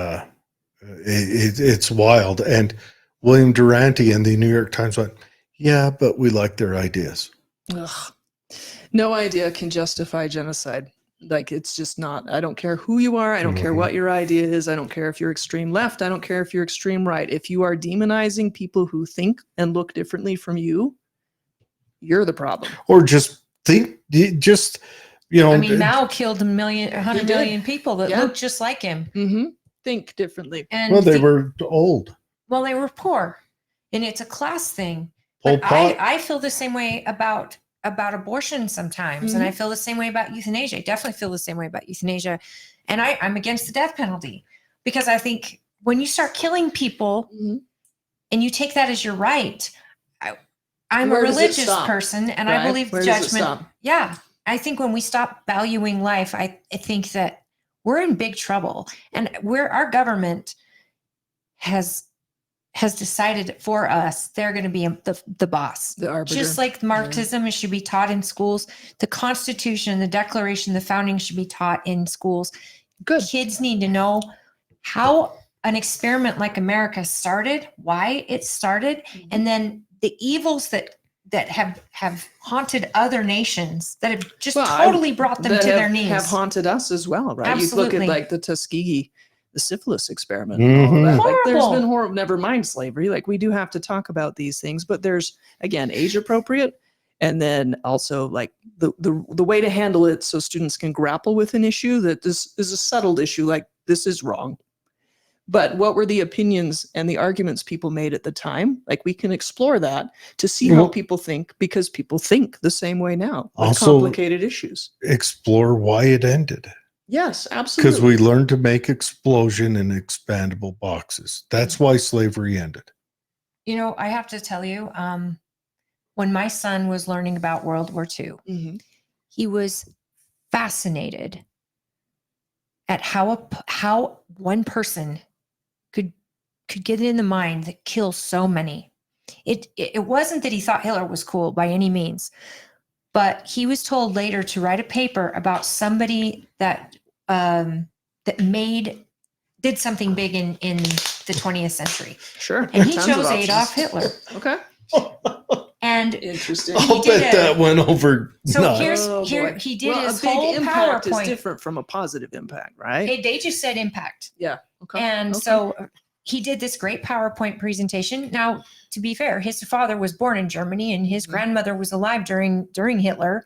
it's wild. And William Durante and the New York Times went, "Yeah, but we like their ideas." Ugh. No idea can justify genocide. Like, it's just not. I don't care who you are. I don't care Mhm. what your idea is. I don't care if you're extreme left. I don't care if you're extreme right. If you are demonizing people who think and look differently from you, you're the problem. Or just think, I mean, Mao killed 100 did. million people that Yeah. looked just like him. Mm-hmm. Think differently. And well, they were old. well, they were poor, and it's a class thing. Pol But Pot. I feel the same way about abortion sometimes, and I feel the same way about euthanasia. I definitely feel the same way about euthanasia, and I'm against the death penalty because I think when you start killing people Mhm. and you take that as your right, I'm Where a does it religious stop? person, and Right? I believe Where does it judgment. stop? Yeah, I think when we stop valuing life, I think that we're in big trouble, and our government has decided for us they're going to be the boss. The arbiter. Just like Marxism should be taught in schools, the Constitution, the Declaration, the founding should be taught in schools. Good. Kids need to know how an experiment like America started, why it started, and then the evils that have haunted other nations that have just totally brought them that to their knees. have haunted us as well, right? You look Absolutely. at like the Tuskegee, the syphilis experiment, and all of Mhm. that. Like, there's Horrible. been horrible. Never mind slavery. Like, we do have to talk about these things, but there's, again, age appropriate, and then also like the way to handle it so students can grapple with an issue that this is a settled issue. Like, this is wrong. But what were the opinions and the arguments people made at the time? Like, we can explore that to see how Well- people think, because people think the same way now with Also- complicated issues. Explore why it ended. Yes, absolutely. Because we learned to make explosion in expandable boxes. That's why slavery ended. You know, I have to tell you, when my son was learning about World War II, Mhm. he was fascinated at how one person could get in the mind that kills so many. It wasn't that he thought Hitler was cool by any means, but he was told later to write a paper about somebody that did something big in the 20th century, Sure. and he Tons of chose options. Adolf Hitler. Okay. And Interesting. I'll did bet a- that went over so nuts. boy. he did Well, his a big whole impact is PowerPoint. different from a positive impact, right? They just said impact. Yeah. Okay. And Okay. so he did this great PowerPoint presentation. Now, to be fair, his father was born in Germany and his Mhm. grandmother was alive during Hitler.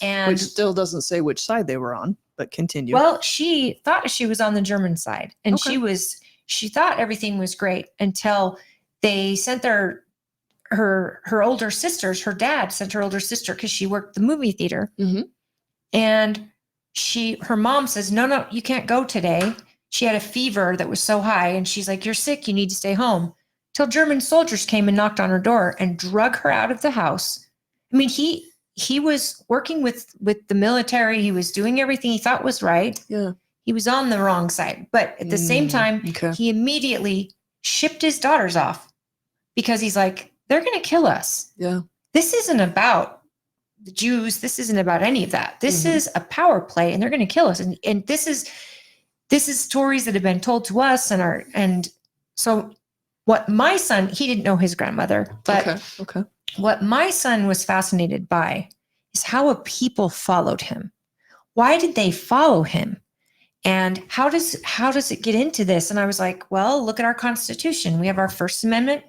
And Which still doesn't say which side they were on, but continue. well, she thought she was on the German side, and Okay. she thought everything was great until they sent her older sisters. Her dad sent her older sister because she worked the movie theater, and her mom says, no, you can't go today. She had a fever that was so high, and she's like, you're sick, you need to stay home. Till German soldiers came and knocked on her door and drug her out of the house. I mean, he was working with the military. He was doing everything he thought was right. Yeah. He was on the wrong side. But at the same time, he immediately shipped his daughters off because he's like, they're going to kill us. Yeah. This isn't about the Jews. This isn't about any of that. This is a power play, and they're going to kill us. And this is stories that have been told to us and so what my son, he didn't know his grandmother, but what my son was fascinated by is how a people followed him. Why did they follow him? And how does it get into this? And I was like, well, look at our Constitution. We have our First Amendment.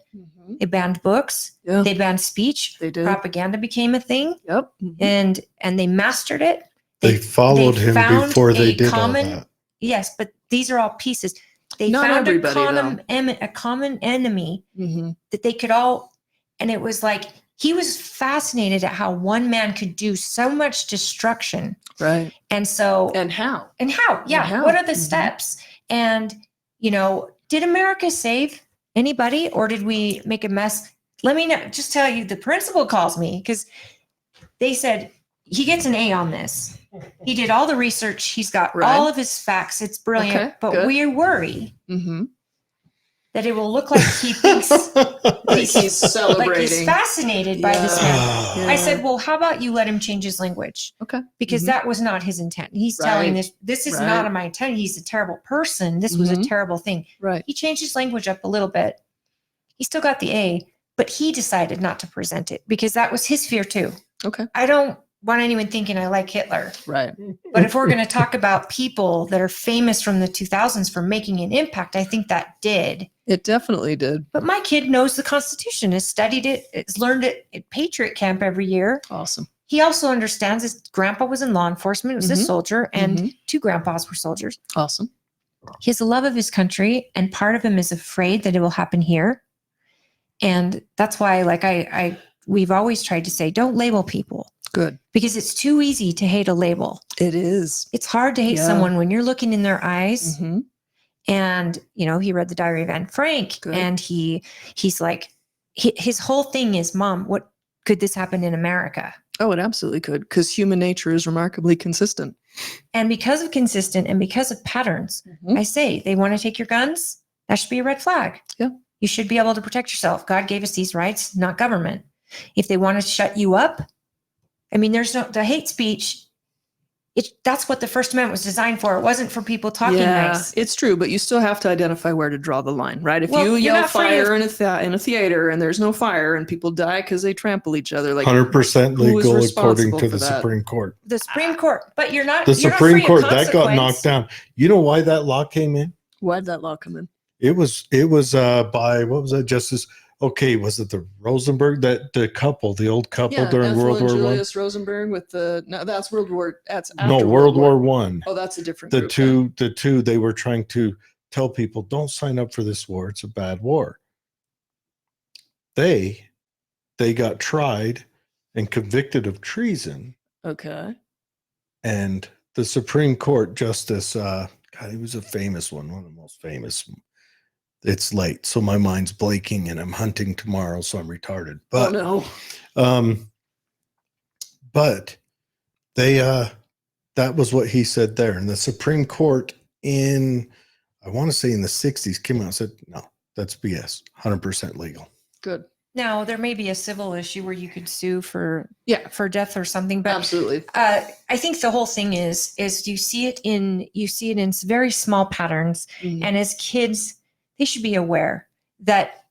They banned books. Yeah. They banned speech. They did. Propaganda became a thing. Yep. And they mastered it. They followed him found before they a did common, all that. Yes, but these are all pieces. They Not found everybody, a common enemy that they could all, and it was like, he was fascinated at how one man could do so much destruction. Right. And so, And how? Yeah. how. What are the steps? And, did America save anybody, or did we make a mess? Let me just tell you, the principal calls me because they said he gets an A on this. He did all the research. He's got all of his facts. It's brilliant. Okay, but good. we worry that it will look like he thinks He's celebrating. like he's fascinated by this man. Yeah. I said, well, how about you let him change his language? Okay. Because that was not his intent. He's telling this is not my intent. He's a terrible person. This was a terrible thing. Right. He changed his language up a little bit. He still got the A, but he decided not to present it because that was his fear too. Okay. I don't want anyone thinking I like Hitler. Right. But if we're going to talk about people that are famous from the 2000s for making an impact, I think that did. It definitely did. But my kid knows the Constitution, has studied it, has learned it at Patriot Camp every year. Awesome. He also understands his grandpa was in law enforcement, was a soldier, and two grandpas were soldiers. Awesome. He has a love of his country, and part of him is afraid that it will happen here. And that's why, like we've always tried to say, don't label people. Good. Because it's too easy to hate a label. It is. It's hard to hate someone when you're looking in their eyes. And, he read the Diary of Anne Frank. Good. And he's like, his whole thing is, Mom, what could this happen in America? Oh, it absolutely could. Because human nature is remarkably consistent. And because of consistent and because of patterns, I say they want to take your guns. That should be a red flag. Yeah. You should be able to protect yourself. God gave us these rights, not government. If they want to shut you up, I mean, the hate speech, that's what the First Amendment was designed for. It wasn't for people talking nice. It's true, but you still have to identify where to draw the line, right? If you yell fire in a theater and there's no fire and people die because they trample each other, like 100% who is legal according responsible to for the that? Supreme Court. The Supreme Court, but you're not. The you're not Supreme free of Court that got consequence. knocked down. You know why that law came in? Why'd that law come in? It was by what was that Justice? Okay, was it the Rosenberg, the old couple during Ethel World and War One? Julius Rosenberg with that's World War. That's No, after World War One. Oh, that's a different. The group, two, they were trying to tell people, don't sign up for this war. It's a bad war. They got tried and convicted of treason. Okay. And the Supreme Court Justice, God, he was a famous one of the most famous. It's late, so my mind's blanking, and I'm hunting tomorrow, so I'm retarded. But but they that was what he said there. And the Supreme Court I want to say in the 60s came out and said, no, that's BS, 100% legal. Good. Now, there may be a civil issue where you could sue for death or something, but Absolutely. I think the whole thing is you see it in very small patterns, and as kids, they should be aware that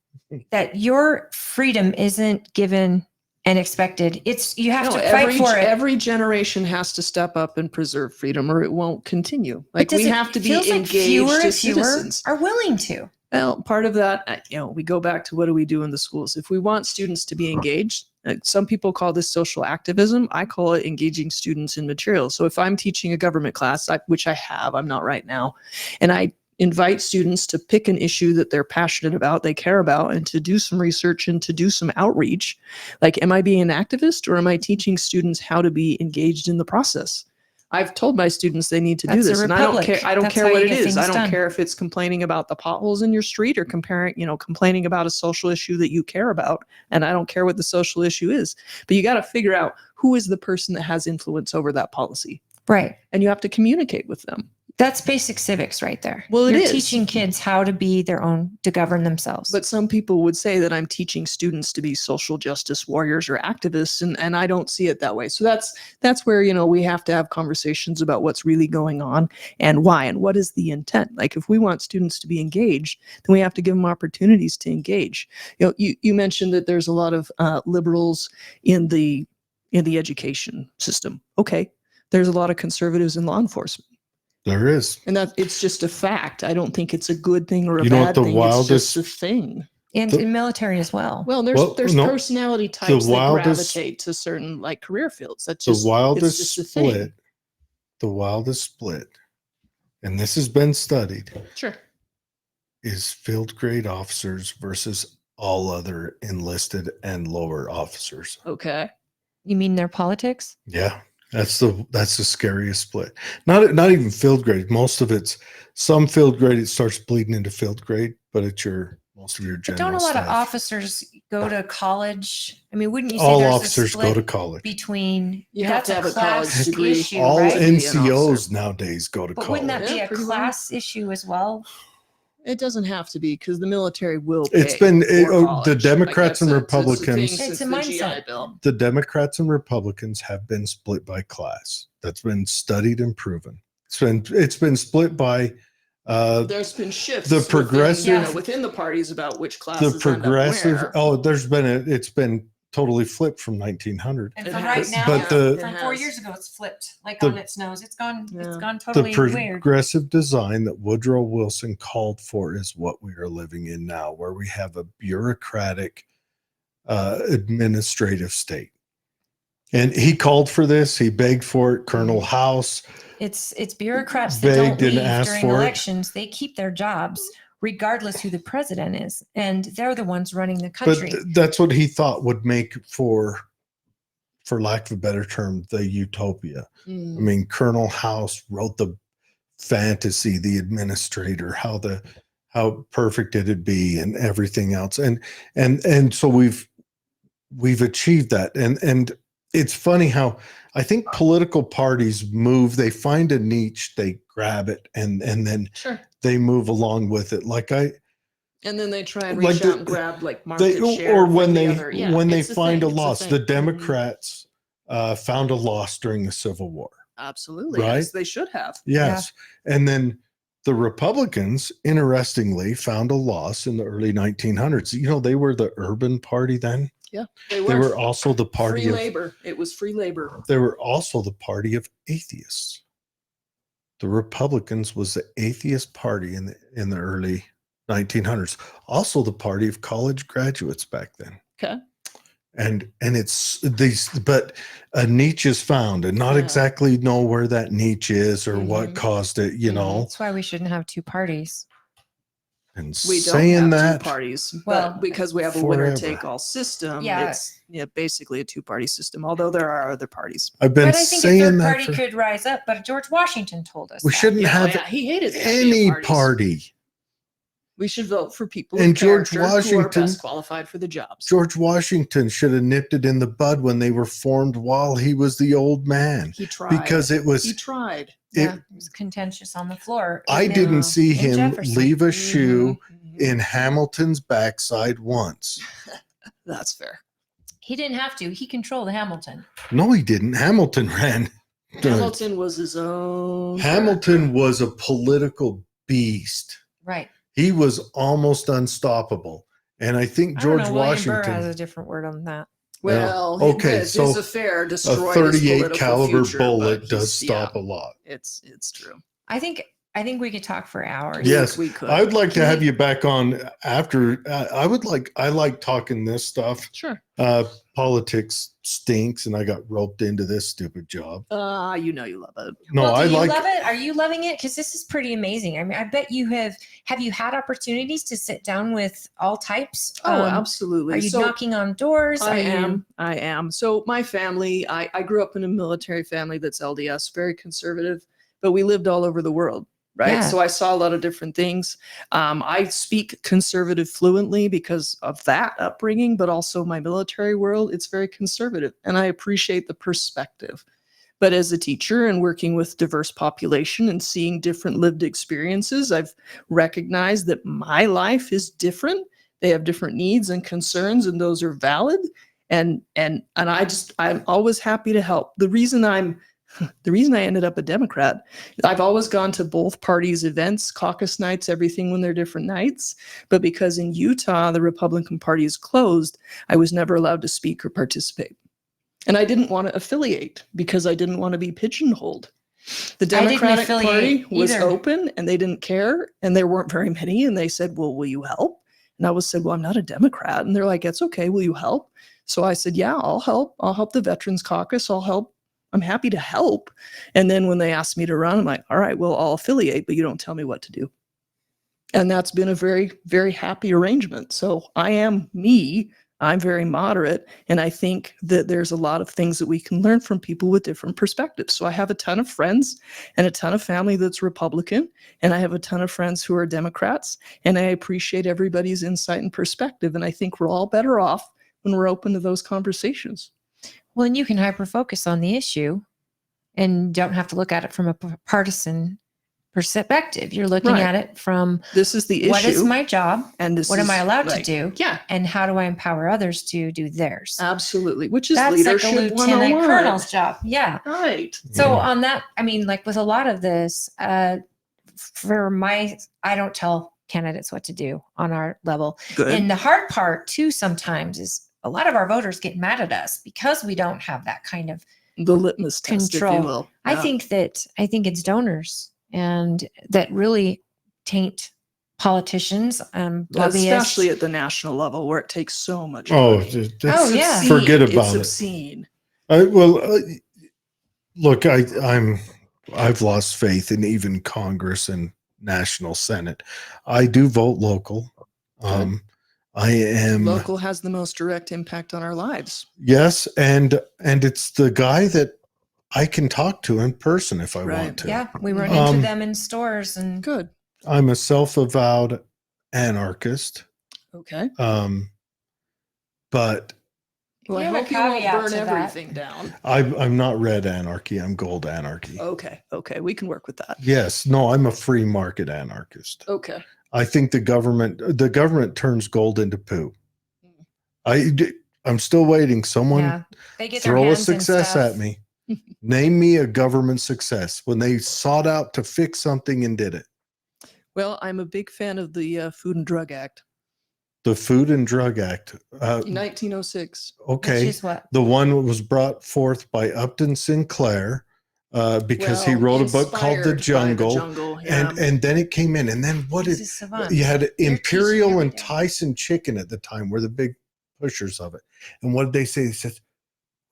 your freedom isn't given and expected. You have to fight for it. Every generation has to step up and preserve freedom, or it won't continue. Like we have to be engaged as citizens. Are willing to. Well, part of that, we go back to what do we do in the schools? If we want students to be engaged, some people call this social activism. I call it engaging students in materials. So if I'm teaching a government class, which I have, I'm not right now, and invite students to pick an issue that they're passionate about, they care about, and to do some research and to do some outreach. Like, am I being an activist or am I teaching students how to be engaged in the process? I've told my students they need to do That's a this, and I don't republic. care. I don't That's care how what you it get is. things I don't done. care if it's complaining about the potholes in your street or complaining about a social issue that you care about. And I don't care what the social issue is. But you got to figure out who is the person that has influence over that policy, Right. and you have to communicate with them. That's basic civics right there. Well, it You're is. teaching kids how to be their own, to govern themselves. But some people would say that I'm teaching students to be social justice warriors or activists, and I don't see it that way. So that's where, we have to have conversations about what's really going on and why and what is the intent. Like, if we want students to be engaged, then we have to give them opportunities to engage. You mentioned that there's a lot of liberals in the education system. Okay, there's a lot of conservatives in law enforcement. There is. And that it's just a fact. I don't think it's a good thing or a You know what bad the thing. wildest- It's just a thing. and the- in military as well. Well, there's no, personality types that wildest- gravitate to certain like career fields. That's The just wildest it's just a thing. split, and this has been studied, Sure. is field grade officers versus all other enlisted and lower officers. Okay. You mean their politics? Yeah, that's the scariest split. Not even field grade. Most of it's some field grade. It starts bleeding into field grade, but it's most of your But general don't a lot of staff. officers go to college? I mean, wouldn't you say All there's officers a go split to college. between You have that's to have a class college degree. issue, All right? to be an NCOs officer. nowadays go to But college. wouldn't that be Yeah, a pretty well. class issue as well? It doesn't have to be because the military will. It's pay been- for the college. Democrats and Like, that's a Republicans- thing It's since a the mindset. GI Bill. The Democrats and Republicans have been split by class. That's been studied and proven. It's been split by There's been shifts. the progressive- within the parties about which classes the progressive. End up where. It's been totally flipped from 1900. And It from has. right now, But the- from It 4 has. years ago, it's flipped like The- on its nose. It's gone Yeah. totally The weird. progressive design that Woodrow Wilson called for is what we are living in now, where we have a bureaucratic administrative state. And he called for this. He begged for it. Colonel House. It's bureaucrats that don't Begged and leave asked during for it. elections. They keep their jobs regardless who the president is, and they're the ones running the But country. that's what he thought would make for lack of a better term, the utopia. I mean, Colonel House wrote the fantasy, the administrator, how perfect it'd be and everything else. And so we've achieved that. And it's funny how I think political parties move, they find a niche, they grab it, and then Sure. they move along with it. Like And then they try and Like reach the- out and grab like market share. or from when the they other. Yeah, when they it's a find thing, a it's loss. thing. The Mhm. Democrats found a loss during the Civil War. Absolutely. Right? Yes, they should have. Yes. And then the Republicans, interestingly, found a loss in the early 1900s. They were the urban party then. Yeah. They were also the party free of labor. It was free labor. they were also the party of atheists. The Republicans was the atheist party in the early 1900s. Also the party of college graduates back then. Okay. And it's these, but a niche is found, and not Yeah. exactly know where that niche is or what Mhm. caused it, That's why we shouldn't have two parties. And We don't saying have that, two parties. Well, But because we have a forever. winner take all system, Yeah. it's basically a two-party system, although there are other parties. I've been But I think a saying third that party for, could rise up. But George Washington told us we that. shouldn't have he hated the idea of any parties. party. We should vote for people And of George character who are Washington- best qualified for the jobs. George Washington should have nipped it in the bud when they were formed while he was the old man, He tried. because it was he tried. Yeah, it was contentious on the floor. I And didn't see and him Jefferson. leave a shoe Mhm. in Hamilton's backside once. That's fair. He didn't have to. He controlled Hamilton. No, he didn't. Hamilton ran. Hamilton was his own. Hamilton was a political beast. Right. He was almost unstoppable. And I think I don't George know, William Burr has Washington, a different word on that. Well, okay, his so affair a destroyed his 38 political caliber future, bullet but does he's- stop a lot. It's true. I think I think we could talk for hours. Yes, we could. I would like to Can have we- you back on after. I like talking this stuff. Sure. Politics stinks, and I got roped into this stupid job. You know you love it. No, Well, do I you like. love it? Are you loving it? Because this is pretty amazing. I mean, I bet you have you had opportunities to sit down with all types? Oh, absolutely. Are you So knocking on doors? I Are you- am. I am. So my family, I grew up in a military family that's LDS, very conservative, but we lived all over the world. Right. Yeah. So I saw a lot of different things. I speak conservative fluently because of that upbringing, but also my military world, it's very conservative. And I appreciate the perspective. But as a teacher and working with diverse population and seeing different lived experiences, I've recognized that my life is different. They have different needs and concerns, and those are valid. And I'm always happy to help. The reason I ended up a Democrat, I've always gone to both parties' events, caucus nights, everything when they're different nights. But because in Utah, the Republican Party is closed, I was never allowed to speak or participate. And I didn't want to affiliate because I didn't want to be pigeonholed. The Democratic Party affiliate was either. open and they didn't care. And there weren't very many. And they said, well, will you help? And I said, well, I'm not a Democrat. And they're like, it's okay. Will you help? So I said, yeah, I'll help. I'll help the Veterans Caucus. I'll help. I'm happy to help. And then when they asked me to run, I'm like, all right, well, I'll affiliate, but you don't tell me what to do. And that's been a very, very happy arrangement. So I am me. I'm very moderate. And I think that there's a lot of things that we can learn from people with different perspectives. So I have a ton of friends and a ton of family that's Republican. And I have a ton of friends who are Democrats. And I appreciate everybody's insight and perspective. And I think we're all better off when we're open to those conversations. Well, and you can hyper focus on the issue and don't have to look at it from a partisan perspective. You're looking Right. at it from This is the issue. what is my job? and this What am is- I allowed to right. do? Yeah, And how do I empower others to do theirs? absolutely. Which is That's like leadership a lieutenant 101. colonel's job. Yeah. Right. So Yeah. on that, I mean, like with a lot of this, I don't tell candidates what to do on our level. Good. And the hard part too sometimes is a lot of our voters get mad at us because we don't have that kind of The litmus test, if control. you will. I Yeah. think it's donors and that really taint politicians, lobbyists. Especially at the national level where it takes so much Oh, money. Oh, yeah. Obscene. Forget It's about it. obscene. Look, I've lost faith in even Congress and National Senate. I do vote local. I am Local has the most direct impact on our lives. yes, and it's the guy that I can talk to in person if I Right. want to. Yeah, we run Um, into them in stores and Good. I'm a self-avowed anarchist. Okay. But Well, I You have a hope you won't caveat burn to that. everything down. I'm not red anarchy. I'm gold anarchy. Okay. Okay. We can work with that. Yes, no, I'm a free market anarchist. Okay. I think the government turns gold into poo. I'm still waiting. Someone yeah, they get their throw a hands in success stuff. at me. Name me a government success when they sought out to fix something and did it. Well, I'm a big fan of the Food and Drug Act, The Food and Drug Act. 1906. Which Okay. is what? The one that was brought forth by Upton Sinclair because he Well, wrote a book called The inspired by Jungle. Jungle, yeah. And then it came in. And then what He's did a savant. you had teaching Imperial every and day. Tyson Chicken at the time were the big pushers of it. And what did they say? They said,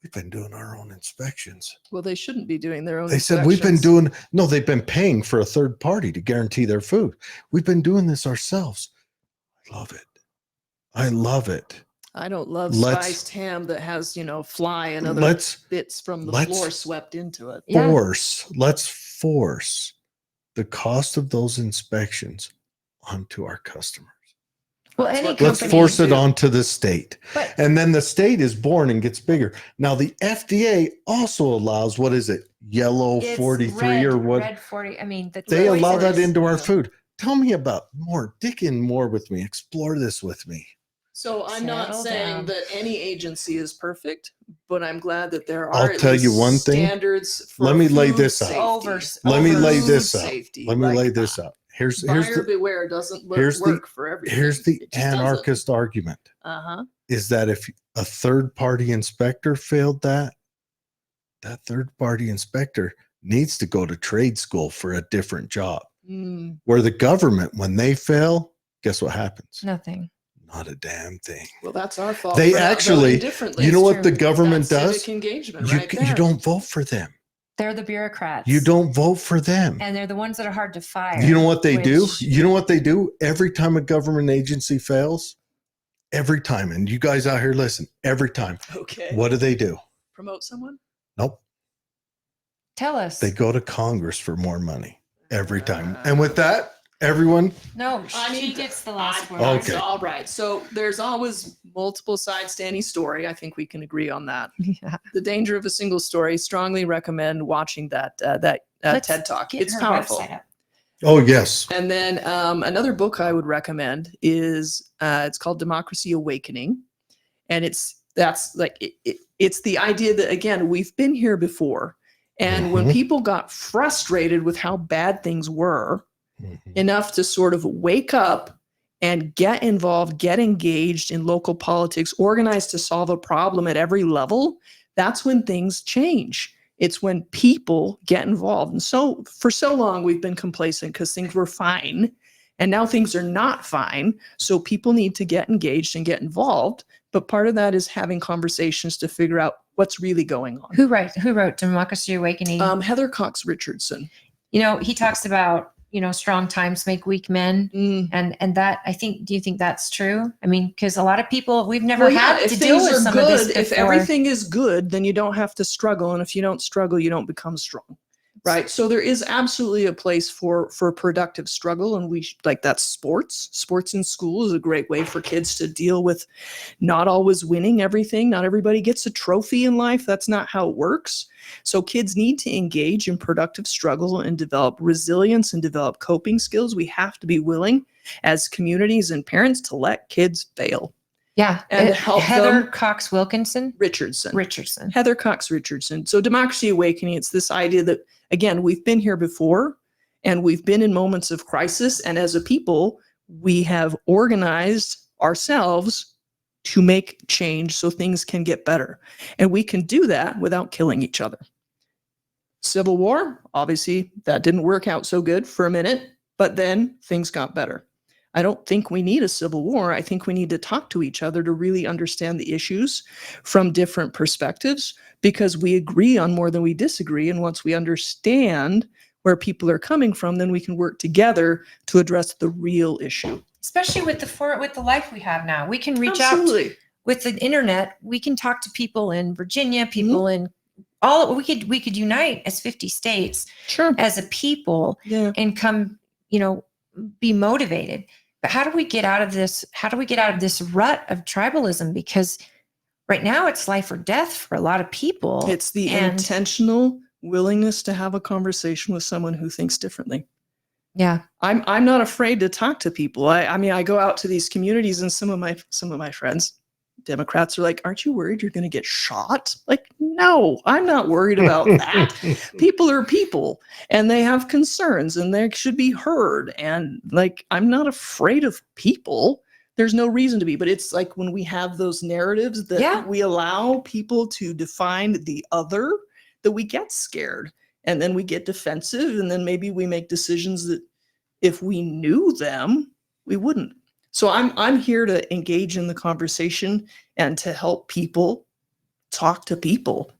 we've been doing our own inspections. Well, they shouldn't be doing their own. They said, we've been inspections. they've been paying for a third party to guarantee their food. We've been doing this ourselves. I love it. I love it. I don't love Let's- spiced ham that has, fly and other Let's bits from the let's- floor swept into it. Yeah. let's force the cost of those inspections onto our customers. Well, That's any what Let's company, force it do. onto the state. But And then the state is born and gets bigger. Now the FDA also allows, what is it? Yellow it's 43 red, or what? Red 40. I mean, the They allow that poisonous- into our yeah. food. Tell me about more. Dig in more with me. Explore this with me. So I'm not Settle saying down. that any agency is perfect, but I'm glad that there are. I'll at tell you least one thing. Let Let me lay this out. Let me lay this out. Let me lay this out. Here's Buyer the beware doesn't here's the- work for everything. here's the It just doesn't. anarchist argument Uh-huh. is that if a third party inspector failed that third party inspector needs to go to trade school for a different job. Mm. Where the government, when they fail, guess what happens? Nothing. Not a damn thing. Well, that's our fault. They for not actually- voting differently. You know It's what the true. government That's does? civic engagement, You, right you there. don't vote for them. They're the bureaucrats. You don't vote for them. And they're the ones that are hard to fire. You know what they do? which- You know what they do? Every time a government agency fails, every time, and you guys out here listen, every time, Okay. what do? Promote someone? Nope. Tell us. They go to Congress for more money every time. And with that, everyone, No, I she mean, gets the last word. Okay. All right. So there's always multiple sides to any story. I think we can agree on that. Yeah. The danger of a single story. Strongly recommend watching that Let's TED Talk. Get It's her powerful. website up. oh, yes. And then another book I would recommend is it's called Democracy Awakening, and it's the idea that, again, we've been here before, and when Mhm. people got frustrated with how bad things were, Mhm. enough to sort of wake up and get involved, get engaged in local politics, organize to solve a problem at every level, that's when things change. It's when people get involved. And so for so long, we've been complacent because things were fine. And now things are not fine. So people need to get engaged and get involved. But part of that is having conversations to figure out what's really going on. Who wrote Democracy Awakening? Heather Cox Richardson. He talks about, strong times make weak men. Mm. And that, I think, do you think that's true? I mean, because a lot of people, we've never Well, yeah, had if to deal things with are some of this good, before. if everything is good, then you don't have to struggle. And if you don't struggle, you don't become strong. Right. So there is absolutely a place for productive struggle. And that's sports. Sports in school is a great way for kids to deal with not always winning everything. Not everybody gets a trophy in life. That's not how it works. So kids need to engage in productive struggle and develop resilience and develop coping skills. We have to be willing as communities and parents to let kids fail. Yeah. And help Heather them. Cox Richardson. Heather Cox Richardson. So Democracy Awakening, it's this idea that, again, we've been here before and we've been in moments of crisis. And as a people, we have organized ourselves to make change so things can get better. And we can do that without killing each other. Civil War, obviously, that didn't work out so good for a minute, but then things got better. I don't think we need a civil war. I think we need to talk to each other to really understand the issues from different perspectives, because we agree on more than we disagree. And once we understand where people are coming from, then we can work together to address the real issue. Especially with the life we have now. We can reach out Absolutely. with the internet. We can talk to people in Virginia, people in we could unite as 50 states Sure. as a people Yeah. and come, be motivated. But how do we get out of this? How do we get out of this rut of tribalism? Because right now it's life or death for a lot of people. It's the And- intentional willingness to have a conversation with someone who thinks differently. Yeah. I'm not afraid to talk to people. I mean, I go out to these communities, and some of my friends, Democrats, are like, "Aren't you worried you're going to get shot?" Like, no, I'm not worried about that. People are people, and they have concerns, and they should be heard. And I'm not afraid of people. There's no reason to be. But it's like when we have those narratives that we allow people to define the other, that we get scared, and then we get defensive, and then maybe we make decisions that if we knew them, we wouldn't. So I'm here to engage in the conversation and to help people talk to people.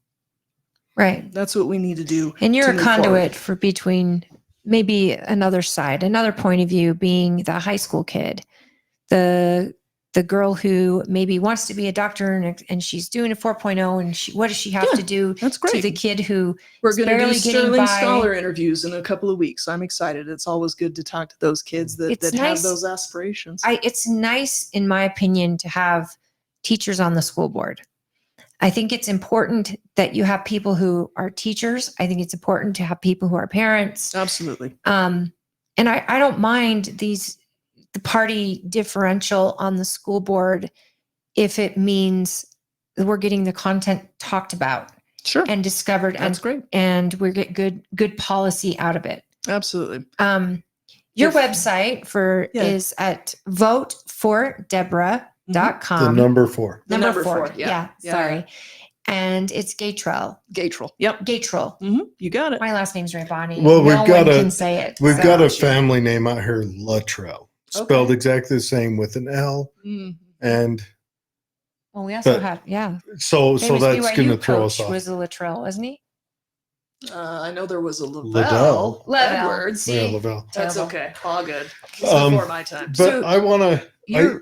Right. That's what we need to do. And you're to a move conduit forward. for between maybe another side, another point of view, being the high school kid, the girl who maybe wants to be a doctor and she's doing a 4.0, and what does she have to do That's to great. the kid who We're going to do barely getting Sterling by? Scholar interviews in a couple of weeks. I'm excited. It's always good to talk to those kids that It's have nice. those aspirations. It's nice, in my opinion, to have teachers on the school board. I think it's important that you have people who are teachers. I think it's important to have people who are parents. Absolutely. And I don't mind the party differential on the school board if it means that we're getting the content talked about Sure. and discovered, That's great. and we get good policy out of it. Absolutely. Your If- website is at votefordeborah.com. The number 4. The number four. four, yeah. Sorry. and it's Gatrell. Gatrell. Yep. Gatrell. You got it. My last name's Raybani. Well, no one can say it. We've so- got a family name out here, Luttrell, spelled Okay. exactly the same with an L. And Well, we also but- have, so famous that's BYU going to throw us coach off. was a Luttrell, wasn't he? I know there was a Lavelle. Liddell. Lavelle. Edwards. See? Yeah, Lavelle. That's Terrible. okay. All good. It's Um, before my time. But So I want to. You're-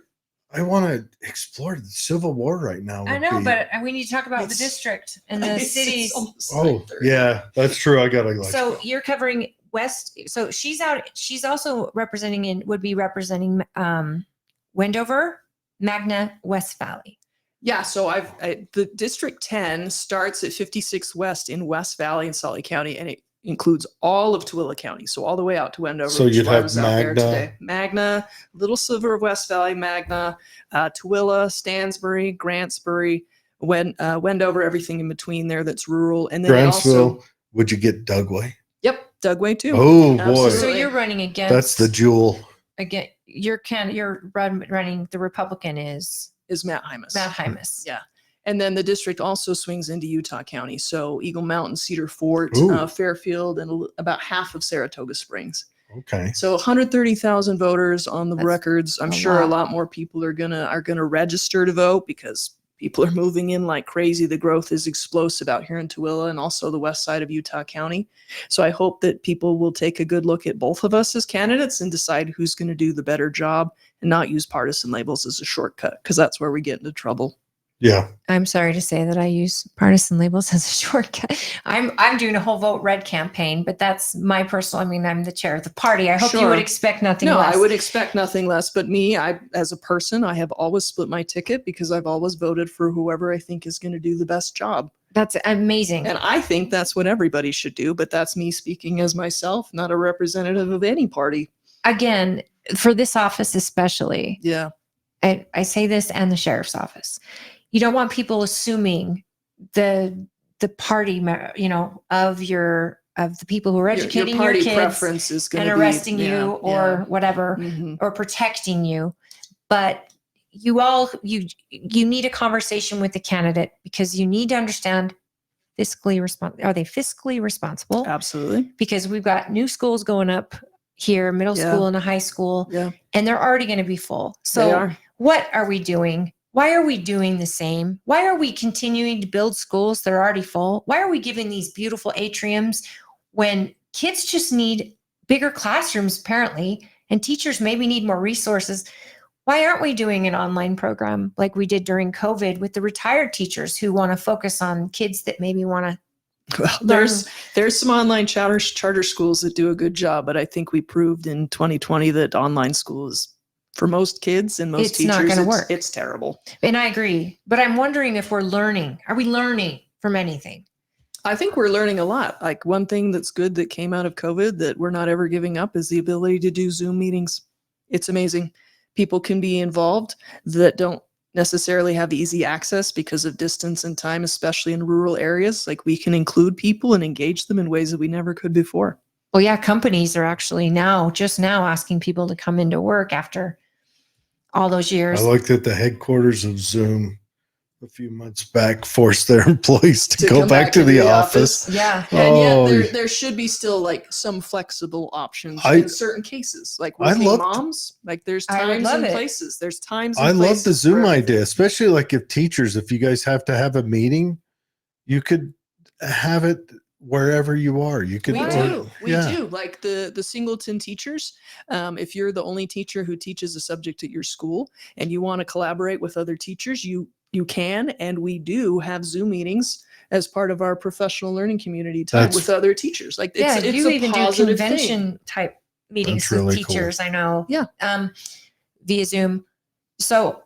I want to explore the Civil War right now. I would know, be- but we need to talk about the It's- district and the It's cities. almost Oh, 9:30. yeah, that's true. I got to like. So you're covering West. So she's out. She's also would be representing Wendover, Magna, West Valley. Yeah, so the District 10 starts at 56 West in West Valley in Salt Lake County, and it includes all of Tooele County, so all the way out to Wendover. So which is you'd why I have was out there Magna. today. Magna, little sliver of West Valley, Magna, Tooele, Stansbury, Grantsbury, Wendover, everything in between there that's rural, and then they Grantsville. also, Would you get Dugway? yep, Dugway too. Oh boy, Absolutely. So you're running against. that's the jewel. again. You're running. The Republican is Is Matt Hymas. Matt Hymas. Yeah. And then the district also swings into Utah County. So Eagle Mountain, Cedar Fort, Ooh. Fairfield, and about half of Saratoga Springs. Okay. So 130,000 voters on the That's records. I'm a sure a lot. lot more people are gonna register to vote because people are moving in like crazy. The growth is explosive out here in Tooele and also the west side of Utah County. So I hope that people will take a good look at both of us as candidates and decide who's going to do the better job and not use partisan labels as a shortcut, because that's where we get into trouble. Yeah. I'm sorry to say that I use partisan labels as a shortcut. I'm doing a whole vote red campaign, but that's my personal. I mean, I'm the chair of the party. I hope you Sure. would expect nothing No, less. I would expect nothing less. But me, as a person, I have always split my ticket because I've always voted for whoever I think is going to do the best job. That's amazing. And I think that's what everybody should do. But that's me speaking as myself, not a representative of any party. Again, for this office especially, Yeah. I say this and the sheriff's office. You don't want people assuming the party, of the people who are educating your party kids preference is going and to be arresting you or whatever, Mhm. or protecting you. But you need a conversation with the candidate because you need to understand are they fiscally responsible? Absolutely. Because we've got new schools going up here, middle Yeah. school and a high school, Yeah. and they're already going to be full. They So are. what are we doing? Why are we doing the same? Why are we continuing to build schools that are already full? Why are we giving these beautiful atriums when kids just need bigger classrooms, apparently, and teachers maybe need more resources? Why aren't we doing an online program like we did during COVID with the retired teachers who want to focus on kids that maybe want to Well, there's some online charter schools that do a good job, but I think we proved in 2020 that online schools for most kids and most It's not teachers, gonna work. it's terrible. And I agree. But I'm wondering if we're learning. Are we learning from anything? I think we're learning a lot. Like one thing that's good that came out of COVID that we're not ever giving up is the ability to do Zoom meetings. It's amazing. People can be involved that don't necessarily have easy access because of distance and time, especially in rural areas. Like we can include people and engage them in ways that we never could before. Well, yeah, companies are actually just now asking people to come into work after all those years. I looked at the headquarters of Zoom a few months back, forced their employees to go come back to the office. Yeah. And Oh, yet there should be still like some flexible options I- in certain cases, like I working loved- moms. Like there's I would times love and it. places. There's times. And I love the places Zoom for idea, especially like if you guys have to have a meeting, you could have it wherever you are. You could. We Right. do. We yeah. do. Like the singleton teachers. If you're the only teacher who teaches a subject at your school and you want to collaborate with other teachers, you can, and we do have Zoom meetings as part of our professional learning community time That's- with other teachers. Like Yeah, it's you a even do positive thing. convention type meetings That's with really cool. teachers, I know. Yeah. Via Zoom. So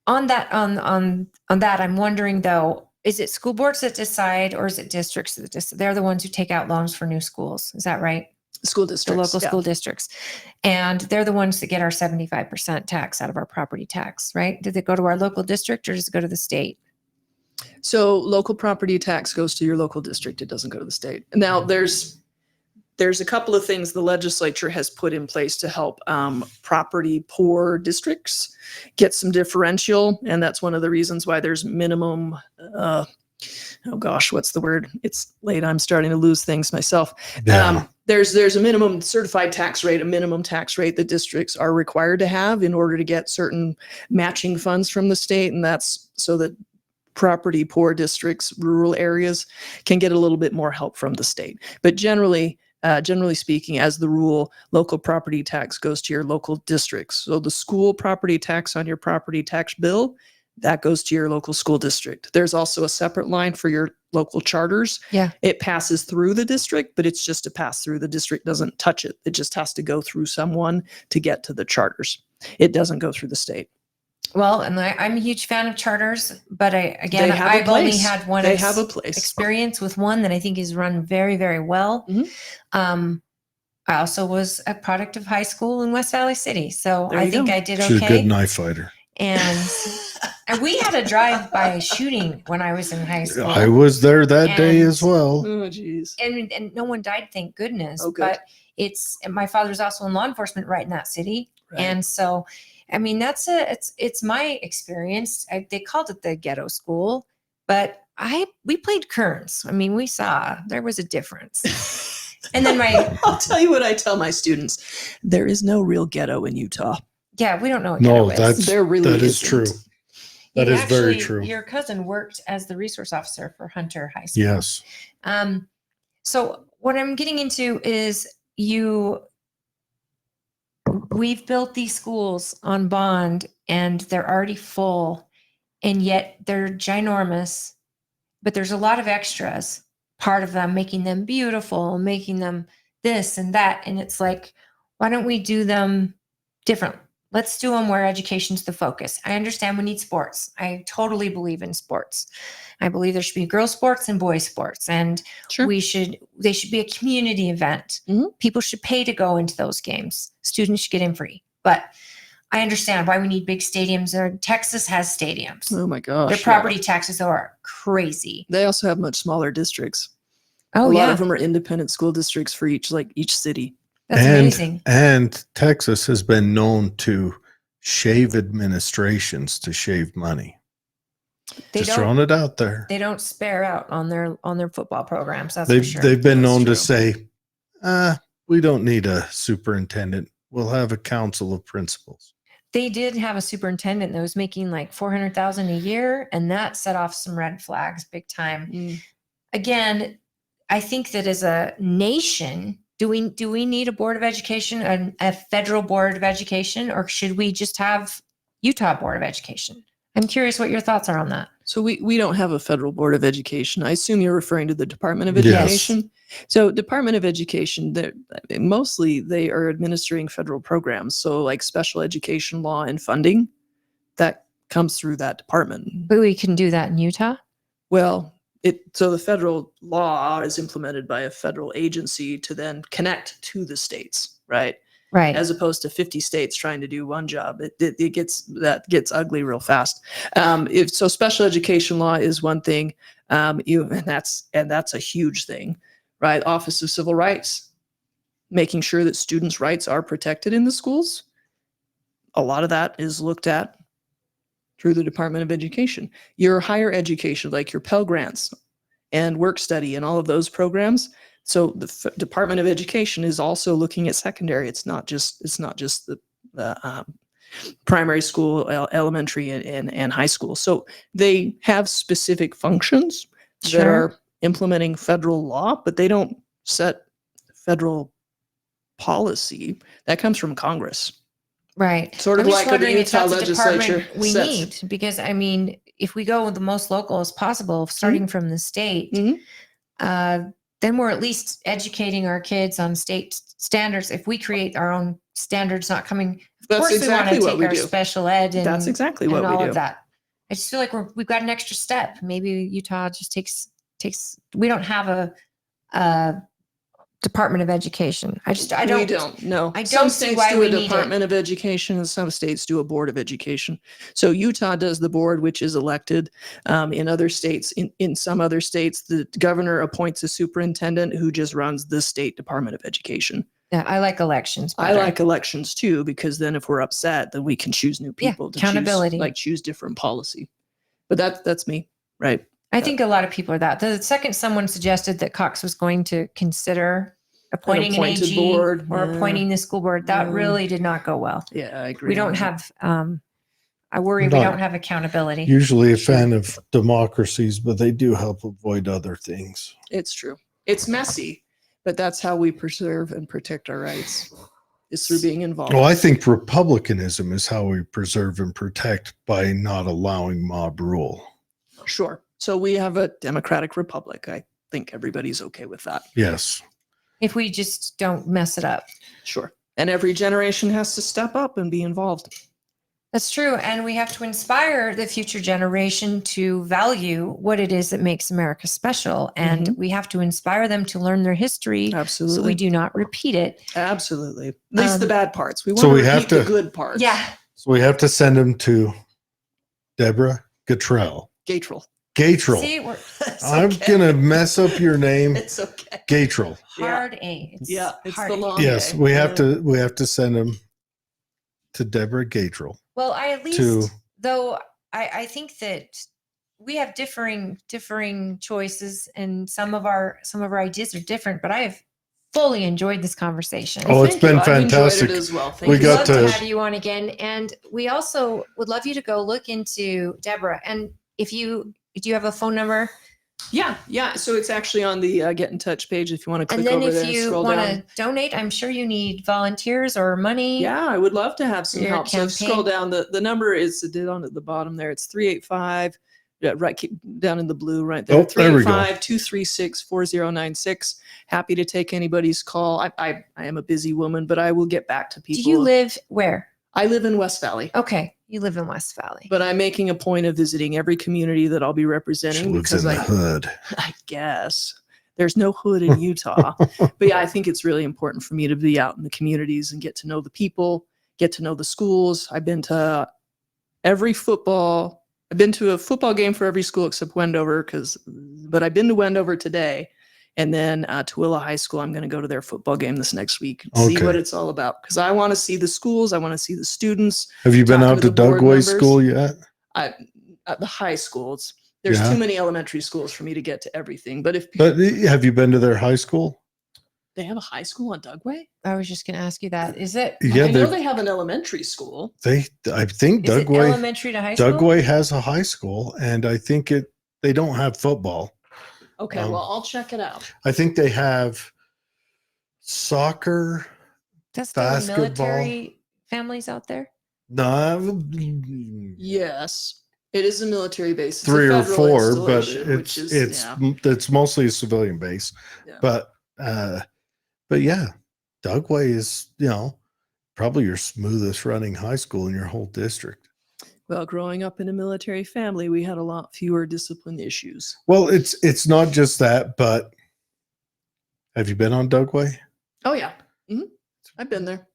on that, on that, I'm wondering though, is it school boards that decide or is it districts that decide? They're the ones who take out loans for new schools. Is that right? School The districts. local yeah. school districts. And they're the ones that get our 75% tax out of our property tax, right? Did it go to our local district or does it go to the state? So local property tax goes to your local district. It doesn't go to the state. Now there's a couple of things the legislature has put in place to help property poor districts get some differential. And that's one of the reasons why there's minimum oh gosh, what's the word? It's late. I'm starting to lose things myself. Yeah. There's a minimum certified tax rate, a minimum tax rate that districts are required to have in order to get certain matching funds from the state. And that's so that property poor districts, rural areas can get a little bit more help from the state. But generally speaking, as the rule, local property tax goes to your local districts. So the school property tax on your property tax bill, that goes to your local school district. There's also a separate line for your local charters. Yeah. It passes through the district, but it's just a pass through. The district doesn't touch it. It just has to go through someone to get to the charters. It doesn't go through the state. Well, and I'm a huge fan of charters, but I've have a only place. had one They have a place. experience with one that I think is run very, very well. Mhm. I also was a product of high school in West Valley City, so There I you think go. I did She's a good okay. knife fighter. And we had a drive-by shooting when I was in high school. I was there that day And- as well. Oh, geez. and no one died, thank goodness. Oh, good. But and my father's also in law enforcement right in that city. Right. And so, I mean, it's my experience. They called it the ghetto school, but we played Kearns. I mean, we saw there was a difference. And then I'll tell you what I tell my students. There is no real ghetto in Utah. we don't know what No, ghetto is. There really that is isn't. true. That is very true. Your cousin worked as the resource officer for Hunter High School. Yes. So what I'm getting into is we've built these schools on bond and they're already full and yet they're ginormous, but there's a lot of extras, part of them making them beautiful, making them this and that. And it's like, why don't we do them different? Let's do them where education's the focus. I understand we need sports. I totally believe in sports. I believe there should be girls sports and boys sports. And Sure. they should be a community event. Mhm. People should pay to go into those games. Students should get in free. But I understand why we need big stadiums. Texas has stadiums. Oh my gosh. Their yeah. property taxes are crazy. They also have much smaller districts. Oh, a lot yeah. of them are independent school districts for each city. That's amazing. And Texas has been known to shave administrations to shave money. Just throwing it out there. They don't spare out on their football programs. That's They've for sure. they've been That's known true. to say, we don't need a superintendent. We'll have a council of principals. They did have a superintendent that was making like $400,000 a year, and that set off some red flags big time. Mm. Again, I think that as a nation, do we need a board of education, a federal board of education, or should we just have Utah Board of Education? I'm curious what your thoughts are on that. So we don't have a federal board of education. I assume you're referring to the Department of Yes. Education. So Department of Education, mostly they are administering federal programs. So like special education law and funding, that comes through that department. But we can do that in Utah. Well, so the federal law is implemented by a federal agency to then connect to the states, right? Right. As opposed to 50 states trying to do one job. It gets ugly real fast. So special education law is one thing, and that's a huge thing, right? Office of Civil Rights, making sure that students' rights are protected in the schools. A lot of that is looked at through the Department of Education. Your higher education, like your Pell Grants and work study and all of those programs. So the Department of Education is also looking at secondary. It's not just the primary school, elementary, and high school. So they have specific functions that Sure. are implementing federal law, but they don't set federal policy. That comes from Congress. Right. Sort of I'm just like what the wondering if Utah that's a department legislature we sets. need, because I mean, if we go with the most local as possible, starting from the state, Mhm. then we're at least educating our kids on state standards. If we create our own standards, not coming, of That's course exactly we what want we to take our do. special ed and That's exactly what and all we do. of that. I just feel like we've got an extra step. Maybe Utah just takes. We don't have a Department of Education. I don't. We don't. No. I Some don't see states why do we a need it. Department of Education, and some states do a Board of Education. So Utah does the board, which is elected. In other states, in some other states, the governor appoints a superintendent who just runs the state Department of Education. Yeah, I like elections. I better. like elections too, because then if we're upset, then we can choose new Yeah, people to accountability. choose different policy. But that's me, right? I think a lot of people are that. The second someone suggested that Cox was going to consider appointing an appointed AG board, or yeah. appointing the school board, that Yeah. really did not go well. Yeah, I agree. We don't on that. have, I worry we Not don't have accountability. Usually a fan of democracies, but they do help avoid other things. It's true. It's messy, but that's how we preserve and protect our rights, is through being involved. Well, I think republicanism is how we preserve and protect by not allowing mob rule. Sure. So we have a democratic republic. I think everybody's okay with that. Yes. If we just don't mess it up. Sure. And every generation has to step up and be involved. That's true. And we have to inspire the future generation to value what it is that makes America special. And we have to inspire them to learn their history Absolutely. so we do not repeat it. Absolutely. At least the bad parts. We want So to we repeat have the to- good parts. Yeah. So we have to send them to Deborah Gatrell. Gatrell. Gatrell. See, we're It's I'm okay. going to mess up your name. It's okay. Gatrell. hard A. It's Yeah, it's hard the A. long Yes, A. we have Yeah. to send them to Deborah Gatrell. Well, I at least, To- though, I think that we have differing choices, and some of our ideas are different. But I have fully enjoyed this conversation. Oh, it's Thank been you. I've enjoyed fantastic. it as well. Thank We you. got Love to to- have you on again, and we also would love you to go look into Deborah. And if do you have a phone number? Yeah. So it's actually on the get in touch page if you want to click And then over there if and you scroll want down. to donate, I'm sure you need volunteers or money. Yeah, I would love to have some Your help. So if you scroll campaign. down, the number is down at the bottom there. It's 385. Yeah, right, keep down in the blue right there. Oh, there we go. 385-236-4096. Happy to take anybody's call. I am a busy woman, but I will get back to Do people. you live where? I live in West Valley, Okay, you live in West Valley. but I'm making a point of visiting every community that I'll be She representing lives because in the hood. I guess there's no hood in Utah. But yeah, I think it's really important for me to be out in the communities and get to know the people, get to know the schools. I've been to a football game for every school except Wendover, but I've been to Wendover today. And then Tooele High School, I'm going to go to their football game this next week and see Okay. what it's all about. Because I want to see the schools. I want to see the students. Have you been Talking out to to the board Dugway members. School yet? At the high schools. There's Yeah. too many elementary schools for me to get to everything. But if But have you been to their high school? they have a high school on Dugway, I was just going to ask you that. Is it? Yeah, I know they they have an elementary school. I think Is it Dugway elementary to high school? Dugway has a high school, and I think they don't have football. Okay, Um, well, I'll check it out. I think they have soccer. That's the basketball. military families out there. No, Yes, it is a military base. It's a 3 or federal 4, but installation, which is, it's mostly a civilian base. Yeah. But yeah, Dugway is probably your smoothest running high school in your whole district. Well, growing up in a military family, we had a lot fewer discipline issues. Well, it's not just that, but have you been on Dugway? Oh yeah, I've been there.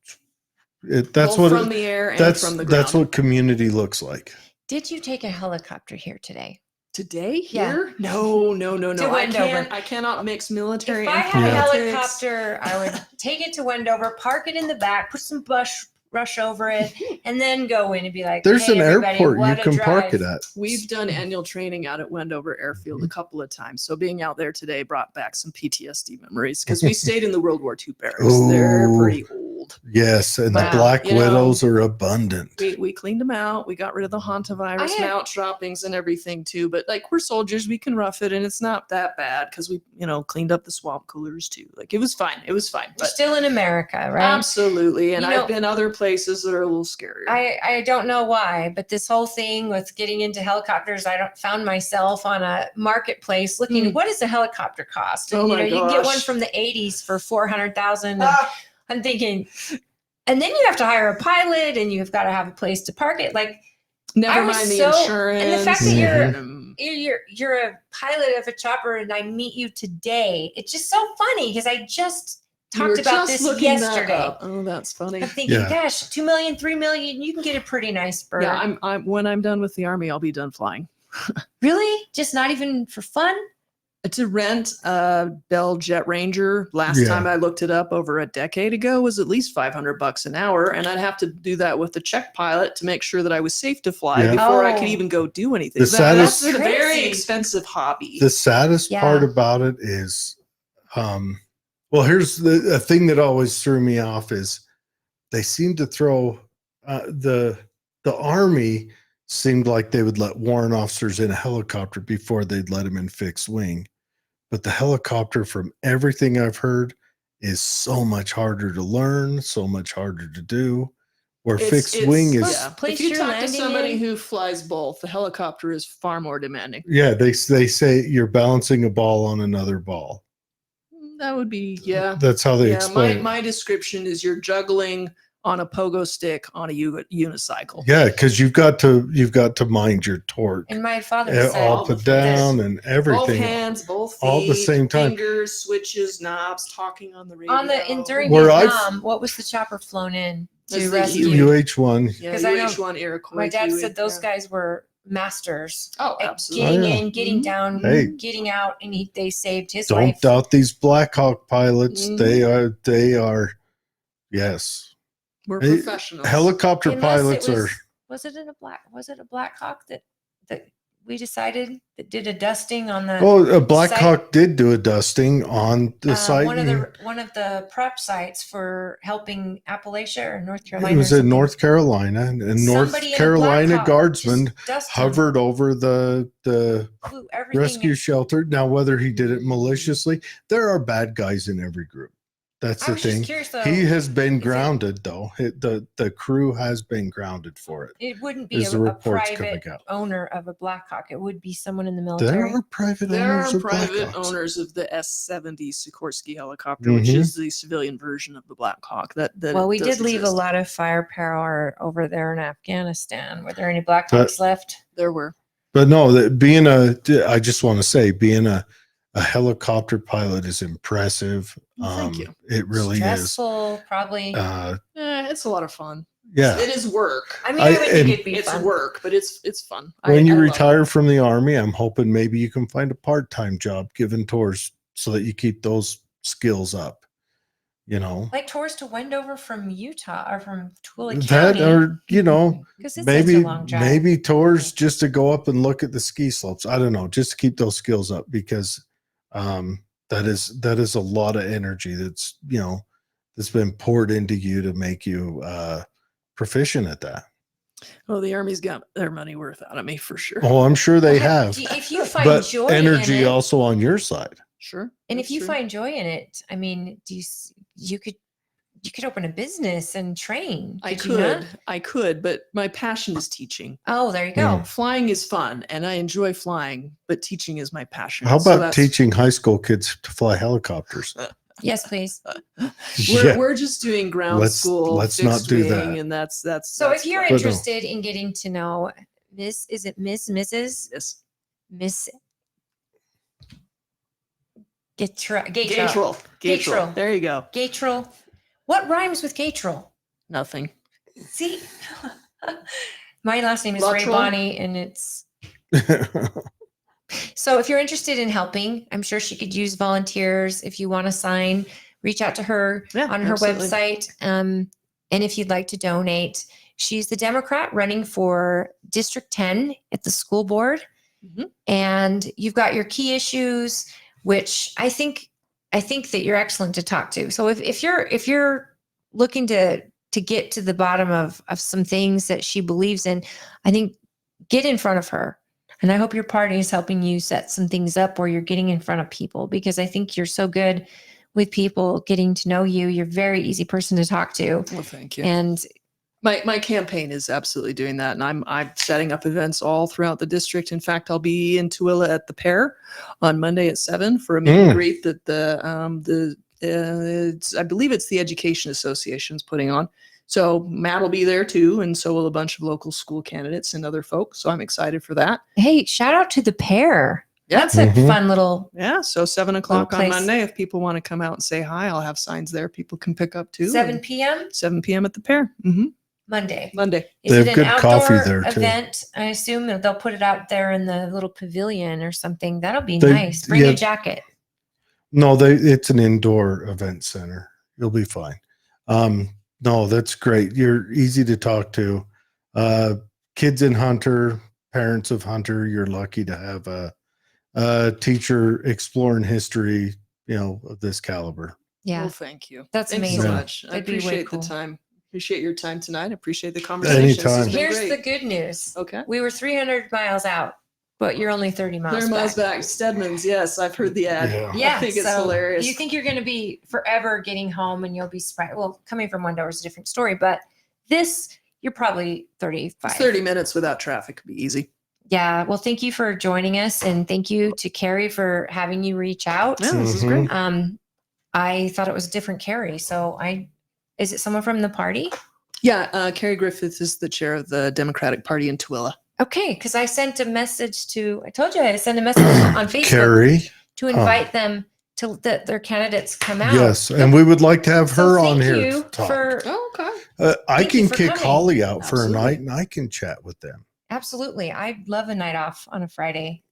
That's Both what from the air and that's from the ground. that's what community looks like. Did you take a helicopter here today? Today Yeah. here? No. To I Wendover. cannot mix military If I and had a politics. helicopter, I would take it to Wendover, park it in the back, put some rush over it, and then go in and be like, There's "Hey, an everybody, airport you what a can park it drive." at. We've done annual training out at Wendover Airfield a couple of times. So being out there today brought back some PTSD memories because we stayed in the World War II barracks. They're Ooh. pretty old. Yes, and Wow, the black you know, widows are abundant. We cleaned them out. We got rid of the hantavirus I had- mount droppings and everything too. But like we're soldiers, we can rough it and it's not that bad because we, cleaned up the swamp coolers too. Like it was fine. It was fine. You're But still in America, right? absolutely. And You know- I've been other places that are a little scarier. I don't know why, but this whole thing with getting into helicopters, found myself on a marketplace looking at what does a helicopter cost? And Oh my you can get one gosh. from the 80s for 400,000. I'm thinking, and then you have to hire a pilot and you've got to have a place to park it. Like Never I was mind the so- insurance. and the fact that and- you're a pilot of a chopper and I meet you today. It's just so funny because I just You were talked about just this looking that yesterday. up. Oh, that's funny. I'm thinking, Yeah. gosh, 2 million, 3 million, you can get a pretty nice bird. Yeah, I'm when I'm done with the army, I'll be done flying. Really? Just not even for fun? To rent a Bell Jet Ranger, last Yeah. time I looked it up over a decade ago, was at least $500 an hour, and I'd have to do that with the check pilot to make sure that I was safe to fly Yeah. before I could Oh. even go do anything. The That's saddest- a very Crazy. expensive hobby. The saddest Yeah. part about it is, well, here's the thing that always threw me off is they seem to throw the Army seemed like they would let warrant officers in a helicopter before they'd let them in fixed wing. But the helicopter, from everything I've heard, is so much harder to learn, so much harder to do. Where fixed wing is, yeah. Place If you you're talk to landing somebody in. who flies both, the helicopter is far more demanding. yeah, they say you're balancing a ball on another ball. That would be, yeah. That's how they Yeah, explain it. my description is you're juggling on a pogo stick on a unicycle. Yeah, because you've got to mind your torque. And my father Yeah, said, up and down and Both everything. hands, both feet, all at the same time. fingers, switches, knobs, talking on the radio. during Where I've- Vietnam, what was the chopper flown in That's to the rescue? UH-1. Yeah, 'Cause I know UH-1 Iroquois. My dad Huey, said those yeah. guys were masters Oh, at absolutely. getting Oh, yeah. in, getting Mhm. down, Hey. getting out, and they saved his Don't life. doubt these Blackhawk pilots. Mhm. They are, yes. We're Hey, professionals. Helicopter Unless pilots it are. was it a Blackhawk that we decided that did a dusting on the Oh, a Blackhawk did do a dusting on the site. one of the prep sites for helping Appalachia or North Carolina. It was or in something. North Carolina, and North Somebody in a Carolina Blackhawk guardsmen just dusted, hovered over the flew everything rescue shelter. Now, whether he did it Mm. maliciously, there are bad guys in every group. That's I the was just thing. curious though. He has been is it- grounded, though. The crew has been grounded for it. It wouldn't be Is a the reports private coming out? owner of a Blackhawk. It would be someone in the There military. are private There owners are of private Blackhawks. owners of the S-70 Sikorsky helicopter, which Mhm. is the civilian version of the Blackhawk. That Well, we does did leave a exist. lot of firepower over there in Afghanistan. Were there any Blackhawks left? There were. But no, I just want to say, being a helicopter pilot is impressive. Well, thank you. It really Stressful, probably. is. It's a lot of fun. Yeah. It is work. I mean, I would think and it'd be It's fun. work, but it's fun. When you I love retire it. from the Army, I'm hoping maybe you can find a part-time job giving tours so that you keep those skills up. Like tours to Wendover from Utah or from Tooele That, County. or Because it's maybe such a long drive. maybe tours just to go up and look at the ski slopes. I don't know, just to keep those skills up, because that is a lot of energy that's been poured into you to make you proficient at that. Oh, the Army's got their money worth out of me for sure. Oh, I'm sure they Well, have, If you find but joy energy in it, also on your side. Sure. and if that's you true. find joy in it, I mean, you could open a business and train. I Could you not? could, but my passion is teaching. Oh, there you go. Flying is fun, and I enjoy flying, but teaching is my passion. How So about that's- teaching high school kids to fly helicopters? Yes, please. We're just doing ground Let's- school. let's not fixed do wing, that. And that's So that's if you're fun. no. interested in getting to know Mrs. Yes. Miss Gatrell. Gatrell. There you go. Gatrell. What rhymes with Gatrell? Nothing. See, my last name is Luttrell? Ray Bonnie, and it's so. If you're interested in helping, I'm sure she could use volunteers. If you want to sign, reach out to her Yeah, on her absolutely. website. And if you'd like to donate, she's the Democrat running for District 10 at the school board. Mhm. And you've got your key issues, which I think that you're excellent to talk to. So if you're looking to get to the bottom of some things that she believes in, I think get in front of her. And I hope your party is helping you set some things up where you're getting in front of people, because I think you're so good with people getting to know you. You're a very easy person to talk to. Well, thank you. And My campaign is absolutely doing that, and I'm setting up events all throughout the district. In fact, I'll be in Tooele at the Pear on Monday at 7 for a meet and greet that I believe it's the Education Association's putting on. So Matt will be there too, and so will a bunch of local school candidates and other folks. So I'm excited for that. hey, shout out to the Pear. Yeah. That's a Mhm. fun little. Yeah, so 7 o'clock on place. Monday. If people want to come out and say hi, I'll have signs there. People can pick up too. 7 and p.m. 7 p.m. at the Pear. Mm-hmm. Monday. Monday. Is They it have an good coffee outdoor there, too. event? I assume that they'll put it out there in the little pavilion or something. That'll be They- nice. Bring yeah. a jacket. No, it's an indoor event center. You'll be fine. No, that's great. You're easy to talk to. Kids in Hunter, parents of Hunter, you're lucky to have a teacher exploring history, of this caliber. Yeah. Well, thank you. That's Thanks amazing. so Yeah. much. I That'd be way appreciate cool. the time. Appreciate your time tonight. I appreciate the conversation. Anytime. This has been Here's great. the good news. Okay. We were 300 miles out, but you're only 30 miles 30 miles back. back. Stedman's. Yes, I've heard the ad. Yeah. Yeah, I think it's so hilarious. You think you're going to be forever getting home and you'll be surprised. Well, coming from Wendover is a different story, but this, you're probably 35. 30 minutes without traffic could be easy. Yeah. Well, thank you for joining us. And thank you to Carrie for having you reach out. Yeah, this is Mhm. great. I thought it was a different Carrie. So is it someone from the party? Yeah, Carrie Griffith is the chair of the Democratic Party in Tooele. Okay. Cause I sent a message I told you I sent a message on Facebook Carrie, to invite them to that their candidates come out. yes, and we would like to have So her on thank here you to talk. for Oh, okay. I thank you can for kick coming. Holly out for a Absolutely. night, and I can chat with them. absolutely. I love a night off on a Friday,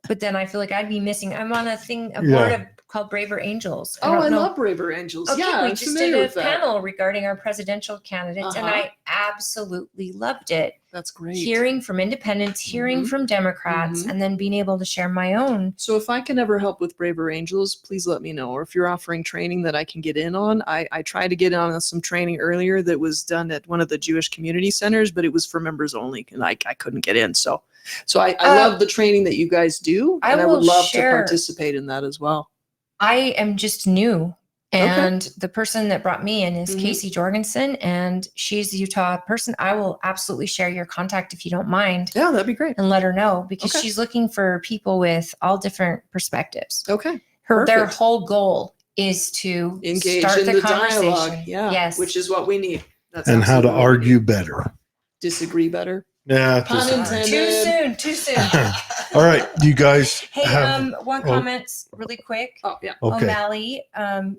but then I feel like I'd be missing. I'm on a board of called Braver Angels. Oh, don't I know. love Braver Angels. Okay, yeah, we I'm just familiar did a with that. panel regarding our presidential candidates, and Uh-huh. I absolutely loved it. That's great. Hearing from independents, hearing Mhm. from Democrats, Mhm. and then being able to share my own. So if I can ever help with Braver Angels, please let me know. Or if you're offering training that I can get in on, I tried to get on some training earlier that was done at one of the Jewish community centers, but it was for members only, and I couldn't get in. So I love the training that you guys do, I and I would will love share- to participate in that as well. I am just new. Okay. And the person that brought me in is Mhm. Casey Jorgensen, and she's a Utah person. I will absolutely share your contact if you don't mind Yeah, that'd be great. and let her know because Okay. she's looking for people with all different perspectives. Okay. Their Perfect. whole goal is to Engage start in the the conversation. dialogue. Yeah. Yes. Which is what we need. That's And how to absolutely what we argue need. better. Disagree better. Yeah. Pun intended. Too soon. All right, you guys Hey, have. one oh. comment really quick. Oh, yeah. Okay. O'Malley,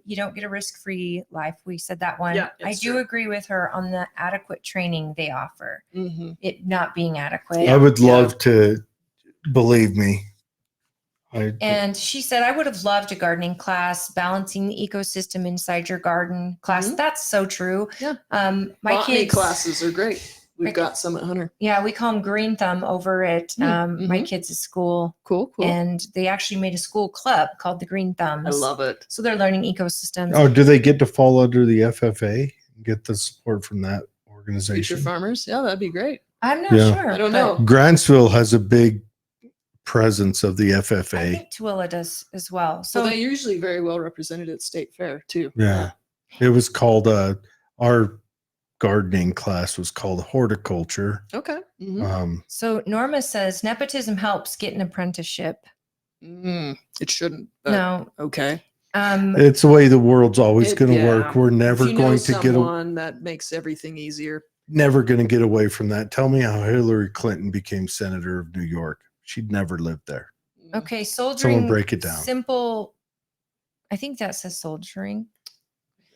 you don't get a risk-free life. We said that one. Yeah, I it's do true. agree with her on the adequate training they offer. Mm-hmm. It not being adequate. I would Yeah. love to believe me. And she said, I would have loved a gardening class, balancing the ecosystem inside your garden class. Mhm. That's so true. Yeah. My Botany kids classes are great. We've Right. got some at Hunter. Yeah, we call them Green Thumb over at my mhm. kids' school. Cool. And they actually made a school club called the Green Thumbs. I love it. So they're learning ecosystems. Oh, do they get to fall under the FFA? Get the support from that Future organization? farmers. Yeah, that'd be great. I'm not Yeah. sure. I don't but know. Grantsville has a big presence of the I FFA. think Tooele does as well. So So they're usually very well represented at State Fair too. Yeah. It was called our gardening class was called horticulture. Okay. Mhm. So Norma says nepotism helps get an apprenticeship. It shouldn't. But No. Okay. It's the way the world's always going to Yeah. work. We're never If you know going to get someone that makes everything easier. never going to get away from that. Tell me how Hillary Clinton became senator of New York. She'd never lived there. Okay, soldering. Someone break it down. Simple. I think that says soldering.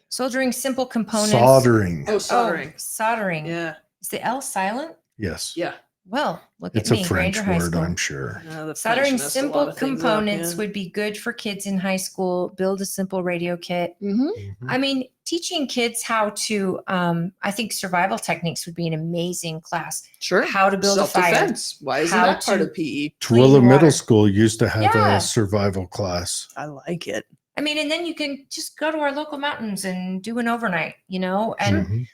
Soldering simple components. Soldering. Oh, soldering. Oh, soldering. Yeah. Is the L silent? Yes. Yeah. Well, look It's at a me, French Granger High word, School. I'm sure. The French Soldering messed a lot simple of things up, components yeah. would be good for kids in high school. Build a simple radio kit. Mhm. Mhm. I mean, teaching kids how to, I think survival techniques would be an amazing class. Sure. How to build a fire. Self-defense. Why isn't How that part to- of PE? Twilla Clean Middle water. School used to have Yeah. a survival class. I like it. I mean, and then you can just go to our local mountains and do an overnight, and Mhm.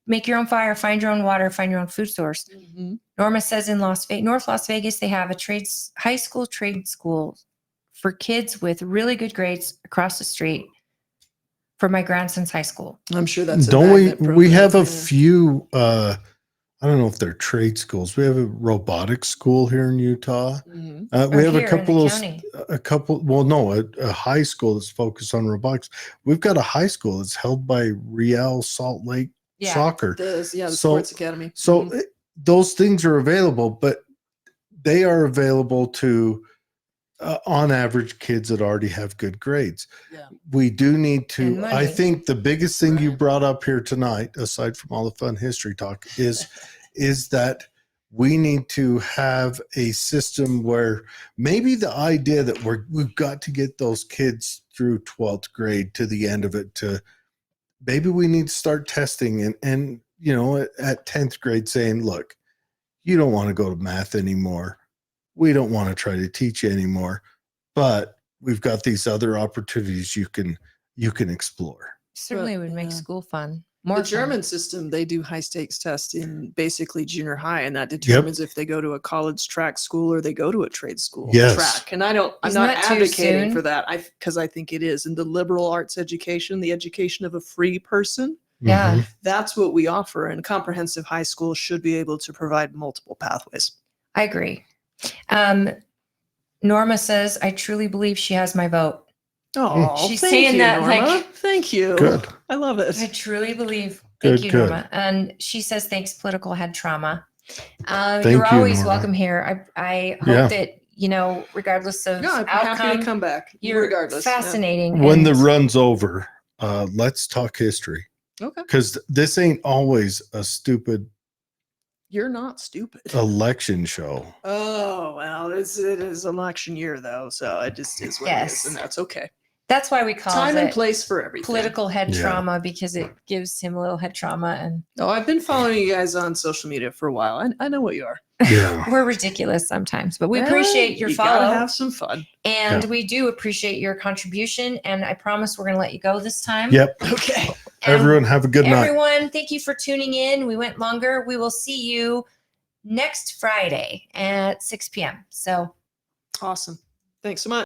make your own fire, find your own water, find your own food source. Mhm. Norma says in North Las Vegas, they have a high school trade school for kids with really good grades across the street for my grandson's high school. I'm sure that's a Don't we magnet we have a program, yeah. few I don't know if they're trade schools. We have a robotics school here in Utah. Mhm. We Or have here in the county. a high school that's focused on robotics. We've got a high school that's held by Real Salt Lake Yeah. Soccer. The So- sports academy. So Mhm. those things are available, but they are available to on average, kids that already have good grades. Yeah. We do need And to, money. I think the biggest thing you Right. brought up here tonight, aside from all the fun history talk, is that we need to have a system where maybe the idea that we've got to get those kids through 12th grade to the end of it, to maybe we need to start testing and you know, at 10th grade saying, look, you don't want to go to math anymore. We don't want to try to teach you anymore, but we've got these other opportunities you can explore. Certainly would make yeah. school fun. More The fun. German system, they do high stakes tests in basically junior high, and that determines if they go to a college track school or they go to a trade school Yes. track. And I'm Isn't not that too advocating soon? for that. Because I think it is. In the liberal arts education, the education of a free person, Yeah. Mhm. that's what we offer. And comprehensive high school should be able to provide multiple pathways. I agree. Norma says, I truly believe she has my vote. Oh, She's thank saying you, that, Norma. like- Thank you. Good. I love I it. truly believe. Good, Thank you, good. Norma. And she says, thanks, political head trauma. Thank You're you, always Norma. welcome here. I hope Yeah. that, you know, regardless of No, I'm happy to outcome, come back. you're regardless. Yeah. fascinating. When the and- run's over, let's talk history, Okay. because this ain't always a stupid You're not stupid. election show. Oh, well, it is election year, though. So it just is what it Yes. is. And that's okay. That's why we call Time and it place for everything. political head Yeah. trauma, because it gives him a little head trauma. And Oh, I've been following you guys on social media for a while. I know what you are. Yeah. we're ridiculous sometimes, but we Well, appreciate your you follow. gotta have some fun. And Yeah. we do appreciate your contribution. And I promise we're going to let you go this time. Yep. Okay. And Everyone have a good night. everyone, thank you for tuning in. We went longer. We will see you next Friday at 6 p.m. So Awesome. Thanks so much.